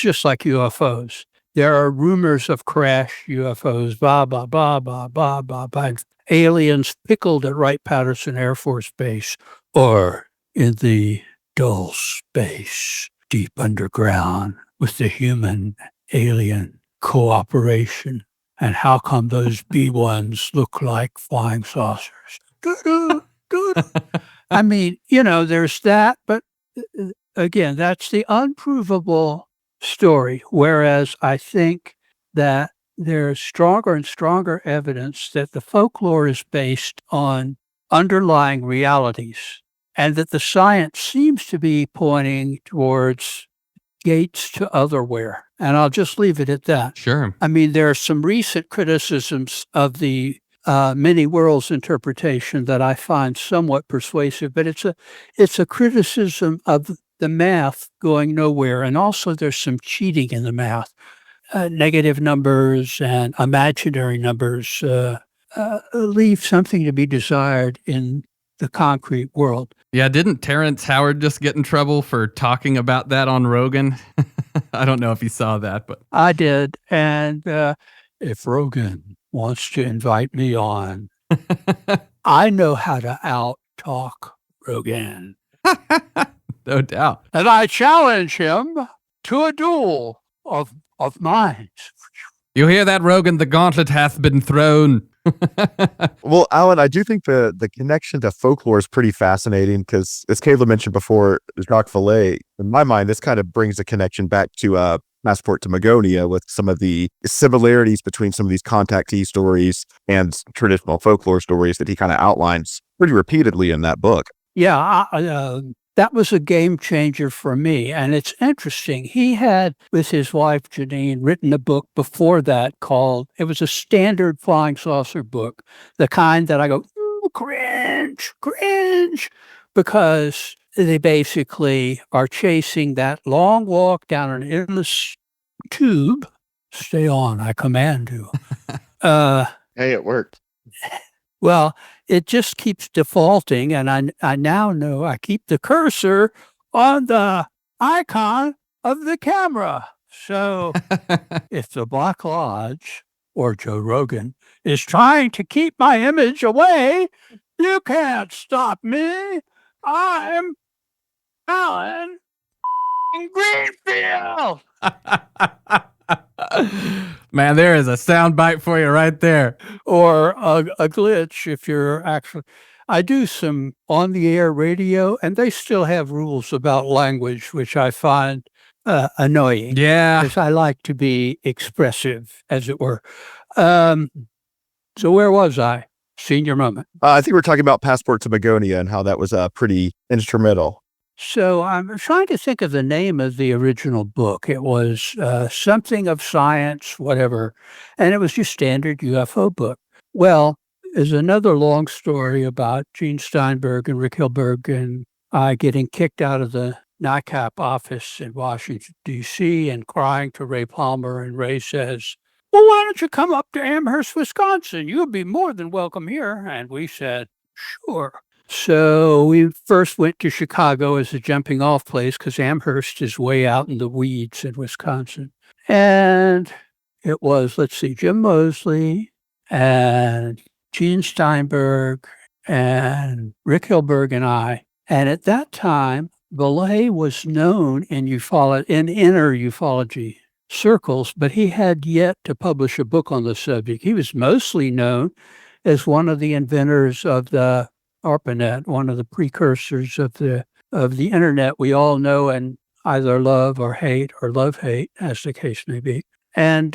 just like UFOs. There are rumors of crash UFOs, blah, blah, blah, blah, blah, blah, blah. Aliens pickled at Wright-Patterson Air Force Base or in the dull space deep underground with the human-alien cooperation. And how come those B-1s look like flying saucers? Doo-doo, doo-doo. I mean, there's that, but again, that's the unprovable story. Whereas I think that there's stronger and stronger evidence that the folklore is based on underlying realities and that the science seems to be pointing towards gates to otherwhere. And I'll just leave it at that. Sure. I mean, there are some recent criticisms of the many worlds interpretation that I find somewhat persuasive, but it's a criticism of the math going nowhere. And also there's some cheating in the math. Negative numbers and imaginary numbers leave something to be desired in the concrete world. Yeah, didn't Terrence Howard just get in trouble for talking about that on Rogan? I don't know if you saw that, but I did. And if Rogan wants to invite me on, I know how to out-talk Rogan. No doubt. And I challenge him to a duel of minds. You hear that, Rogan? The gauntlet hath been thrown. Well, Alan, I do think the connection to folklore is pretty fascinating because, as Caleb mentioned before, Jacques Vallée, in my mind, this kind of brings a connection back to Passport to Magonia with some of the similarities between some of these contactee stories and traditional folklore stories that he kind of outlines pretty repeatedly in that book. Yeah, that was a game changer for me. And it's interesting. He had, with his wife, Janine, written a book before that it was a standard flying saucer book, the kind that I go, ooh, cringe, because they basically are chasing that long walk down an endless tube. Stay on, I command you. Hey, it worked. Well, it just keeps defaulting, and I now know I keep the cursor on the icon of the camera. So if the Black Lodge or Joe Rogan is trying to keep my image away, you can't stop me. I'm Alan Greenfield. Man, there is a sound bite for you right there. Or a glitch if you're actually... I do some on-the-air radio, and they still have rules about language, which I find annoying. Yeah. Because I like to be expressive, as it were. So where was I? Senior moment. I think we're talking about Passport to Magonia and how that was pretty instrumental. So I'm trying to think of the name of the original book. It was something of science, whatever, and it was your standard UFO book. Well, there's another long story about Gene Steinberg and Rick Hilberg and I getting kicked out of the NICAP office in Washington, D.C. and crying to Ray Palmer, and Ray says, well, why don't you come up to Amherst, Wisconsin? You'll be more than welcome here. And we said, sure. So we first went to Chicago as a jumping off place because Amherst is way out in the weeds in Wisconsin. And it was, Jim Mosley and Gene Steinberg and Rick Hilberg and I. And at that time, Vallée was known in inner ufology circles, but he had yet to publish a book on the subject. He was mostly known as one of the inventors of the ARPANET, one of the precursors of the internet we all know and either love or hate, or love-hate, as the case may be. And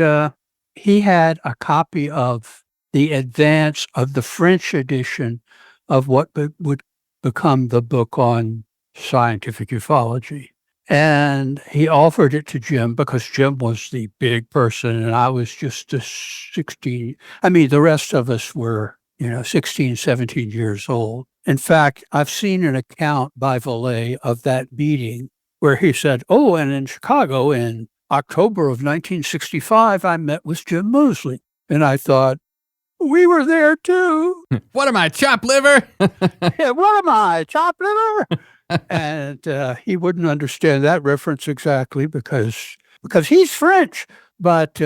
he had a copy of the advance of the French edition of what would become the book on scientific ufology. And he offered it to Jim because Jim was the big person and I was just a 16. I mean, the rest of us were, 16, 17 years old. In fact, I've seen an account by Vallée of that meeting where he said, "Oh, and in Chicago in October of 1965, I met with Jim Moseley." And I thought, we were there too. What am I, chopped liver? Yeah, what am I, chopped liver? And he wouldn't understand that reference exactly because he's French. But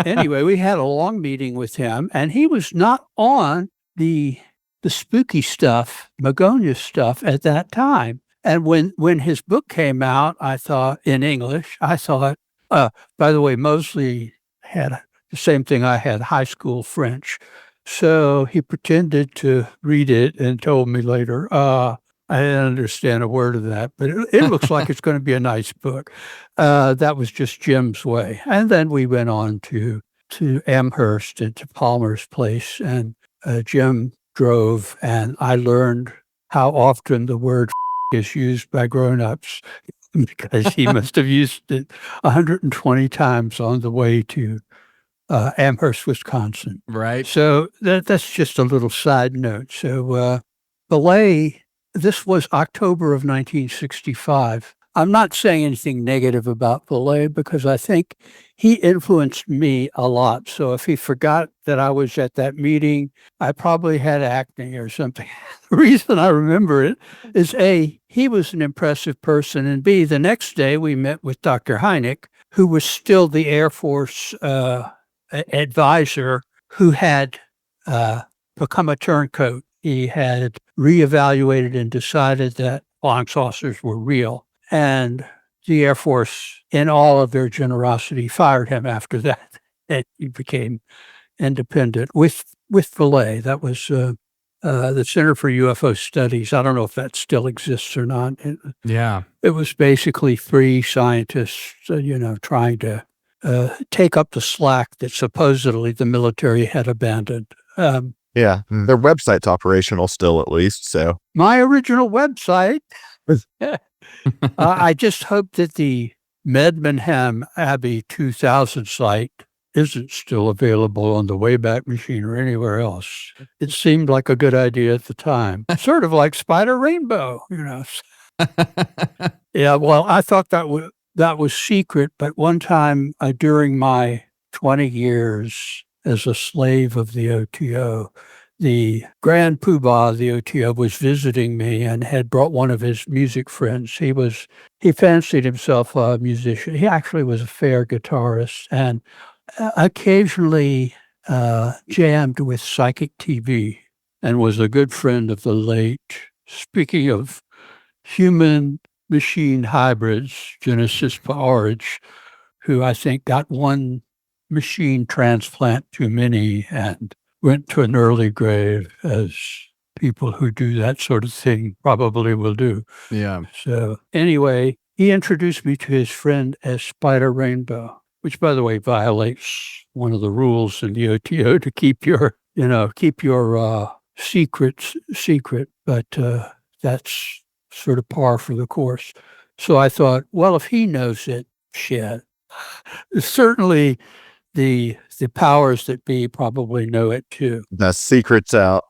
anyway, we had a long meeting with him, and he was not on the spooky stuff, Magonia stuff at that time. And when his book came out, I thought, in English, by the way, Moseley had the same thing I had, high school French. So he pretended to read it and told me later, I didn't understand a word of that, but it looks like it's going to be a nice book. That was just Jim's way. And then we went on to Amherst and to Palmer's place, and Jim drove, and I learned how often the word is used by grown-ups because he must have used it 120 times on the way to Amherst, Wisconsin. Right. So that's just a little side note. So Vallée, this was October of 1965. I'm not saying anything negative about Vallée because I think he influenced me a lot. So if he forgot that I was at that meeting, I probably had acne or something. The reason I remember it is A, he was an impressive person, and B, the next day we met with Dr. Hynek, who was still the Air Force advisor who had become a turncoat. He had reevaluated and decided that flying saucers were real. And the Air Force, in all of their generosity, fired him after that. And he became independent with Vallée. That was the Center for UFO Studies. I don't know if that still exists or not. Yeah. It was basically three scientists, trying to take up the slack that supposedly the military had abandoned. Yeah, their website's operational still, at least. So my original website. I just hope that the Medmenham Abbey 2000 site isn't still available on the Wayback Machine or anywhere else. It seemed like a good idea at the time, sort of like Spider Rainbow, Yeah, well, I thought that was secret, but one time during my 20 years as a slave of the OTO, the Grand Poobah of the OTO was visiting me and had brought one of his music friends. He fancied himself a musician. He actually was a fair guitarist and occasionally jammed with Psychic TV and was a good friend of the late, speaking of human-machine hybrids, Genesis Paorge, who I think got one machine transplant too many and went to an early grave, as people who do that sort of thing probably will do. Yeah. So anyway, he introduced me to his friend as Spider Rainbow, which, by the way, violates one of the rules in the OTO to keep your secrets secret, but that's sort of par for the course. So I thought, well, if he knows it, shit. Certainly the powers that be probably know it too. the secret's out.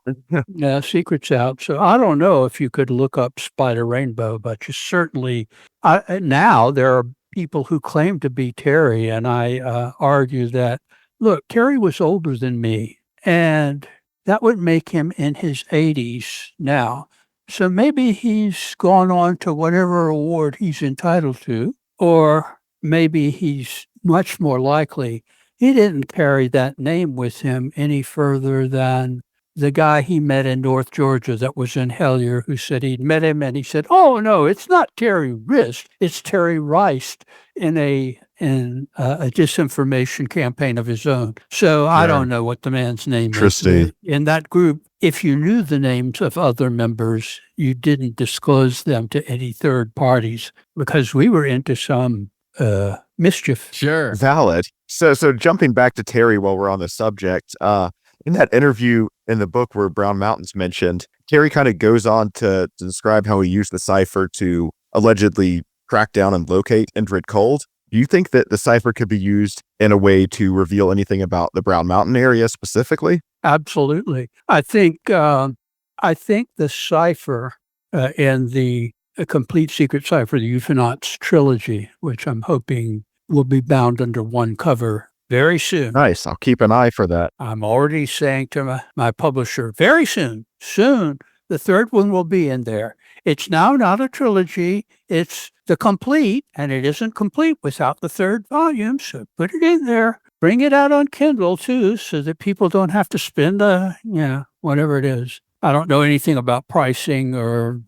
Yeah, secret's out. So I don't know if you could look up Spider Rainbow, but you certainly, now there are people who claim to be Terry, and I argue that, look, Terry was older than me, and that would make him in his 80s now. So maybe he's gone on to whatever award he's entitled to, or maybe he's much more likely he didn't carry that name with him any further than the guy he met in North Georgia that was in Hellier, who said he'd met him, and he said, "Oh no, it's not Terry Rist, it's Terry Rice," in a disinformation campaign of his own. So I don't know what the man's name is. Interesting. In that group, if you knew the names of other members, you didn't disclose them to any third parties because we were into some mischief. Sure. Valid. So jumping back to Terry while we're on the subject, in that interview in the book where Brown Mountain's mentioned, Terry kind of goes on to describe how he used the cipher to allegedly track down and locate Indrid Cold. Do you think that the cipher could be used in a way to reveal anything about the Brown Mountain area specifically? Absolutely. I think the cipher in the Complete Secret Cipher, the Euphonauts trilogy, which I'm hoping will be bound under one cover very soon. Nice. I'll keep an eye for that. I'm already saying to my publisher, very soon, the third one will be in there. It's now not a trilogy. It's the complete, and it isn't complete without the third volume. So put it in there. Bring it out on Kindle, too, so that people don't have to spend, whatever it is. I don't know anything about pricing or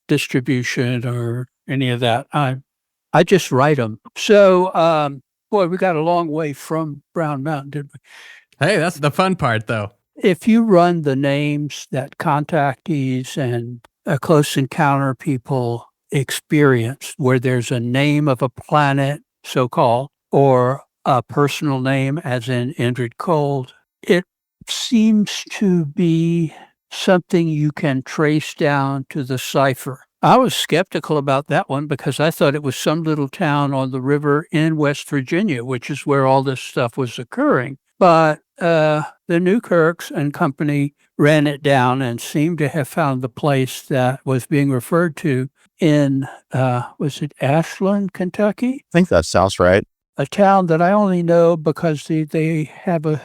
distribution or any of that. I just write them. So, boy, we got a long way from Brown Mountain, didn't we? Hey, that's the fun part, though. If you run the names that contactees and close encounter people experience, where there's a name of a planet, so-called, or a personal name, as in Indrid Cold, it seems to be something you can trace down to the cipher. I was skeptical about that one because I thought it was some little town on the river in West Virginia, which is where all this stuff was occurring. But the Newkirks and company ran it down and seemed to have found the place that was being referred to in, was it Ashland, Kentucky? I think that sounds right. A town that I only know because they have an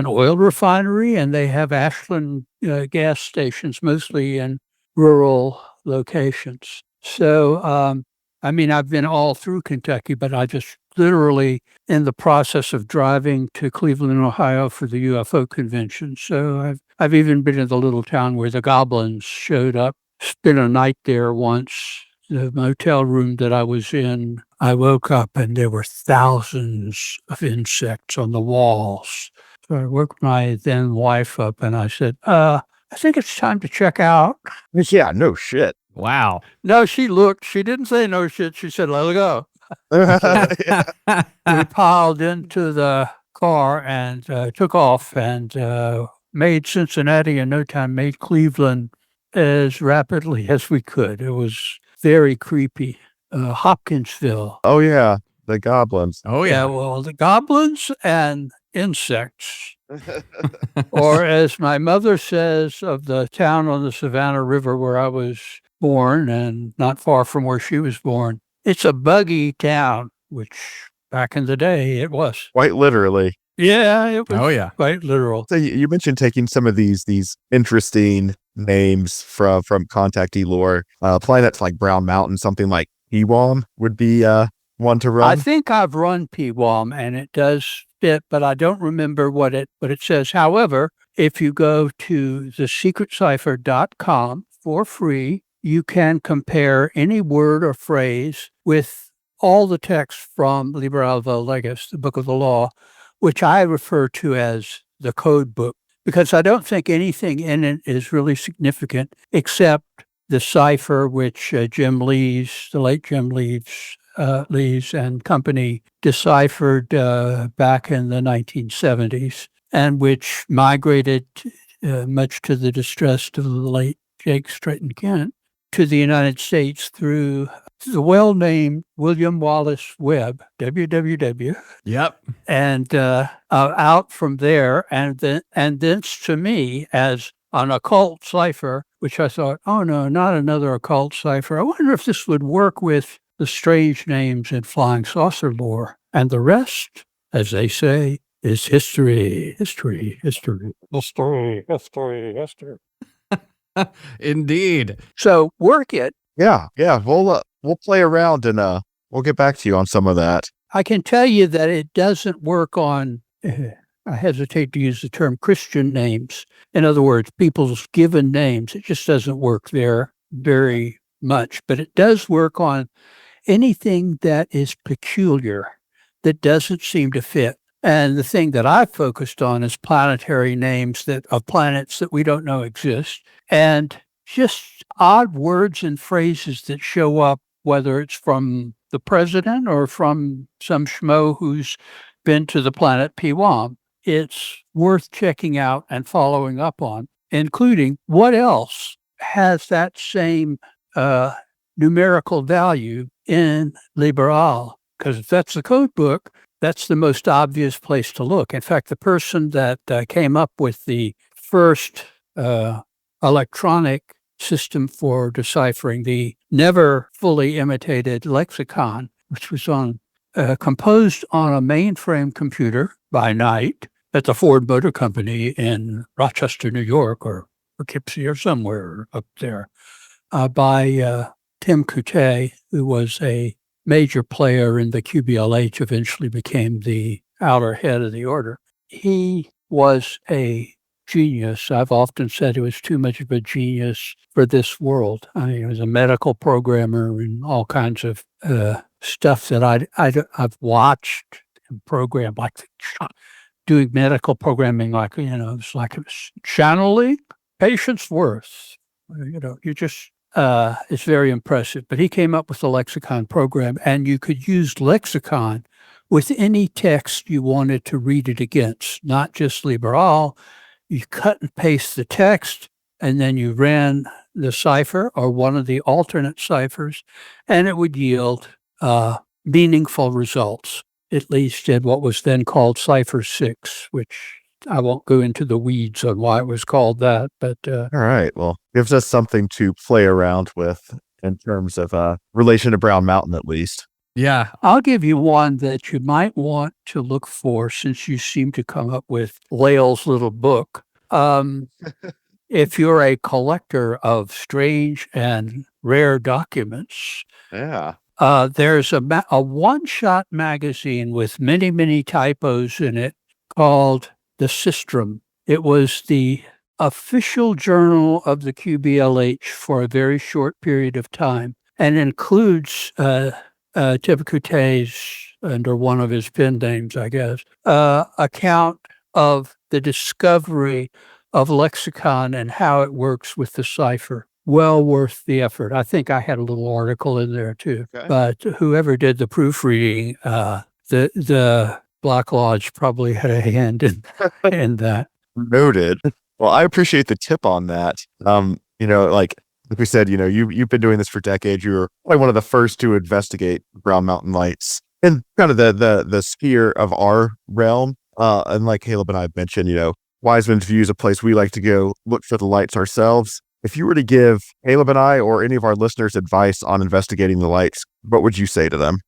oil refinery, and they have Ashland gas stations, mostly in rural locations. So, I've been all through Kentucky, but I just literally in the process of driving to Cleveland, Ohio for the UFO convention. So I've even been in the little town where the goblins showed up, spent a night there once. The motel room that I was in, I woke up and there were thousands of insects on the walls. So I woke my then wife up and I said, I think it's time to check out. Yeah, no shit. Wow. No, she looked. She didn't say no shit. She said, let it go. We piled into the car and took off and made Cincinnati in no time, made Cleveland as rapidly as we could. It was very creepy. Hopkinsville. Oh, yeah. The goblins. Oh, Yeah, yeah. well, the goblins and insects. Or as my mother says of the town on the Savannah River where I was born and not far from where she was born, it's a buggy town, which back in the day it was. Quite literally. Yeah, it was Oh, yeah. quite literal. So you mentioned taking some of these interesting names from contactee lore, applying that to like Brown Mountain, something like Ewam would be one to run. I think I've run PWAM and it does fit, but I don't remember what it says. However, if you go to thesecretcipher.com for free, you can compare any word or phrase with all the text from Liber Alva Legis, the Book of the Law, which I refer to as the code book, because I don't think anything in it is really significant except the cipher, which Jim Lees, the late Jim Lees and company deciphered back in the 1970s, and which migrated, much to the distress of the late Jake Stratton Kent, to the United States through the well-named William Wallace Webb, WWW. Yep. And out from there, and thence to me as an occult cipher, which I thought, oh no, not another occult cipher. I wonder if this would work with the strange names in flying saucer lore. And the rest, as they say, is history, history, history, history, history, history. Indeed. So work it. Yeah. We'll play around and we'll get back to you on some of that. I can tell you that it doesn't work on I hesitate to use the term Christian names. In other words, people's given names. It just doesn't work there very much, but it does work on anything that is peculiar, that doesn't seem to fit. And the thing that I've focused on is planetary names of planets that we don't know exist, and just odd words and phrases that show up, whether it's from the president or from some schmo who's been to the planet Piwam. It's worth checking out and following up on, including what else has that same numerical value in Liberal. Because if that's the code book, that's the most obvious place to look. In fact, the person that came up with the first electronic system for deciphering the never fully imitated lexicon, which was composed on a mainframe computer by night at the Ford Motor Company in Rochester, New York, or Poughkeepsie or somewhere up there, by Tim Couttet, who was a major player in the QBLH, eventually became the outer head of the order. He was a genius. I've often said he was too much of a genius for this world. I mean, he was a medical programmer and all kinds of stuff that I've watched and programmed, like doing medical programming, like, it's like it was channeling patient's worth. You just, it's very impressive. But he came up with the lexicon program, and you could use lexicon with any text you wanted to read it against, not just Liberal. You cut and paste the text, and then you ran the cipher or one of the alternate ciphers, and it would yield meaningful results, at least in what was then called Cipher 6, which I won't go into the weeds on why it was called that. But all right, well, gives us something to play around with in terms of relation to Brown Mountain, at least. Yeah. I'll give you one that you might want to look for, since you seem to come up with Lael's little book. If you're a collector of strange and rare documents, there's a one-shot magazine with many, many typos in it called The Sistrum. It was the official journal of the QBLH for a very short period of time, and includes Tim Coutet's, under one of his pen names, I guess, account of the discovery of lexicon and how it works with the cipher. Well worth the effort. I think I had a little article in there too. Okay. But whoever did the proofreading, the Black Lodge probably had a hand in that. Noted. Well, I appreciate the tip on that. Like we said, you've been doing this for decades. You were probably one of the first to investigate Brown Mountain lights in kind of the sphere of our realm. And like Caleb and I mentioned, Wiseman's View is a place we like to go look for the lights ourselves. If you were to give Caleb and I or any of our listeners advice on investigating the lights, what would you say to them?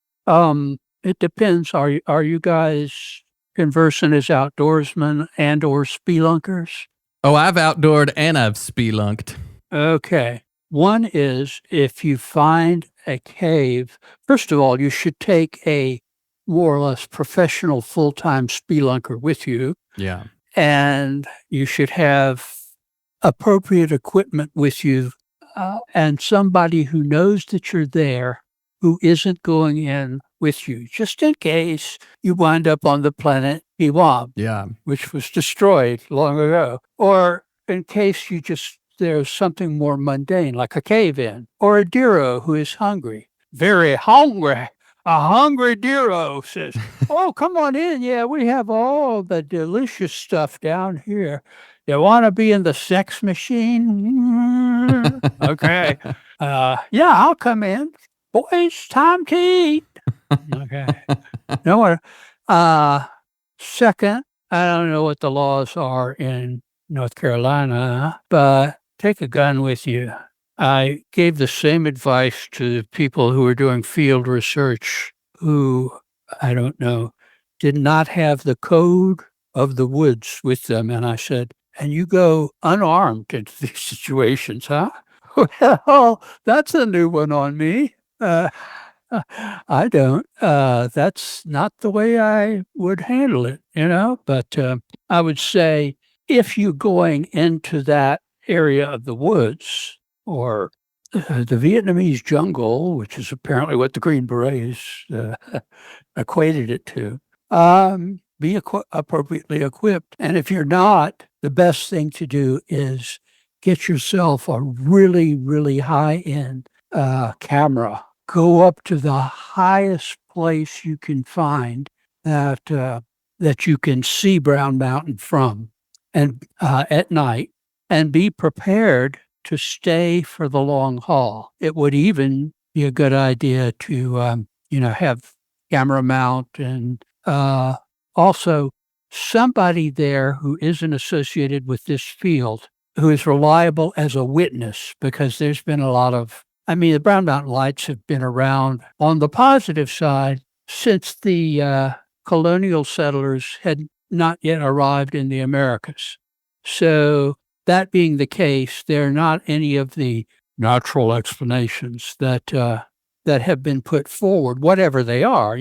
It depends. Are you guys conversant as outdoorsmen and or spelunkers? Oh, I've outdoored and I've spelunked. Okay. One is, if you find a cave, first of all, you should take a more or less professional full-time spelunker with you. Yeah. And you should have appropriate equipment with you, and somebody who knows that you're there, who isn't going in with you, just in case you wind up on the planet Piwam, which was destroyed long ago, or in case there's something more mundane, like a cave-in, or a Diro who is hungry, very hungry. A hungry Diro says, "Oh, come on in. Yeah, we have all the delicious stuff down here. You want to be in the sex machine?" Okay. Yeah, I'll come in. Boys, time to eat. Okay. No one. Second, I don't know what the laws are in North Carolina, but take a gun with you. I gave the same advice to people who were doing field research who, I don't know, did not have the code of the woods with them. And I said, and you go unarmed into these situations, huh? Well, that's a new one on me. I don't. That's not the way I would handle it, but I would say if you're going into that area of the woods or the Vietnamese jungle, which is apparently what the Green Berets equated it to, be appropriately equipped. And if you're not, the best thing to do is get yourself a really, really high-end camera. Go up to the highest place you can find that you can see Brown Mountain from, and at night, and be prepared to stay for the long haul. It would even be a good idea to have camera mount and also somebody there who isn't associated with this field, who is reliable as a witness, because there's been a lot of, the Brown Mountain Lights have been around on the positive side since the colonial settlers had not yet arrived in the Americas. So that being the case, there are not any of the natural explanations that have been put forward, whatever they are.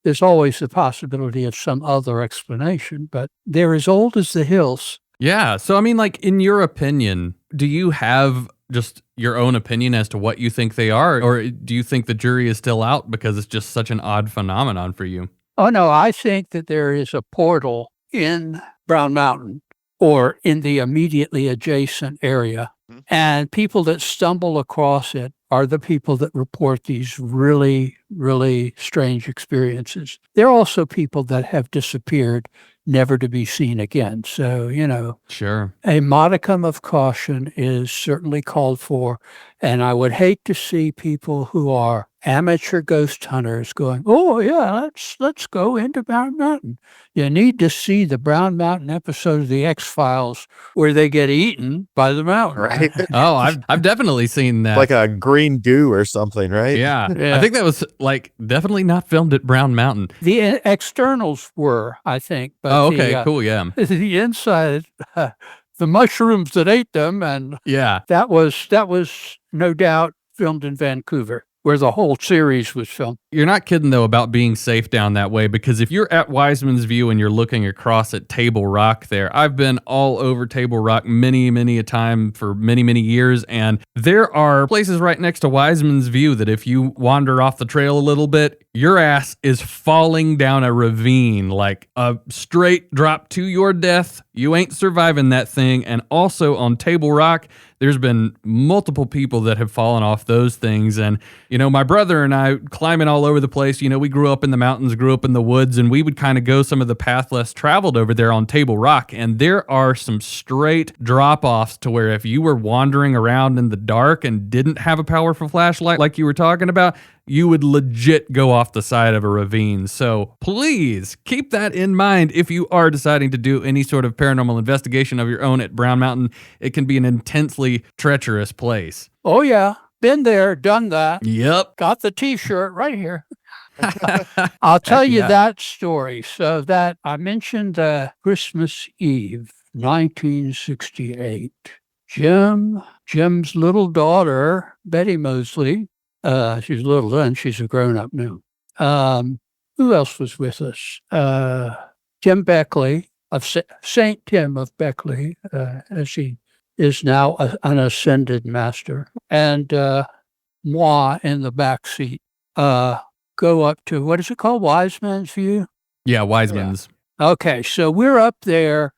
There's always the possibility of some other explanation, but they're as old as the hills. Yeah. So, in your opinion, do you have just your own opinion as to what you think they are? Or do you think the jury is still out because it's just such an odd phenomenon for you? Oh, no, I think that there is a portal in Brown Mountain or in the immediately adjacent area. And people that stumble across it are the people that report these really, really strange experiences. There are also people that have disappeared, never to be seen again. So, sure, a modicum of caution is certainly called for. And I would hate to see people who are amateur ghost hunters going, oh, yeah, let's go into Brown Mountain. You need to see the Brown Mountain episode of The X-Files where they get eaten by the mountain. Right. Oh, I've definitely seen that. Like a green goo or something, right? Yeah. I think that was definitely not filmed at Brown Mountain. The externals were, I think. But okay, cool, yeah. The inside, the mushrooms that ate them, and yeah, that was no doubt filmed in Vancouver, where the whole series was filmed. You're not kidding, though, about being safe down that way, because if you're at Wiseman's View and you're looking across at Table Rock there, I've been all over Table Rock many, many a time for many, many years, and there are places right next to Wiseman's View that if you wander off the trail a little bit, your ass is falling down a ravine, like a straight drop to your death. You ain't surviving that thing. And also on Table Rock, there's been multiple people that have fallen off those things. And, my brother and I climbing all over the place, we grew up in the mountains, grew up in the woods, and we would kind of go some of the path less traveled over there on Table Rock. And there are some straight drop-offs to where if you were wandering around in the dark and didn't have a powerful flashlight like you were talking about, you would legit go off the side of a ravine. So please keep that in mind if you are deciding to do any sort of paranormal investigation of your own at Brown Mountain. It can be an intensely treacherous place. Oh, yeah. Been there, done that. Yep. Got the T-shirt right here. I'll tell you that story. So that I mentioned Christmas Eve, 1968. Jim's little daughter, Betty Mosley, she's little then, she's a grown-up now. Who else was with us? Tim Beckley of St. Tim of Beckley, as he is now an ascended master, and moi in the back seat. Go up to, what is it called, Wiseman's View? Yeah, Wiseman's. Yeah. Okay, so we're up there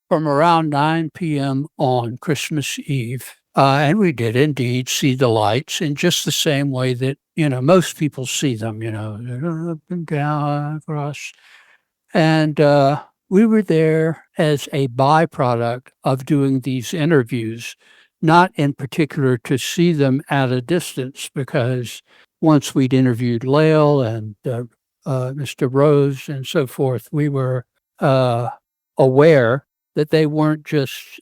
from around 9 p.m. on Christmas Eve. And we did indeed see the lights in just the same way that, most people see them, up and down across. And we were there as a byproduct of doing these interviews, not in particular to see them at a distance, because once we'd interviewed Lael and Mr. Rose and so forth, we were aware that they weren't just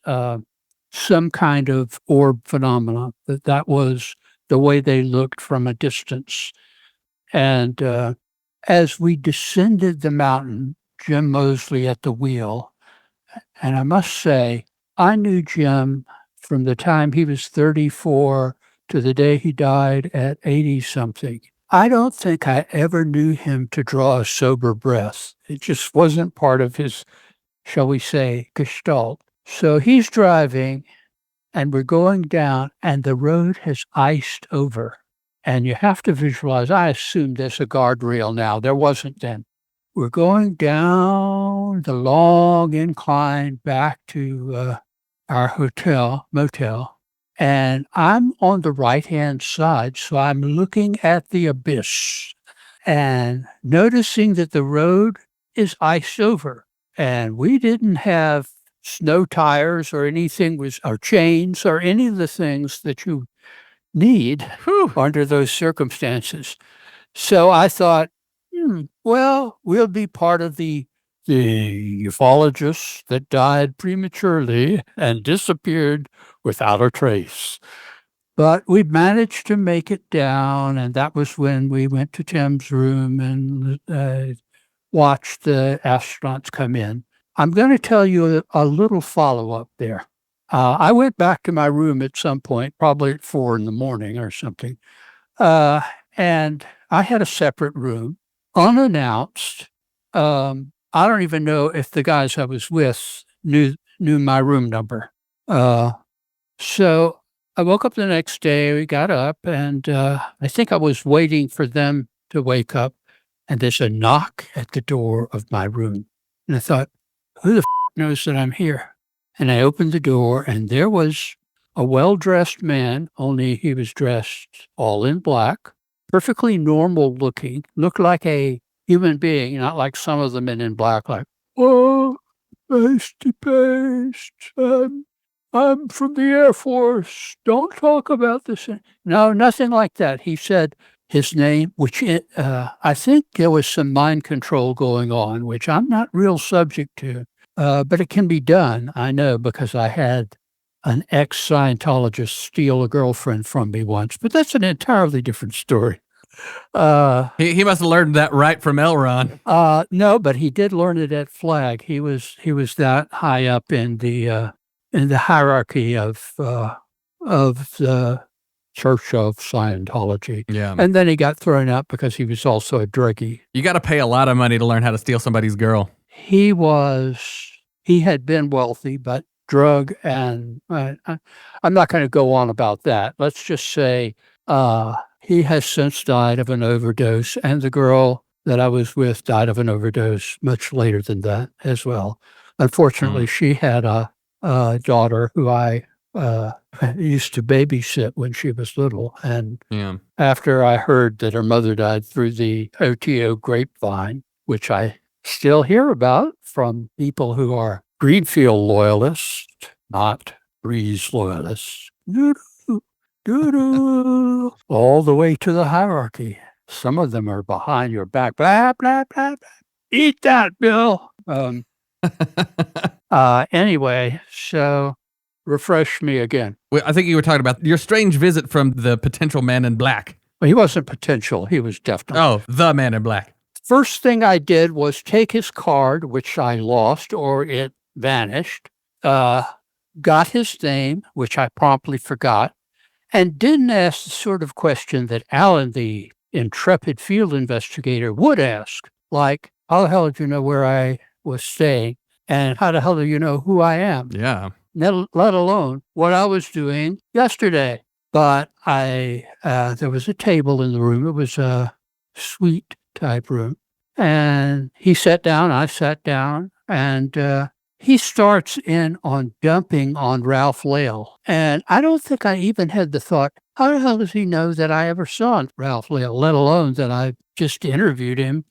some kind of orb phenomenon, that was the way they looked from a distance. And as we descended the mountain, Jim Mosley at the wheel, and I must say, I knew Jim from the time he was 34 to the day he died at 80-something. I don't think I ever knew him to draw a sober breath. It just wasn't part of his, shall we say, gestalt. So he's driving, and we're going down, and the road has iced over. And you have to visualize, I assume there's a guardrail now. There wasn't then. We're going down the long incline back to our motel, and I'm on the right-hand side, so I'm looking at the abyss and noticing that the road is iced over, and we didn't have snow tires or anything, or chains or any of the things that you need under those circumstances. So I thought, well, we'll be part of the ufologists that died prematurely and disappeared without a trace. But we managed to make it down, and that was when we went to Tim's room and watched the astronauts come in. I'm going to tell you a little follow-up there. I went back to my room at some point, probably at 4 a.m. or something, and I had a separate room, unannounced. I don't even know if the guys I was with knew my room number. So I woke up the next day, we got up, and I think I was waiting for them to wake up, and there's a knock at the door of my room. And I thought, who the knows that I'm here? And I opened the door, and there was a well-dressed man, only he was dressed all in black, perfectly normal looking, looked like a human being, not like some of the men in black, like, oh, pasty paste, I'm from the Air Force, don't talk about this. No, nothing like that. He said his name, which I think there was some mind control going on, which I'm not real subject to. But it can be done, I know, because I had an ex-Scientologist steal a girlfriend from me once, but that's an entirely different story. He must have learned that right from L. Ron. No, but he did learn it at Flag. He was that high up in the hierarchy of the Church of Scientology. Yeah. And then he got thrown out because he was also a druggie. You got to pay a lot of money to learn how to steal somebody's girl. He had been wealthy, but drug, and I'm not going to go on about that. Let's just say he has since died of an overdose, and the girl that I was with died of an overdose much later than that as well. Unfortunately, she had a daughter who I used to babysit when she was little, and after I heard that her mother died through the OTO grapevine, which I still hear about from people who are Greenfield loyalists, not Breeze loyalists. All the way to the hierarchy. Some of them are behind your back. Blah, blah, blah, blah. Eat that, Bill. Anyway, so refresh me again. Well, I think you were talking about your strange visit from the potential man in black. Well, he wasn't potential. He was definitely. Oh, the man in black. First thing I did was take his card, which I lost or it vanished, got his name, which I promptly forgot, and didn't ask the sort of question that Alan, the intrepid field investigator, would ask, like, how the hell did you know where I was staying? And how the hell do you know who I am? Yeah. Let alone what I was doing yesterday. But there was a table in the room. It was a suite type room. And he sat down, I sat down, and he starts in on dumping on Ralph Lale. And I don't think I even had the thought, how the hell does he know that I ever saw Ralph Lale, let alone that I just interviewed him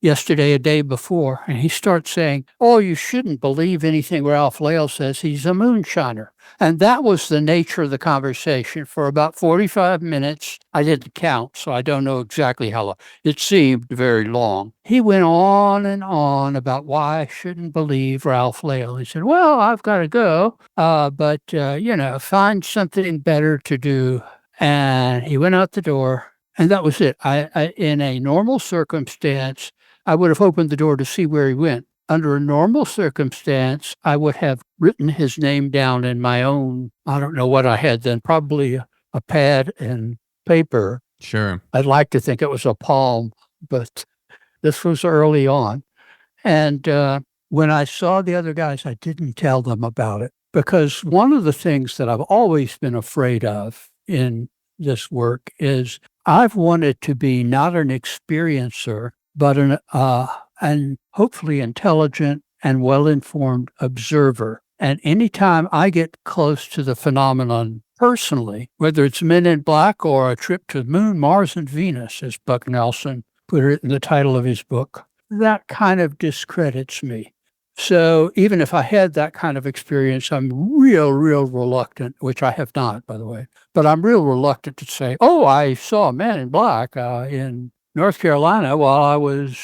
yesterday, a day before. And he starts saying, oh, you shouldn't believe anything Ralph Lale says. He's a moonshiner. And that was the nature of the conversation for about 45 minutes. I didn't count, so I don't know exactly how long. It seemed very long. He went on and on about why I shouldn't believe Ralph Lale. He said, well, I've got to go, but find something better to do. And he went out the door, and that was it. I in a normal circumstance, I would have opened the door to see where he went. Under a normal circumstance, I would have written his name down in my own, I don't know what I had then, probably a pad and paper. Sure. I'd like to think it was a palm, but this was early on. And when I saw the other guys, I didn't tell them about it, because one of the things that I've always been afraid of in this work is I've wanted to be not an experiencer, but an hopefully intelligent and well-informed observer. And anytime I get close to the phenomenon personally, whether it's Men in Black or a trip to the moon, Mars, and Venus, as Buck Nelson put it in the title of his book, that kind of discredits me. So even if I had that kind of experience, I'm real reluctant, which I have not, by the way, but I'm real reluctant to say, oh, I saw a Man in Black in North Carolina while I was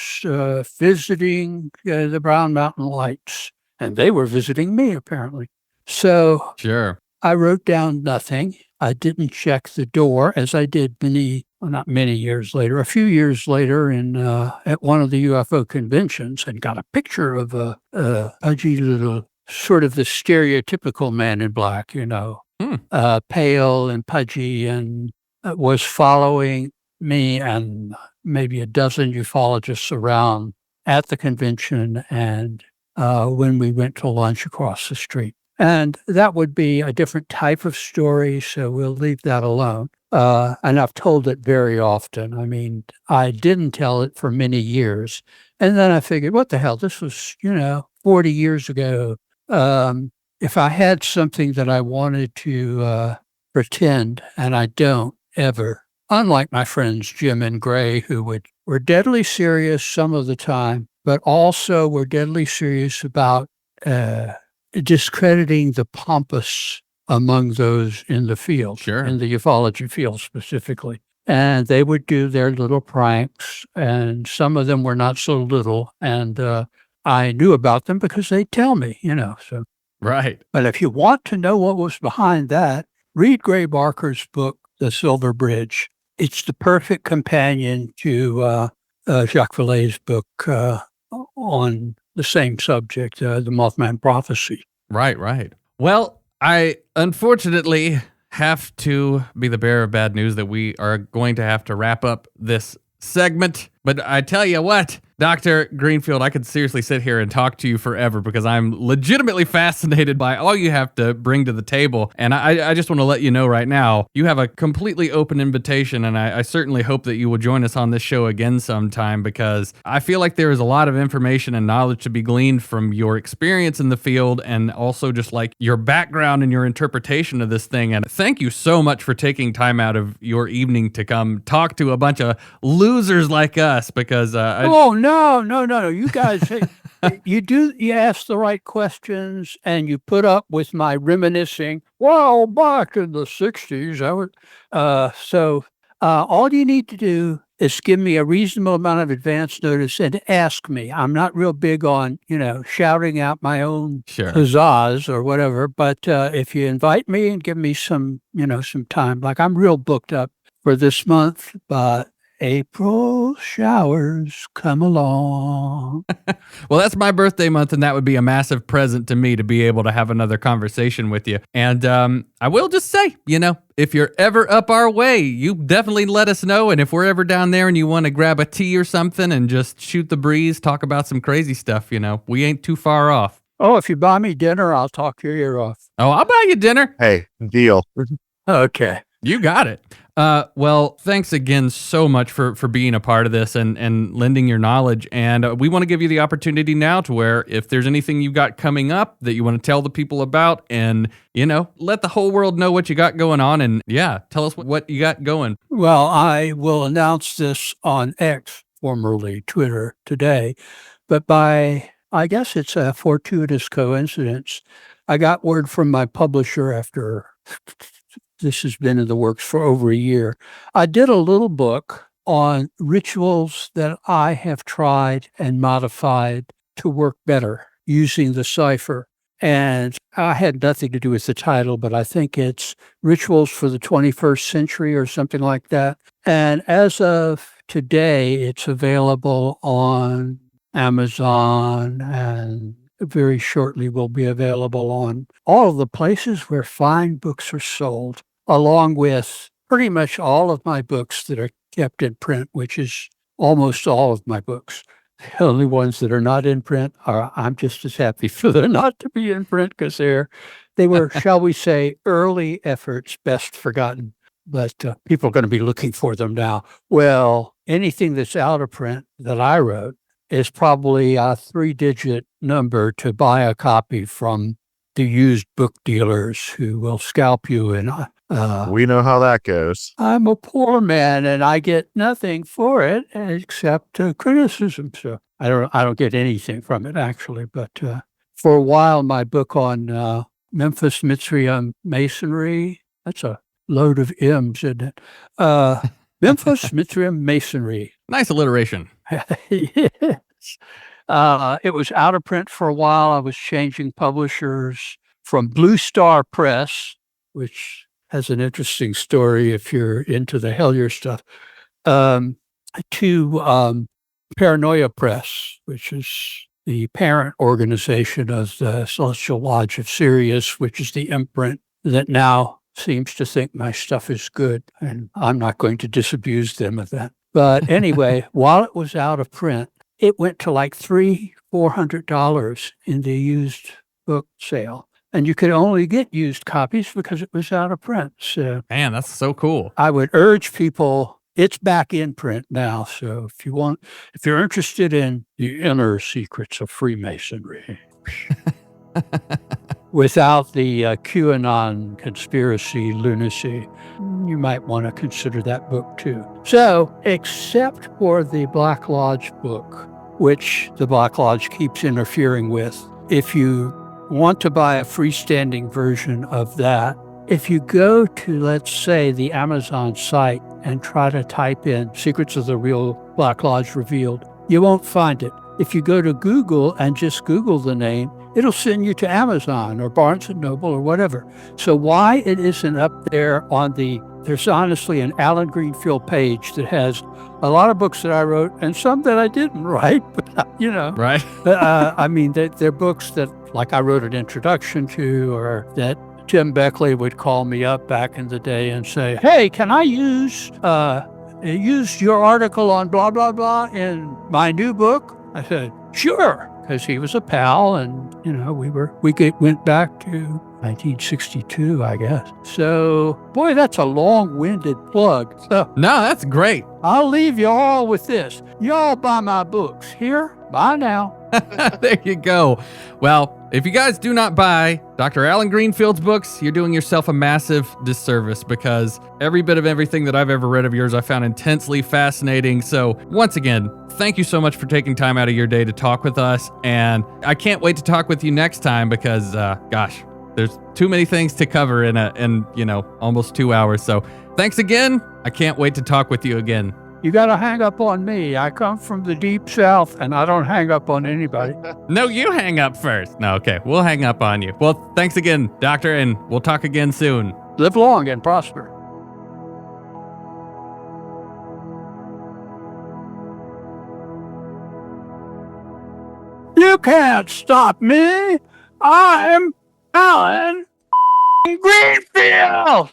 visiting the Brown Mountain Lights, and they were visiting me, apparently. So Sure. I wrote down nothing. I didn't check the door, as I did not many years later, a few years later at one of the UFO conventions, and got a picture of a pudgy little, sort of the stereotypical Man in Black, pale and pudgy, and was following me and maybe a dozen ufologists around at the convention, and when we went to lunch across the street. And that would be a different type of story, so we'll leave that alone. And I've told it very often. I mean, I didn't tell it for many years. And then I figured, what the hell? This was, 40 years ago. If I had something that I wanted to pretend, and I don't ever, unlike my friends Jim and Gray, who were deadly serious some of the time, but also were deadly serious about discrediting the pompous among those in the field, Sure. in the ufology field specifically. And they would do their little pranks, and some of them were not so little. And I knew about them because they'd tell me, so. Right. But if you want to know what was behind that, read Gray Barker's book, The Silver Bridge. It's the perfect companion to Jacques Vallée's book on the same subject, the Mothman Prophecy. Right. Well, I unfortunately have to be the bearer of bad news that we are going to have to wrap up this segment. But I tell you what, Dr. Greenfield, I could seriously sit here and talk to you forever, because I'm legitimately fascinated by all you have to bring to the table. And I just want to let you know right now, you have a completely open invitation, and I certainly hope that you will join us on this show again sometime, because I feel like there is a lot of information and knowledge to be gleaned from your experience in the field, and also just like your background and your interpretation of this thing. And thank you so much for taking time out of your evening to come talk to a bunch of losers like us, because No. You guys, you ask the right questions, and you put up with my reminiscing. Well, back in the 60s, all you need to do is give me a reasonable amount of advance notice and ask me. I'm not real big on, shouting out my own huzzas or whatever. But if you invite me and give me some time, like I'm real booked up for this month, but April showers come along. Well, that's my birthday month, and that would be a massive present to me to be able to have another conversation with you. And I will just say, if you're ever up our way, you definitely let us know. And if we're ever down there and you want to grab a tea or something and just shoot the breeze, talk about some crazy stuff, we ain't too far off. Oh, if you buy me dinner, I'll talk your ear off. Oh, I'll buy you dinner. Hey, deal. Okay. You got it. Well, thanks again so much for being a part of this and lending your knowledge. And we want to give you the opportunity now to where if there's anything you got coming up that you want to tell the people about, and, let the whole world know what you got going on. And tell us what you got going. Well, I will announce this on X, formerly Twitter, today. But I guess it's a fortuitous coincidence, I got word from my publisher after this has been in the works for over a year. I did a little book on rituals that I have tried and modified to work better using the cipher. And I had nothing to do with the title, but I think it's Rituals for the 21st Century or something like that. And as of today, it's available on Amazon, and very shortly will be available on all of the places where fine books are sold. along with pretty much all of my books that are kept in print, which is almost all of my books. The only ones that are not in print are, I'm just as happy for them not to be in print because they were, shall we say, early efforts, best forgotten. But people are going to be looking for them now. Well, anything that's out of print that I wrote is probably a 3-digit number to buy a copy from the used book dealers who will scalp you. And we know how that goes. I'm a poor man and I get nothing for it except criticism. So I don't get anything from it actually. But for a while, my book on Memphis Mithraeum masonry, that's a load of M's, isn't it? Memphis Mithraeum masonry. Nice alliteration. Yes. It was out of print for a while. I was changing publishers from Blue Star Press, which has an interesting story if you're into the Hellier stuff, to Paranoia Press, which is the parent organization of the Celestial Lodge of Sirius, which is the imprint that now seems to think my stuff is good. And I'm not going to disabuse them of that. But anyway, while it was out of print, it went to like $300-400 in the used book sale. And you could only get used copies because it was out of print. So, Man, that's so cool. I would urge people, it's back in print now. So if you're interested in the inner secrets of Freemasonry, without the QAnon conspiracy lunacy, you might want to consider that book too. So, except for the Black Lodge book, which the Black Lodge keeps interfering with, if you want to buy a freestanding version of that, if you go to, let's say, the Amazon site and try to type in Secrets of the Real Black Lodge Revealed, you won't find it. If you go to Google and just Google the name, it'll send you to Amazon or Barnes & Noble or whatever. So why it isn't up there there's honestly an Alan Greenfield page that has a lot of books that I wrote and some that I didn't write, but Right. I mean, they're books that like I wrote an introduction to, or that Tim Beckley would call me up back in the day and say, hey, can I use your article on blah, blah, blah in my new book? I said, sure, because he was a pal and, we went back to 1962, I guess. So, boy, that's a long-winded plug. So No, that's great. I'll leave you all with this. Y'all buy my books. Here, bye now. There you go. Well, if you guys do not buy Dr. Alan Greenfield's books, you're doing yourself a massive disservice because every bit of everything that I've ever read of yours I found intensely fascinating. So once again, thank you so much for taking time out of your day to talk with us. And I can't wait to talk with you next time because, there's too many things to cover in almost 2 hours. So thanks again. I can't wait to talk with you again. You got to hang up on me. I come from the deep south and I don't hang up on anybody. No, you hang up first. No, okay. We'll hang up on you. Well, thanks again, Doctor, and we'll talk again soon. Live long and prosper. You can't stop me. I'm Alan Greenfield.